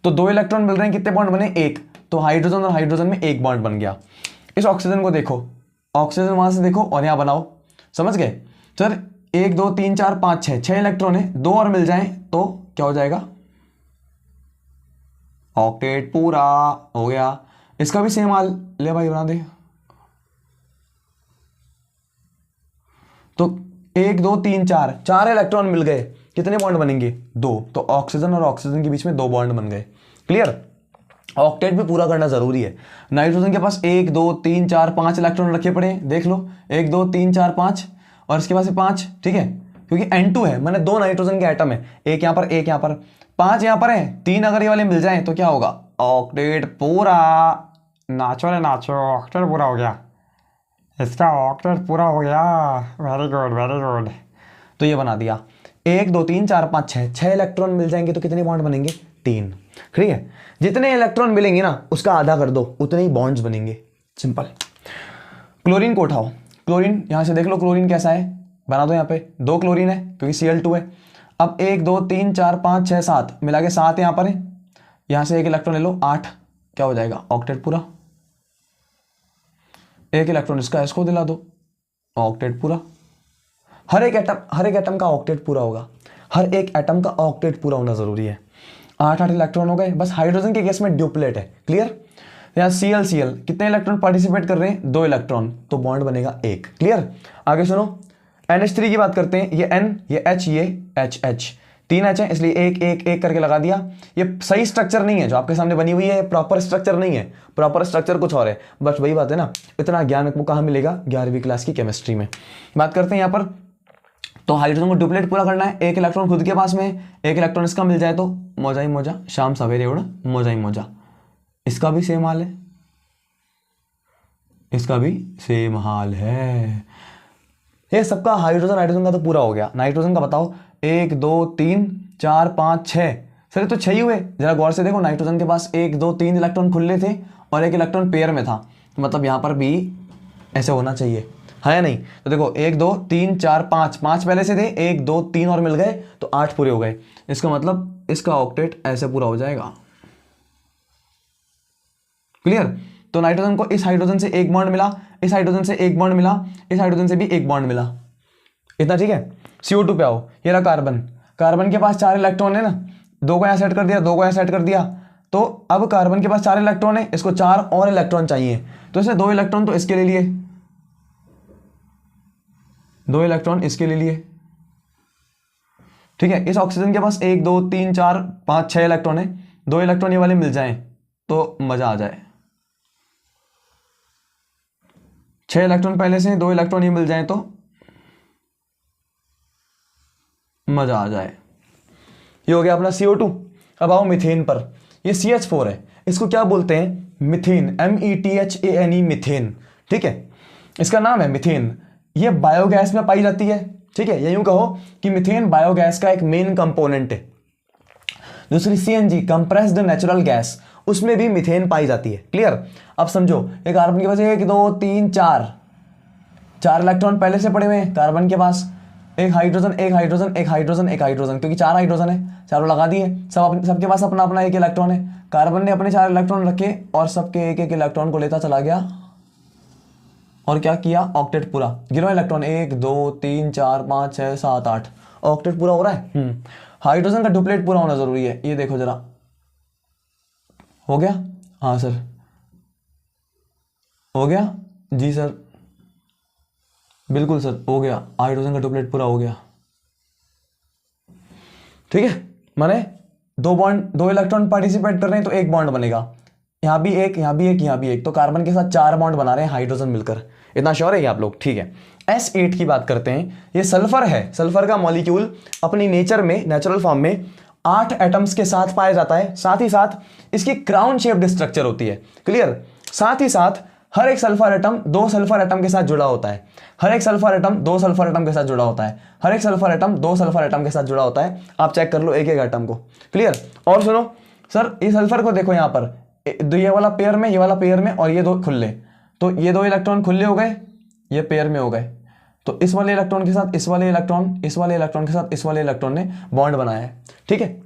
तो 2 इलेक्ट्रॉन मिल रहे हैं, कितने बॉन्ड बने, एक। तो हाइड्रोजन और हाइड्रोजन में एक बॉन्ड बन गया। इस ऑक्सीजन को देखो, ऑक्सीजन वहां से देखो और यहां बनाओ। समझ गए सर? 1 2 3 4 5 6 इलेक्ट्रॉन है, 2 और मिल जाए तो क्या हो जाएगा, ऑक्टेट पूरा हो गया। इसका भी सेम हाल, ले भाई बना दे। तो 1 2 3 4, 4 इलेक्ट्रॉन मिल गए, कितने बॉन्ड बनेंगे, 2। तो ऑक्सीजन और ऑक्सीजन के बीच में 2 बॉन्ड बन गए। क्लियर? ऑक्टेट भी पूरा करना जरूरी है। नाइट्रोजन के पास 1 2 3 4 5 इलेक्ट्रॉन रखे पड़े, देख लो, 1 2 3 4 5, और इसके पास 5। ठीक है, क्योंकि N2 है, मैंने 2 नाइट्रोजन के एटम है, एक यहां पर, एक यहां पर, 5 यहां पर है, 3 अगर ये वाले मिल जाए तो क्या होगा, ऑक्टेट पूरा। नाचो रे नाचो, ऑक्टेट पूरा हो गया, इसका ऑक्टेट पूरा हो गया। Very good, very good. तो ये बना दिया। 1 2 3 4 5 6 इलेक्ट्रॉन मिल जाएंगे तो कितने बॉन्ड बनेंगे, 3। ठीक है, जितने इलेक्ट्रॉन मिलेंगे ना उसका आधा कर दो, उतने ही बॉन्ड्स बनेंगे। सिंपल। क्लोरीन को उठाओ, क्लोरीन यहां से देख लो, क्लोरीन कैसा है, बना दो। यहाँ पे 2 क्लोरीन है क्योंकि Cl2 है। अब 1 2 3 4 5 6 7 मिला के 7 यहां पर है, यहां से एक इलेक्ट्रॉन ले लो, 8। क्या हो जाएगा, ऑक्टेट पूरा। एक इलेक्ट्रॉन इसका, इसको दिला दो, ऑक्टेट पूरा। हर एक एटम का ऑक्टेट पूरा होगा, हर एक एटम का ऑक्टेट पूरा होना जरूरी है। 8 इलेक्ट्रॉन हो गए। बस हाइड्रोजन के केस में ड्यूप्लेट है। क्लियर? यहाँ Cl कितने इलेक्ट्रॉन पार्टिसिपेट कर रहे हैं, 2 इलेक्ट्रॉन, तो बॉन्ड बनेगा 1। क्लियर? आगे सुनो, NH3 की बात करते हैं। ये N, ये H, ये HH, 3 H है, इसलिए एक एक एक करके लगा दिया। ये सही स्ट्रक्चर नहीं है जो आपके सामने बनी हुई है, प्रॉपर स्ट्रक्चर नहीं है, प्रॉपर स्ट्रक्चर कुछ और है। बस वही बात है ना, इतना ज्ञान आपको कहाँ मिलेगा, 11वीं क्लास की केमिस्ट्री में। बात करते हैं यहाँ पर, तो हाइड्रोजन को ड्यूप्लेट पूरा करना है। एक इलेक्ट्रॉन खुद के पास में, एक इलेक्ट्रॉन इसका मिल जाए तो मौजा ही मौजा, शाम सवेरे उड़ मौजा ही मौजा। इसका भी सेम हाल है, इसका भी सेम हाल है। ये सबका हाइड्रोजन का तो पूरा हो गया। नाइट्रोजन का बताओ, 1 2 3 4 5 6। सर तो 6 ही हुए। जरा गौर से देखो, नाइट्रोजन के पास 1 2 3 इलेक्ट्रॉन खुले थे और एक इलेक्ट्रॉन पेयर में था, तो मतलब यहाँ पर भी ऐसे होना चाहिए, है या नहीं? तो देखो 1 2 3 4 5, 5 पहले से थे, 1 2 3 और मिल गए तो 8 पूरे हो गए। इसका मतलब इसका ऑक्टेट ऐसे पूरा हो जाएगा। क्लियर? तो नाइट्रोजन को इस हाइड्रोजन से एक बॉन्ड मिला, इस हाइड्रोजन से एक बॉन्ड मिला, इस हाइड्रोजन से भी एक बॉन्ड मिला। इतना ठीक है। CO2 पे आओ, ये रहा कार्बन। कार्बन के पास 4 इलेक्ट्रॉन है ना, 2 को यहाँ सेट कर दिया, 2 को यहाँ सेट कर दिया, तो अब कार्बन के पास 4 इलेक्ट्रॉन है, इसको 4 और इलेक्ट्रॉन चाहिए, तो इसने 2 इलेक्ट्रॉन तो इसके ले लिए, 2 इलेक्ट्रॉन इसके ले लिए। ठीक है, इस ऑक्सीजन के पास 1 2 3 4 5 6 इलेक्ट्रॉन है, 2 इलेक्ट्रॉन ये वाले मिल जाएं तो मजा आ जाए। 6 इलेक्ट्रॉन पहले से, 2 इलेक्ट्रॉन ये मिल जाएं तो मजा आ जाए। ये हो गया अपना CO2। अब आओ मीथेन पर। ये CH4 है, इसको क्या बोलते हैं? Methane, METHANE, methane. ठीक है, इसका नाम है मीथेन। ये बायोगैस में पाई जाती है। ठीक है, ये यूं कहो कि मीथेन बायोगैस का एक मेन कंपोनेंट है। दूसरी CNG, कंप्रेस्ड नेचुरल गैस, उसमें भी मीथेन पाई जाती है। क्लियर? अब समझो, एक कार्बन के पास 1 2 3 4 इलेक्ट्रॉन पहले से पड़े हुए हैं कार्बन के पास, एक हाइड्रोजन एक हाइड्रोजन एक हाइड्रोजन एक हाइड्रोजन, क्योंकि 4 हाइड्रोजन है, चारों लगा दिए। सबके पास अपना अपना 1 इलेक्ट्रॉन है। कार्बन ने अपने 4 इलेक्ट्रॉन रखे और सबके 1 1 इलेक्ट्रॉन को लेता चला गया और क्या किया? ऑक्टेट पूरा। गिनो इलेक्ट्रॉन, 1 2 3 4 5 6 7 8, ऑक्टेट पूरा हो रहा है। हाइड्रोजन का डुप्लेट पूरा होना जरूरी है। ये देखो जरा, हो गया? हाँ सर, हो गया जी सर, बिल्कुल सर, हो गया। हाइड्रोजन का डुप्लेट पूरा हो गया। ठीक है, माने 2 बॉन्ड, 2 इलेक्ट्रॉन पार्टिसिपेट कर रहे हैं तो 1 बॉन्ड बनेगा। यहां भी 1, यहां भी 1, यहां भी 1, तो कार्बन के साथ 4 बॉन्ड बना रहे हैं हाइड्रोजन मिलकर। इतना श्योर है आप लोग? ठीक है, S8 की बात करते हैं। ये सल्फर है। सल्फर का मॉलिक्यूल अपनी नेचर में, नेचुरल फॉर्म में 8 एटम्स के साथ पाया जाता है। साथ ही साथ इसकी क्राउन शेप्ड स्ट्रक्चर होती है। क्लियर? साथ ही साथ हर एक सल्फर एटम 2 सल्फर एटम के साथ जुड़ा होता है। हर एक सल्फर एटम 2 सल्फर एटम के साथ जुड़ा होता है। हर एक सल्फर एटम 2 सल्फर एटम के साथ जुड़ा होता है। आप चेक कर लो एक एक एटम को। क्लियर? और सुनो सर, इस सल्फर को देखो, यहां पर ये वाला पेयर में, ये वाला पेयर में, और ये 2 खुले, तो ये 2 इलेक्ट्रॉन खुले हो गए, ये पेयर में हो गए। तो इस वाले इलेक्ट्रॉन के साथ इस वाले इलेक्ट्रॉन, इस वाले इलेक्ट्रॉन के साथ इस वाले इलेक्ट्रॉन ने बॉन्ड बनाया है। ठीक है,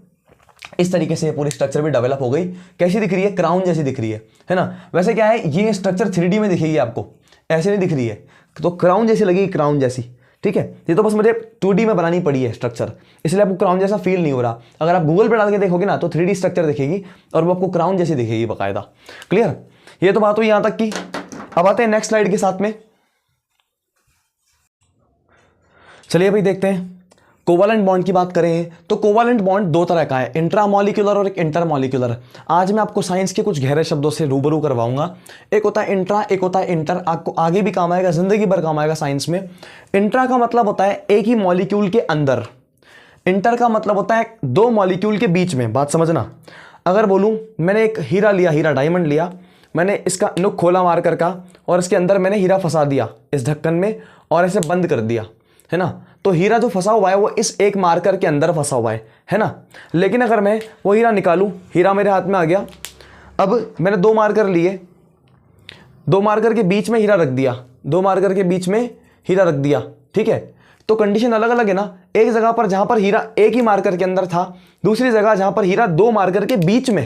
इस तरीके से पूरी स्ट्रक्चर भी डेवलप हो गई। कैसी दिख रही है? क्राउन जैसी दिख रही है ना? वैसे क्या है, ये स्ट्रक्चर 3D में दिखेगी आपको, ऐसे नहीं दिख रही है, तो क्राउन जैसी लगेगी, क्राउन जैसी। ठीक है, ये तो बस मुझे 2D में बनानी पड़ी है स्ट्रक्चर, इसलिए आपको क्राउन जैसा फील नहीं हो रहा। अगर आप गूगल पे डाल के देखोगे ना तो 3D स्ट्रक्चर दिखेगी और वो आपको क्राउन जैसी दिखेगी बाकायदा। क्लियर? ये तो बात हुई यहां तक की। अब आते हैं नेक्स्ट स्लाइड के साथ में। चलिए भाई देखते हैं, कोवलेंट बॉन्ड की बात करें तो कोवलेंट बॉन्ड 2 तरह का है, इंट्रामॉलिक्यूलर और एक इंटरमॉलिक्यूलर। आज मैं आपको साइंस के कुछ गहरे शब्दों से रूबरू करवाऊंगा। एक होता है इंट्रा, एक होता है इंटर। आपको आगे भी काम आएगा, जिंदगी भर काम आएगा साइंस में। इंट्रा का मतलब होता है एक ही मॉलिक्यूल के अंदर। इंटर का मतलब होता है 2 मॉलिक्यूल के बीच में। बात समझना, अगर बोलूं मैंने एक हीरा लिया, हीरा डायमंड लिया, मैंने इसका नुक खोला मार्कर का और इसके अंदर मैंने हीरा फंसा दिया इस ढक्कन में और इसे बंद कर दिया, है ना? तो हीरा जो फंसा हुआ है वो इस एक मार्कर के अंदर फंसा हुआ है ना? लेकिन अगर मैं वो हीरा निकालूं, हीरा मेरे हाथ में आ गया, अब मैंने 2 मार्कर लिए, 2 मार्कर के बीच में हीरा रख दिया, 2 मार्कर के बीच में हीरा रख दिया। ठीक है, तो कंडीशन अलग अलग है ना। एक जगह पर जहां पर हीरा एक ही मार्कर के अंदर था, दूसरी जगह जहां पर हीरा 2 मार्कर के बीच में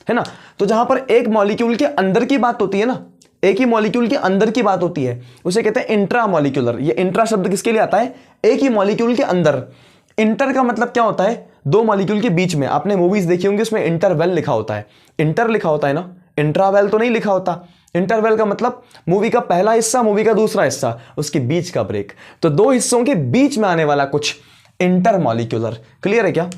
है ना? तो जहां पर एक मॉलिक्यूल के अंदर की बात होती है ना, एक ही मॉलिक्यूल के अंदर की बात होती है, उसे कहते हैं इंट्रा मॉलिक्यूलर। ये इंट्रा शब्द किसके लिए आता है? एक ही मॉलिक्यूल के अंदर। इंटर का मतलब क्या होता है? 2 मॉलिक्यूल के बीच में। आपने मूवीज देखी होंगी, उसमें इंटरवेल लिखा होता है, इंटर लिखा होता है ना, इंट्रावेल तो नहीं लिखा होता। इंटरवेल का मतलब मूवी का पहला हिस्सा, मूवी का दूसरा हिस्सा, उसके बीच का ब्रेक। तो 2 हिस्सों के बीच में आने वाला कुछ, इंटर मॉलिक्यूलर। क्लियर है क्या?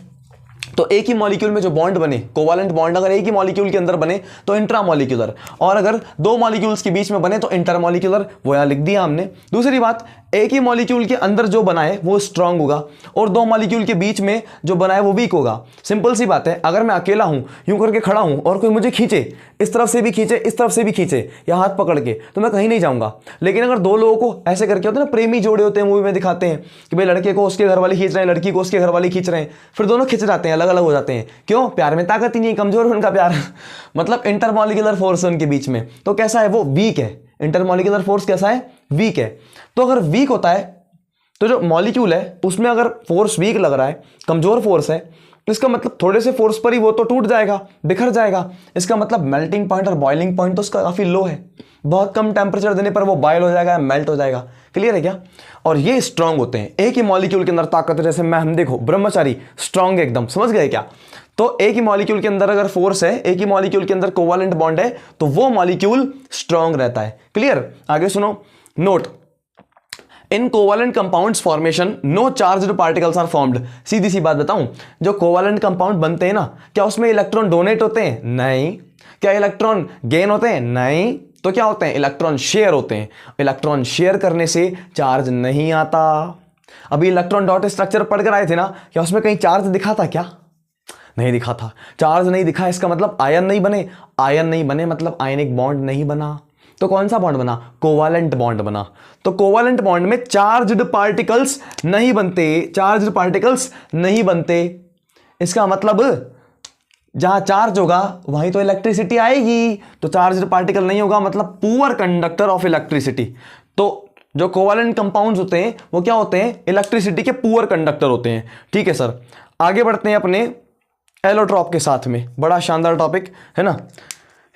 तो एक ही मॉलिक्यूल में जो बॉन्ड बने, कोवलेंट बॉन्ड अगर एक ही मॉलिक्यूल के अंदर बने तो इंट्रामॉलिक्यूलर, और अगर 2 मॉलिक्यूल्स के बीच में बने तो इंटरमॉलिक्यूलर। वो यहां लिख दिया हमने। दूसरी बात, एक ही मॉलिक्यूल के अंदर जो बना है वो स्ट्रांग होगा और 2 मॉलिक्यूल के बीच में जो बना है वो वीक होगा। सिंपल सी बात है, अगर मैं अकेला हूं, यूं करके खड़ा हूं और कोई मुझे खींचे, इस तरफ से भी खींचे, इस तरफ से भी खींचे, या हाथ पकड़ के, तो मैं कहीं नहीं जाऊंगा। लेकिन अगर 2 लोगों को ऐसे करके होते हैं ना, प्रेमी जोड़े होते हैं, मूवी में दिखाते हैं कि भाई लड़के को उसके घर वाले खींच रहे हैं, लड़की को उसके घर वाले खींच रहे हैं, फिर दोनों खींच जाते हैं, अलग अलग हो जाते हैं। क्यों? प्यार में ताकत ही नहीं, कमजोर है उनका प्यार मतलब इंटरमॉलिक्यूलर फोर्स उनके बीच में, तो कैसा है वो? वीक है। इंटरमॉलिक्यूलर फोर्स कैसा है? वीक है। तो अगर वीक होता है तो जो मॉलिक्यूल है उसमें अगर फोर्स वीक लग रहा है, कमजोर फोर्स है, इसका मतलब थोड़े से फोर्स पर ही वो तो टूट जाएगा, बिखर जाएगा। इसका मतलब मेल्टिंग पॉइंट और बॉइलिंग पॉइंट तो उसका काफ़ी लो है, बहुत कम टेम्परेचर देने पर वो बॉयल हो जाएगा, मेल्ट हो जाएगा। क्लियर है क्या? और ये स्ट्रांग होते हैं, एक ही मॉलिक्यूल के अंदर ताकत है। जैसे मैं हम देखो ब्रह्मचारी स्ट्रांग एकदम, समझ गए क्या? तो एक ही मॉलिक्यूल के अंदर अगर फोर्स है, एक ही मॉलिक्यूल के अंदर कोवालेंट बॉन्ड है, तो वो मॉलिक्यूल स्ट्रांग रहता है। क्लियर? आगे सुनो, note, in covalent compounds formation no charged particles are formed. सीधी सी बात बताऊं, जो कोवालेंट कंपाउंड बनते हैं ना, क्या उसमें इलेक्ट्रॉन डोनेट होते हैं? नहीं। क्या इलेक्ट्रॉन गेन होते हैं? नहीं। तो क्या होते हैं? इलेक्ट्रॉन शेयर होते हैं। इलेक्ट्रॉन शेयर करने से चार्ज नहीं आता। अभी इलेक्ट्रॉन डॉट स्ट्रक्चर पढ़कर आए थे ना, क्या उसमें कहीं चार्ज दिखा था क्या? नहीं दिखा था। चार्ज नहीं दिखा, इसका मतलब आयन नहीं बने। आयन नहीं बने मतलब आयनिक बॉन्ड नहीं बना। तो कौन सा बॉन्ड बना? कोवालेंट बॉन्ड बना। तो कोवालेंट बॉन्ड में चार्ज्ड पार्टिकल्स नहीं बनते, चार्ज्ड पार्टिकल्स नहीं बनते। इसका मतलब जहां चार्ज होगा वहीं तो इलेक्ट्रिसिटी आएगी, तो चार्ज्ड पार्टिकल नहीं होगा मतलब पुअर कंडक्टर ऑफ इलेक्ट्रिसिटी। तो जो कोवालेंट कंपाउंड्स होते हैं वो क्या होते हैं? इलेक्ट्रिसिटी के पुअर कंडक्टर होते हैं। ठीक है सर, आगे बढ़ते हैं अपने एलोट्रॉप के साथ में। बड़ा शानदार टॉपिक है ना,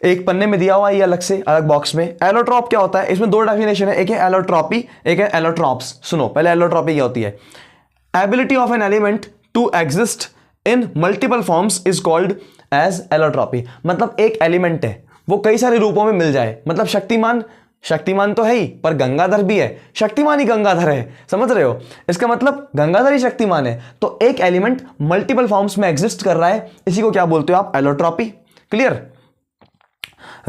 एक पन्ने में दिया हुआ है ये अलग से, अलग बॉक्स में। एलोट्रॉप क्या होता है? इसमें दो डेफिनेशन है, एक है एलोट्रॉपी, एक है एलोट्रॉप्स। सुनो पहले, एलोट्रॉपी क्या होती है? Ability of an element to exist in multiple forms is called as allotropy. मतलब एक एलिमेंट है, वो कई सारे रूपों में मिल जाए। मतलब शक्तिमान, शक्तिमान तो है ही, पर गंगाधर भी है, शक्तिमान ही गंगाधर है, समझ रहे हो? इसका मतलब गंगाधर ही शक्तिमान है। तो एक एलिमेंट मल्टीपल फॉर्म्स में एग्जिस्ट कर रहा है, इसी को क्या बोलते हो आप? Allotropy. Clear?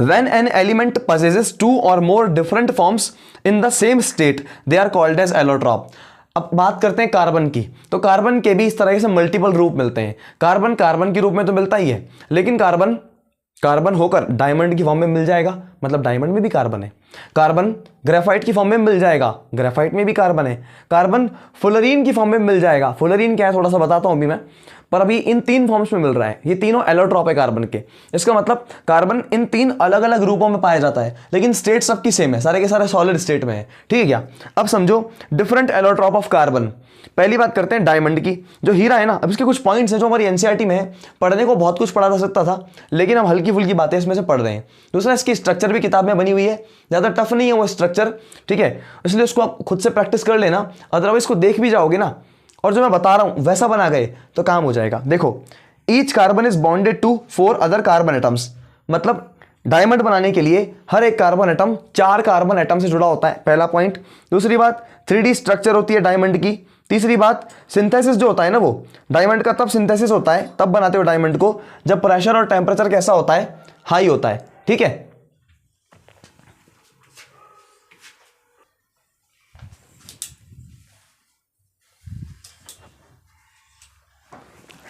When an element possesses two or more different forms in the same state, they are called as allotrop. अब बात करते हैं कार्बन की, तो कार्बन के भी इस तरह से मल्टीपल रूप मिलते हैं। कार्बन कार्बन के रूप में तो मिलता ही है, लेकिन कार्बन कार्बन होकर डायमंड की फॉर्म में मिल जाएगा, मतलब डायमंड में भी कार्बन है। कार्बन ग्रेफाइट की फॉर्म में मिल जाएगा, ग्रेफाइट में भी कार्बन है। कार्बन फुलरीन की फॉर्म में मिल जाएगा, फुलरीन क्या है थोड़ा सा बताता हूं अभी मैं, पर अभी इन तीन फॉर्म्स में मिल रहा है। ये तीनों एलोट्रॉप है कार्बन के। इसका मतलब कार्बन इन तीन अलग अलग रूपों में पाया जाता है, लेकिन स्टेट सबकी सेम है, सारे के सारे सॉलिड स्टेट में है। ठीक है क्या? अब समझो डिफरेंट एलोट्रॉप ऑफ कार्बन। पहली बात करते हैं डायमंड की। जो हीरा है ना, अब इसके कुछ पॉइंट्स हैं जो हमारी एनसीईआरटी में है, पढ़ने को बहुत कुछ पढ़ा जा सकता था, लेकिन हम हल्की फुल्की बातें इसमें से पढ़ रहे हैं। दूसरा, इसकी स्ट्रक्चर भी किताब में बनी हुई है, ज़्यादा टफ नहीं है वो स्ट्रक्चर। ठीक है, इसलिए उसको आप खुद से प्रैक्टिस कर लेना, अदरवाइज को देख भी जाओगे ना और जो मैं बता रहा हूं वैसा बना गए तो काम हो जाएगा। देखो, each carbon is bonded to 4 other carbon atoms. मतलब डायमंड बनाने के लिए हर एक कार्बन एटम 4 कार्बन एटम से जुड़ा होता है, पहला पॉइंट। दूसरी बात, 3D स्ट्रक्चर होती है डायमंड की। तीसरी बात, सिंथेसिस जो होता है ना, वो डायमंड का तब सिंथेसिस होता है, तब बनाते हो डायमंड को जब प्रेशर और टेम्परेचर कैसा होता है? हाई होता है। ठीक है,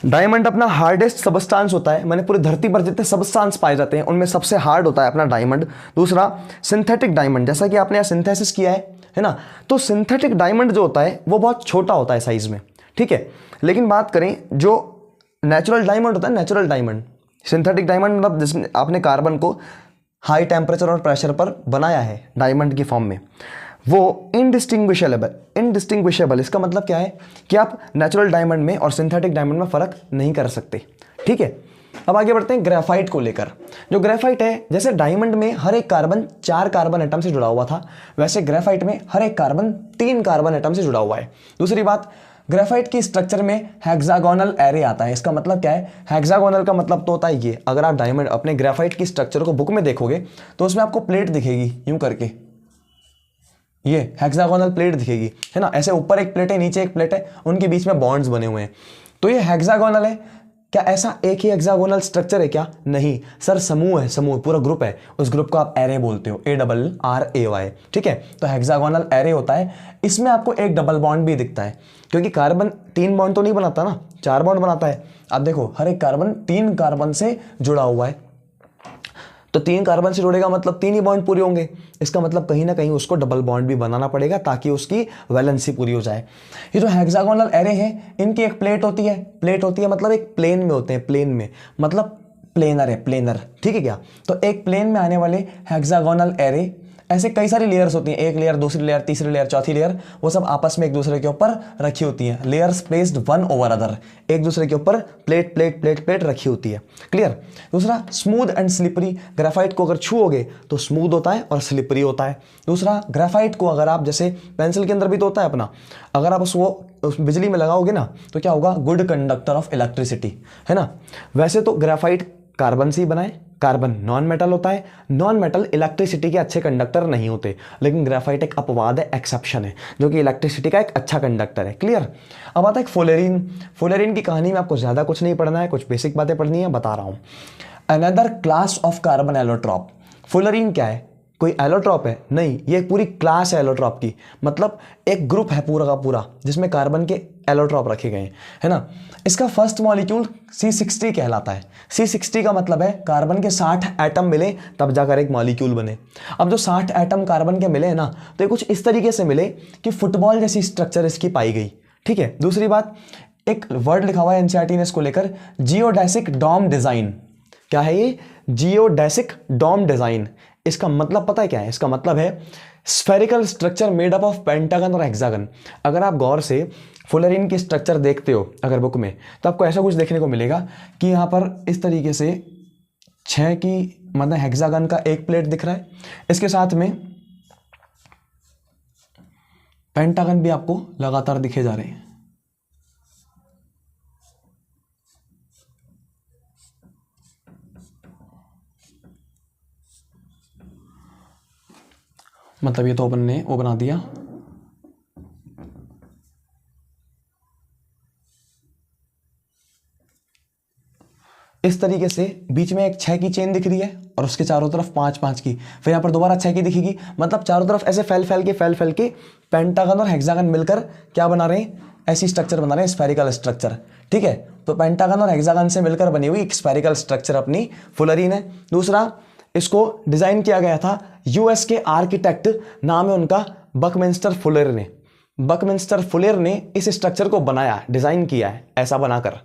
डायमंड अपना हार्डेस्ट सबस्टांस होता है। मैंने पूरी धरती पर जितने सबस्टांस पाए जाते हैं उनमें सबसे हार्ड होता है अपना डायमंड। दूसरा, सिंथेटिक डायमंड, जैसा कि आपने यहाँ सिंथेसिस किया है ना, तो सिंथेटिक डायमंड जो होता है वो बहुत छोटा होता है साइज में। ठीक है, लेकिन बात करें जो नेचुरल डायमंड होता है, नेचुरल डायमंड, सिंथेटिक डायमंड मतलब जिसमें आपने कार्बन को हाई टेम्परेचर और प्रेशर पर बनाया है डायमंड की फॉर्म में, वो इनडिस्टिंग्विशेबल। इसका मतलब क्या है कि आप नेचुरल डायमंड में और सिंथेटिक डायमंड में फ़र्क नहीं कर सकते। ठीक है, अब आगे बढ़ते हैं ग्रेफाइट को लेकर। जो ग्रेफाइट है, जैसे डायमंड में हर एक कार्बन 4 कार्बन एटम से जुड़ा हुआ था, वैसे ग्रेफाइट में हर एक कार्बन 3 कार्बन एटम से जुड़ा हुआ है। दूसरी बात, ग्रेफाइट की स्ट्रक्चर में हेक्सागोनल एरे आता है। इसका मतलब क्या है? हेक्सागोनल का मतलब तो होता है ये, अगर आप डायमंड अपने ग्रेफाइट की स्ट्रक्चर को बुक में देखोगे तो उसमें आपको प्लेट दिखेगी यूं करके, ये हेक्सागोनल प्लेट दिखेगी, है ना, ऐसे ऊपर एक प्लेट है, नीचे एक प्लेट है, उनके बीच में बॉन्ड्स बने हुए हैं, तो ये हेक्सागोनल है। क्या ऐसा एक ही हेक्सागोनल स्ट्रक्चर है क्या? नहीं सर, समूह है, समूह, पूरा ग्रुप है, उस ग्रुप को आप एरे बोलते हो, ARRAY। ठीक है, तो हेक्सागोनल एरे होता है। इसमें आपको एक डबल बॉन्ड भी दिखता है, क्योंकि कार्बन 3 बॉन्ड तो नहीं बनाता ना, 4 बॉन्ड बनाता है। आप देखो, हर एक कार्बन 3 कार्बन से जुड़ा हुआ है, तो 3 कार्बन से जुड़ेगा मतलब 3 ही बॉन्ड पूरे होंगे। इसका मतलब कहीं ना कहीं उसको डबल बॉन्ड भी बनाना पड़ेगा ताकि उसकी वैलेंसी पूरी हो जाए। ये जो हेक्सागोनल एरे है, इनकी एक प्लेट होती है, प्लेट होती है मतलब एक प्लेन में होते हैं, प्लेन में मतलब प्लेनर है, प्लेनर। ठीक है क्या? तो एक प्लेन में आने वाले हेक्सागोनल एरे ऐसे कई सारी लेयर्स होती हैं, एक लेयर, दूसरी लेयर, तीसरी लेयर, चौथी लेयर, वो सब आपस में एक दूसरे के ऊपर रखी होती हैं। Layers placed one over other, एक दूसरे के ऊपर प्लेट प्लेट प्लेट प्लेट रखी होती है। क्लियर। दूसरा स्मूथ एंड स्लिपरी, ग्रेफाइट को अगर छुओगे तो स्मूथ होता है और स्लिपरी होता है। दूसरा ग्रेफाइट को अगर आप, जैसे पेंसिल के अंदर भी तो होता है अपना, अगर आप उसको उस बिजली में लगाओगे ना तो क्या होगा, गुड कंडक्टर ऑफ इलेक्ट्रिसिटी, है ना। वैसे तो ग्रेफाइट कार्बन से ही बनाए, कार्बन नॉन मेटल होता है, नॉन मेटल इलेक्ट्रिसिटी के अच्छे कंडक्टर नहीं होते, लेकिन ग्रेफाइट एक अपवाद है, एक्सेप्शन है, जो कि इलेक्ट्रिसिटी का एक अच्छा कंडक्टर है। क्लियर। अब आता है फ्लोरीन। फ्लोरीन की कहानी में आपको ज़्यादा कुछ नहीं पढ़ना है, कुछ बेसिक बातें पढ़नी है, बता रहा हूँ। Another class of carbon allotrope. Fluorine क्या है, कोई एलोट्रॉप है? नहीं, ये पूरी क्लास है एलोट्रॉप की, मतलब एक ग्रुप है पूरा का पूरा जिसमें कार्बन के एलोट्रॉप रखे गए हैं, है ना। इसका फर्स्ट मॉलिक्यूल C60 कहलाता है। C60 का मतलब है कार्बन के 60 एटम मिले तब जाकर एक मॉलिक्यूल बने। अब जो 60 एटम कार्बन के मिले हैं ना, तो ये कुछ इस तरीके से मिले कि फुटबॉल जैसी स्ट्रक्चर इसकी पाई गई। ठीक है। दूसरी बात, एक वर्ड लिखा हुआ है एनसीईआरटी ने इसको लेकर, जियोडेसिक डॉम डिजाइन। क्या है ये? Geodesic dome design. इसका मतलब पता है क्या है? इसका मतलब है spherical structure made up of pentagon और हेक्सागन। अगर आप गौर से फ्लोरीन की स्ट्रक्चर देखते हो अगर बुक में, तो आपको ऐसा कुछ देखने को मिलेगा कि यहाँ पर इस तरीके से 6 की मतलब हेक्सागन का एक प्लेट दिख रहा है, इसके साथ में पेंटागन भी आपको लगातार दिखे जा रहे हैं। मतलब ये तो अपन ने वो बना दिया। इस तरीके से बीच में एक 6 की चेन दिख रही है और उसके चारों तरफ 5-5 की, फिर यहाँ पर दोबारा 6 की दिखेगी, मतलब चारों तरफ ऐसे फैल फैल के पेंटागन और हेक्सागन मिलकर क्या बना रहे हैं? ऐसी स्ट्रक्चर बना रहे हैं, स्फेरिकल स्ट्रक्चर। ठीक है। तो पेंटागन और हेक्सागन से मिलकर बनी हुई एक स्फेरिकल स्ट्रक्चर अपनी फ्लोरीन है। दूसरा, इसको डिजाइन किया गया था यूएस के आर्किटेक्ट, नाम है उनका बकमिंस्टर फुलेर ने। बकमिंस्टर फुलेर ने इस स्ट्रक्चर को बनाया, डिजाइन किया है ऐसा बनाकर,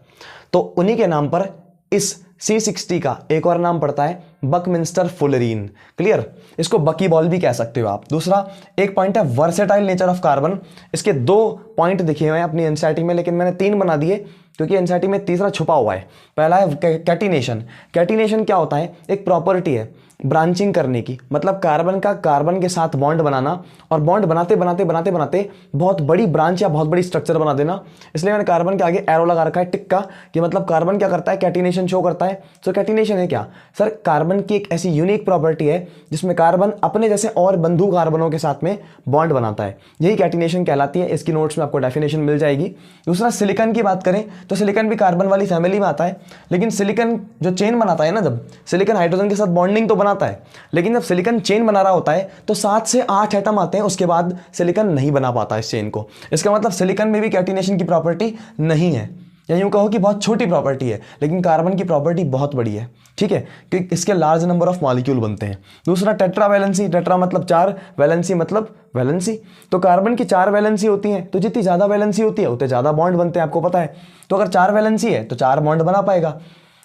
तो उन्हीं के नाम पर इस C60 का एक और नाम पड़ता है बकमिंस्टर फुलेरीन। क्लियर। इसको बकी बॉल भी कह सकते हो आप। दूसरा एक पॉइंट है वर्सेटाइल नेचर ऑफ कार्बन। इसके 2 पॉइंट दिखे हुए हैं अपनी एनसीईआरटी में, लेकिन मैंने 3 बना दिए क्योंकि एनसीईआरटी में तीसरा छुपा हुआ है। पहला है कैटिनेशन। कैटिनेशन क्या होता है? एक प्रॉपर्टी है ब्रांचिंग करने की, मतलब कार्बन का कार्बन के साथ बॉन्ड बनाना और बॉन्ड बनाते बनाते बनाते बनाते बहुत बड़ी ब्रांच या बहुत बड़ी स्ट्रक्चर बना देना। इसलिए मैंने कार्बन के आगे एरो लगा रखा है टिक का, कि मतलब कार्बन क्या करता है? कैटिनेशन शो करता है। सो कैटिनेशन है क्या सर? कार्बन की एक ऐसी यूनिक प्रॉपर्टी है जिसमें कार्बन अपने जैसे और बंधु कार्बनों के साथ में बॉन्ड बनाता है, यही कैटिनेशन कहलाती है। इसकी नोट्स में आपको डेफिनेशन मिल जाएगी। दूसरा, सिलिकॉन की बात करें तो सिलिकॉन भी कार्बन वाली फैमिली में आता है, लेकिन सिलिकॉन जो चेन बनाता है ना, जब सिलिकॉन हाइड्रोजन के साथ बॉन्डिंग तो बनाता है, लेकिन जब सिलिकॉन चेन बना रहा होता है तो 7 से 8 एटम आते हैं, उसके बाद सिलिकॉन नहीं बना पाता इस चेन को। इसका मतलब सिलिकॉन में भी कैटिनेशन की प्रॉपर्टी नहीं है, या यूं कहो कि बहुत छोटी प्रॉपर्टी है, लेकिन कार्बन की प्रॉपर्टी बहुत बड़ी है। ठीक है, कि इसके लार्ज नंबर ऑफ मॉलिक्यूल बनते हैं। दूसरा, टेट्रा वैलेंसी। टेट्रा मतलब 4, वैलेंसी मतलब वैलेंसी। तो कार्बन की 4 वैलेंसी होती हैं, तो जितनी ज़्यादा वैलेंसी होती है उतने ज़्यादा बॉन्ड बनते हैं, आपको पता है। तो अगर 4 वैलेंसी है तो 4 बॉन्ड बना पाएगा।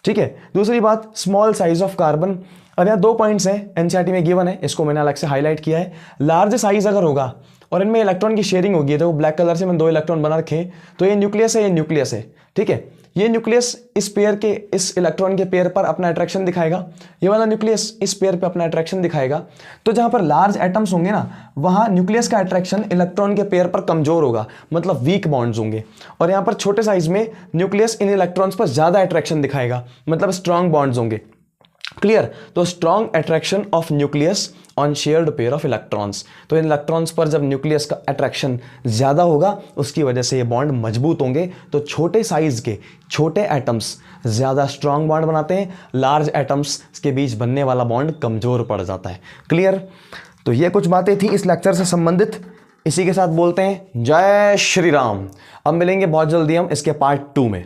ठीक है। दूसरी बात, स्मॉल साइज ऑफ कार्बन। अब यहाँ 2 पॉइंट्स हैं एनसीईआरटी में गिवन है, इसको मैंने अलग से हाईलाइट किया है। लार्ज साइज अगर होगा और इनमें इलेक्ट्रॉन की शेयरिंग होगी, तो ब्लैक कलर से मैंने 2 इलेक्ट्रॉन बना रखे हैं, तो ये न्यूक्लियस है, ये न्यूक्लियस है। ठीक है। ये न्यूक्लियस इस पेयर के, इस इलेक्ट्रॉन के पेयर पर अपना अट्रैक्शन दिखाएगा, ये वाला न्यूक्लियस इस पेयर पे अपना अट्रैक्शन दिखाएगा। तो जहां पर लार्ज एटम्स होंगे ना, वहां न्यूक्लियस का अट्रैक्शन इलेक्ट्रॉन के पेयर पर कमजोर होगा, मतलब वीक बॉन्ड्स होंगे। और यहां पर छोटे साइज में न्यूक्लियस इन इलेक्ट्रॉन्स पर ज्यादा अट्रैक्शन दिखाएगा, मतलब स्ट्रॉन्ग बॉन्ड्स होंगे। क्लियर। तो strong attraction of nucleus on shared pair of electrons. तो इन इलेक्ट्रॉन्स पर जब न्यूक्लियस का अट्रैक्शन ज़्यादा होगा, उसकी वजह से ये बॉन्ड मजबूत होंगे। तो छोटे साइज के छोटे एटम्स ज़्यादा स्ट्रॉन्ग बॉन्ड बनाते हैं, लार्ज एटम्स के बीच बनने वाला बॉन्ड कमज़ोर पड़ जाता है। क्लियर। तो ये कुछ बातें थी इस लेक्चर से संबंधित। इसी के साथ बोलते हैं जय श्री राम। अब मिलेंगे बहुत जल्दी हम इसके पार्ट 2 में।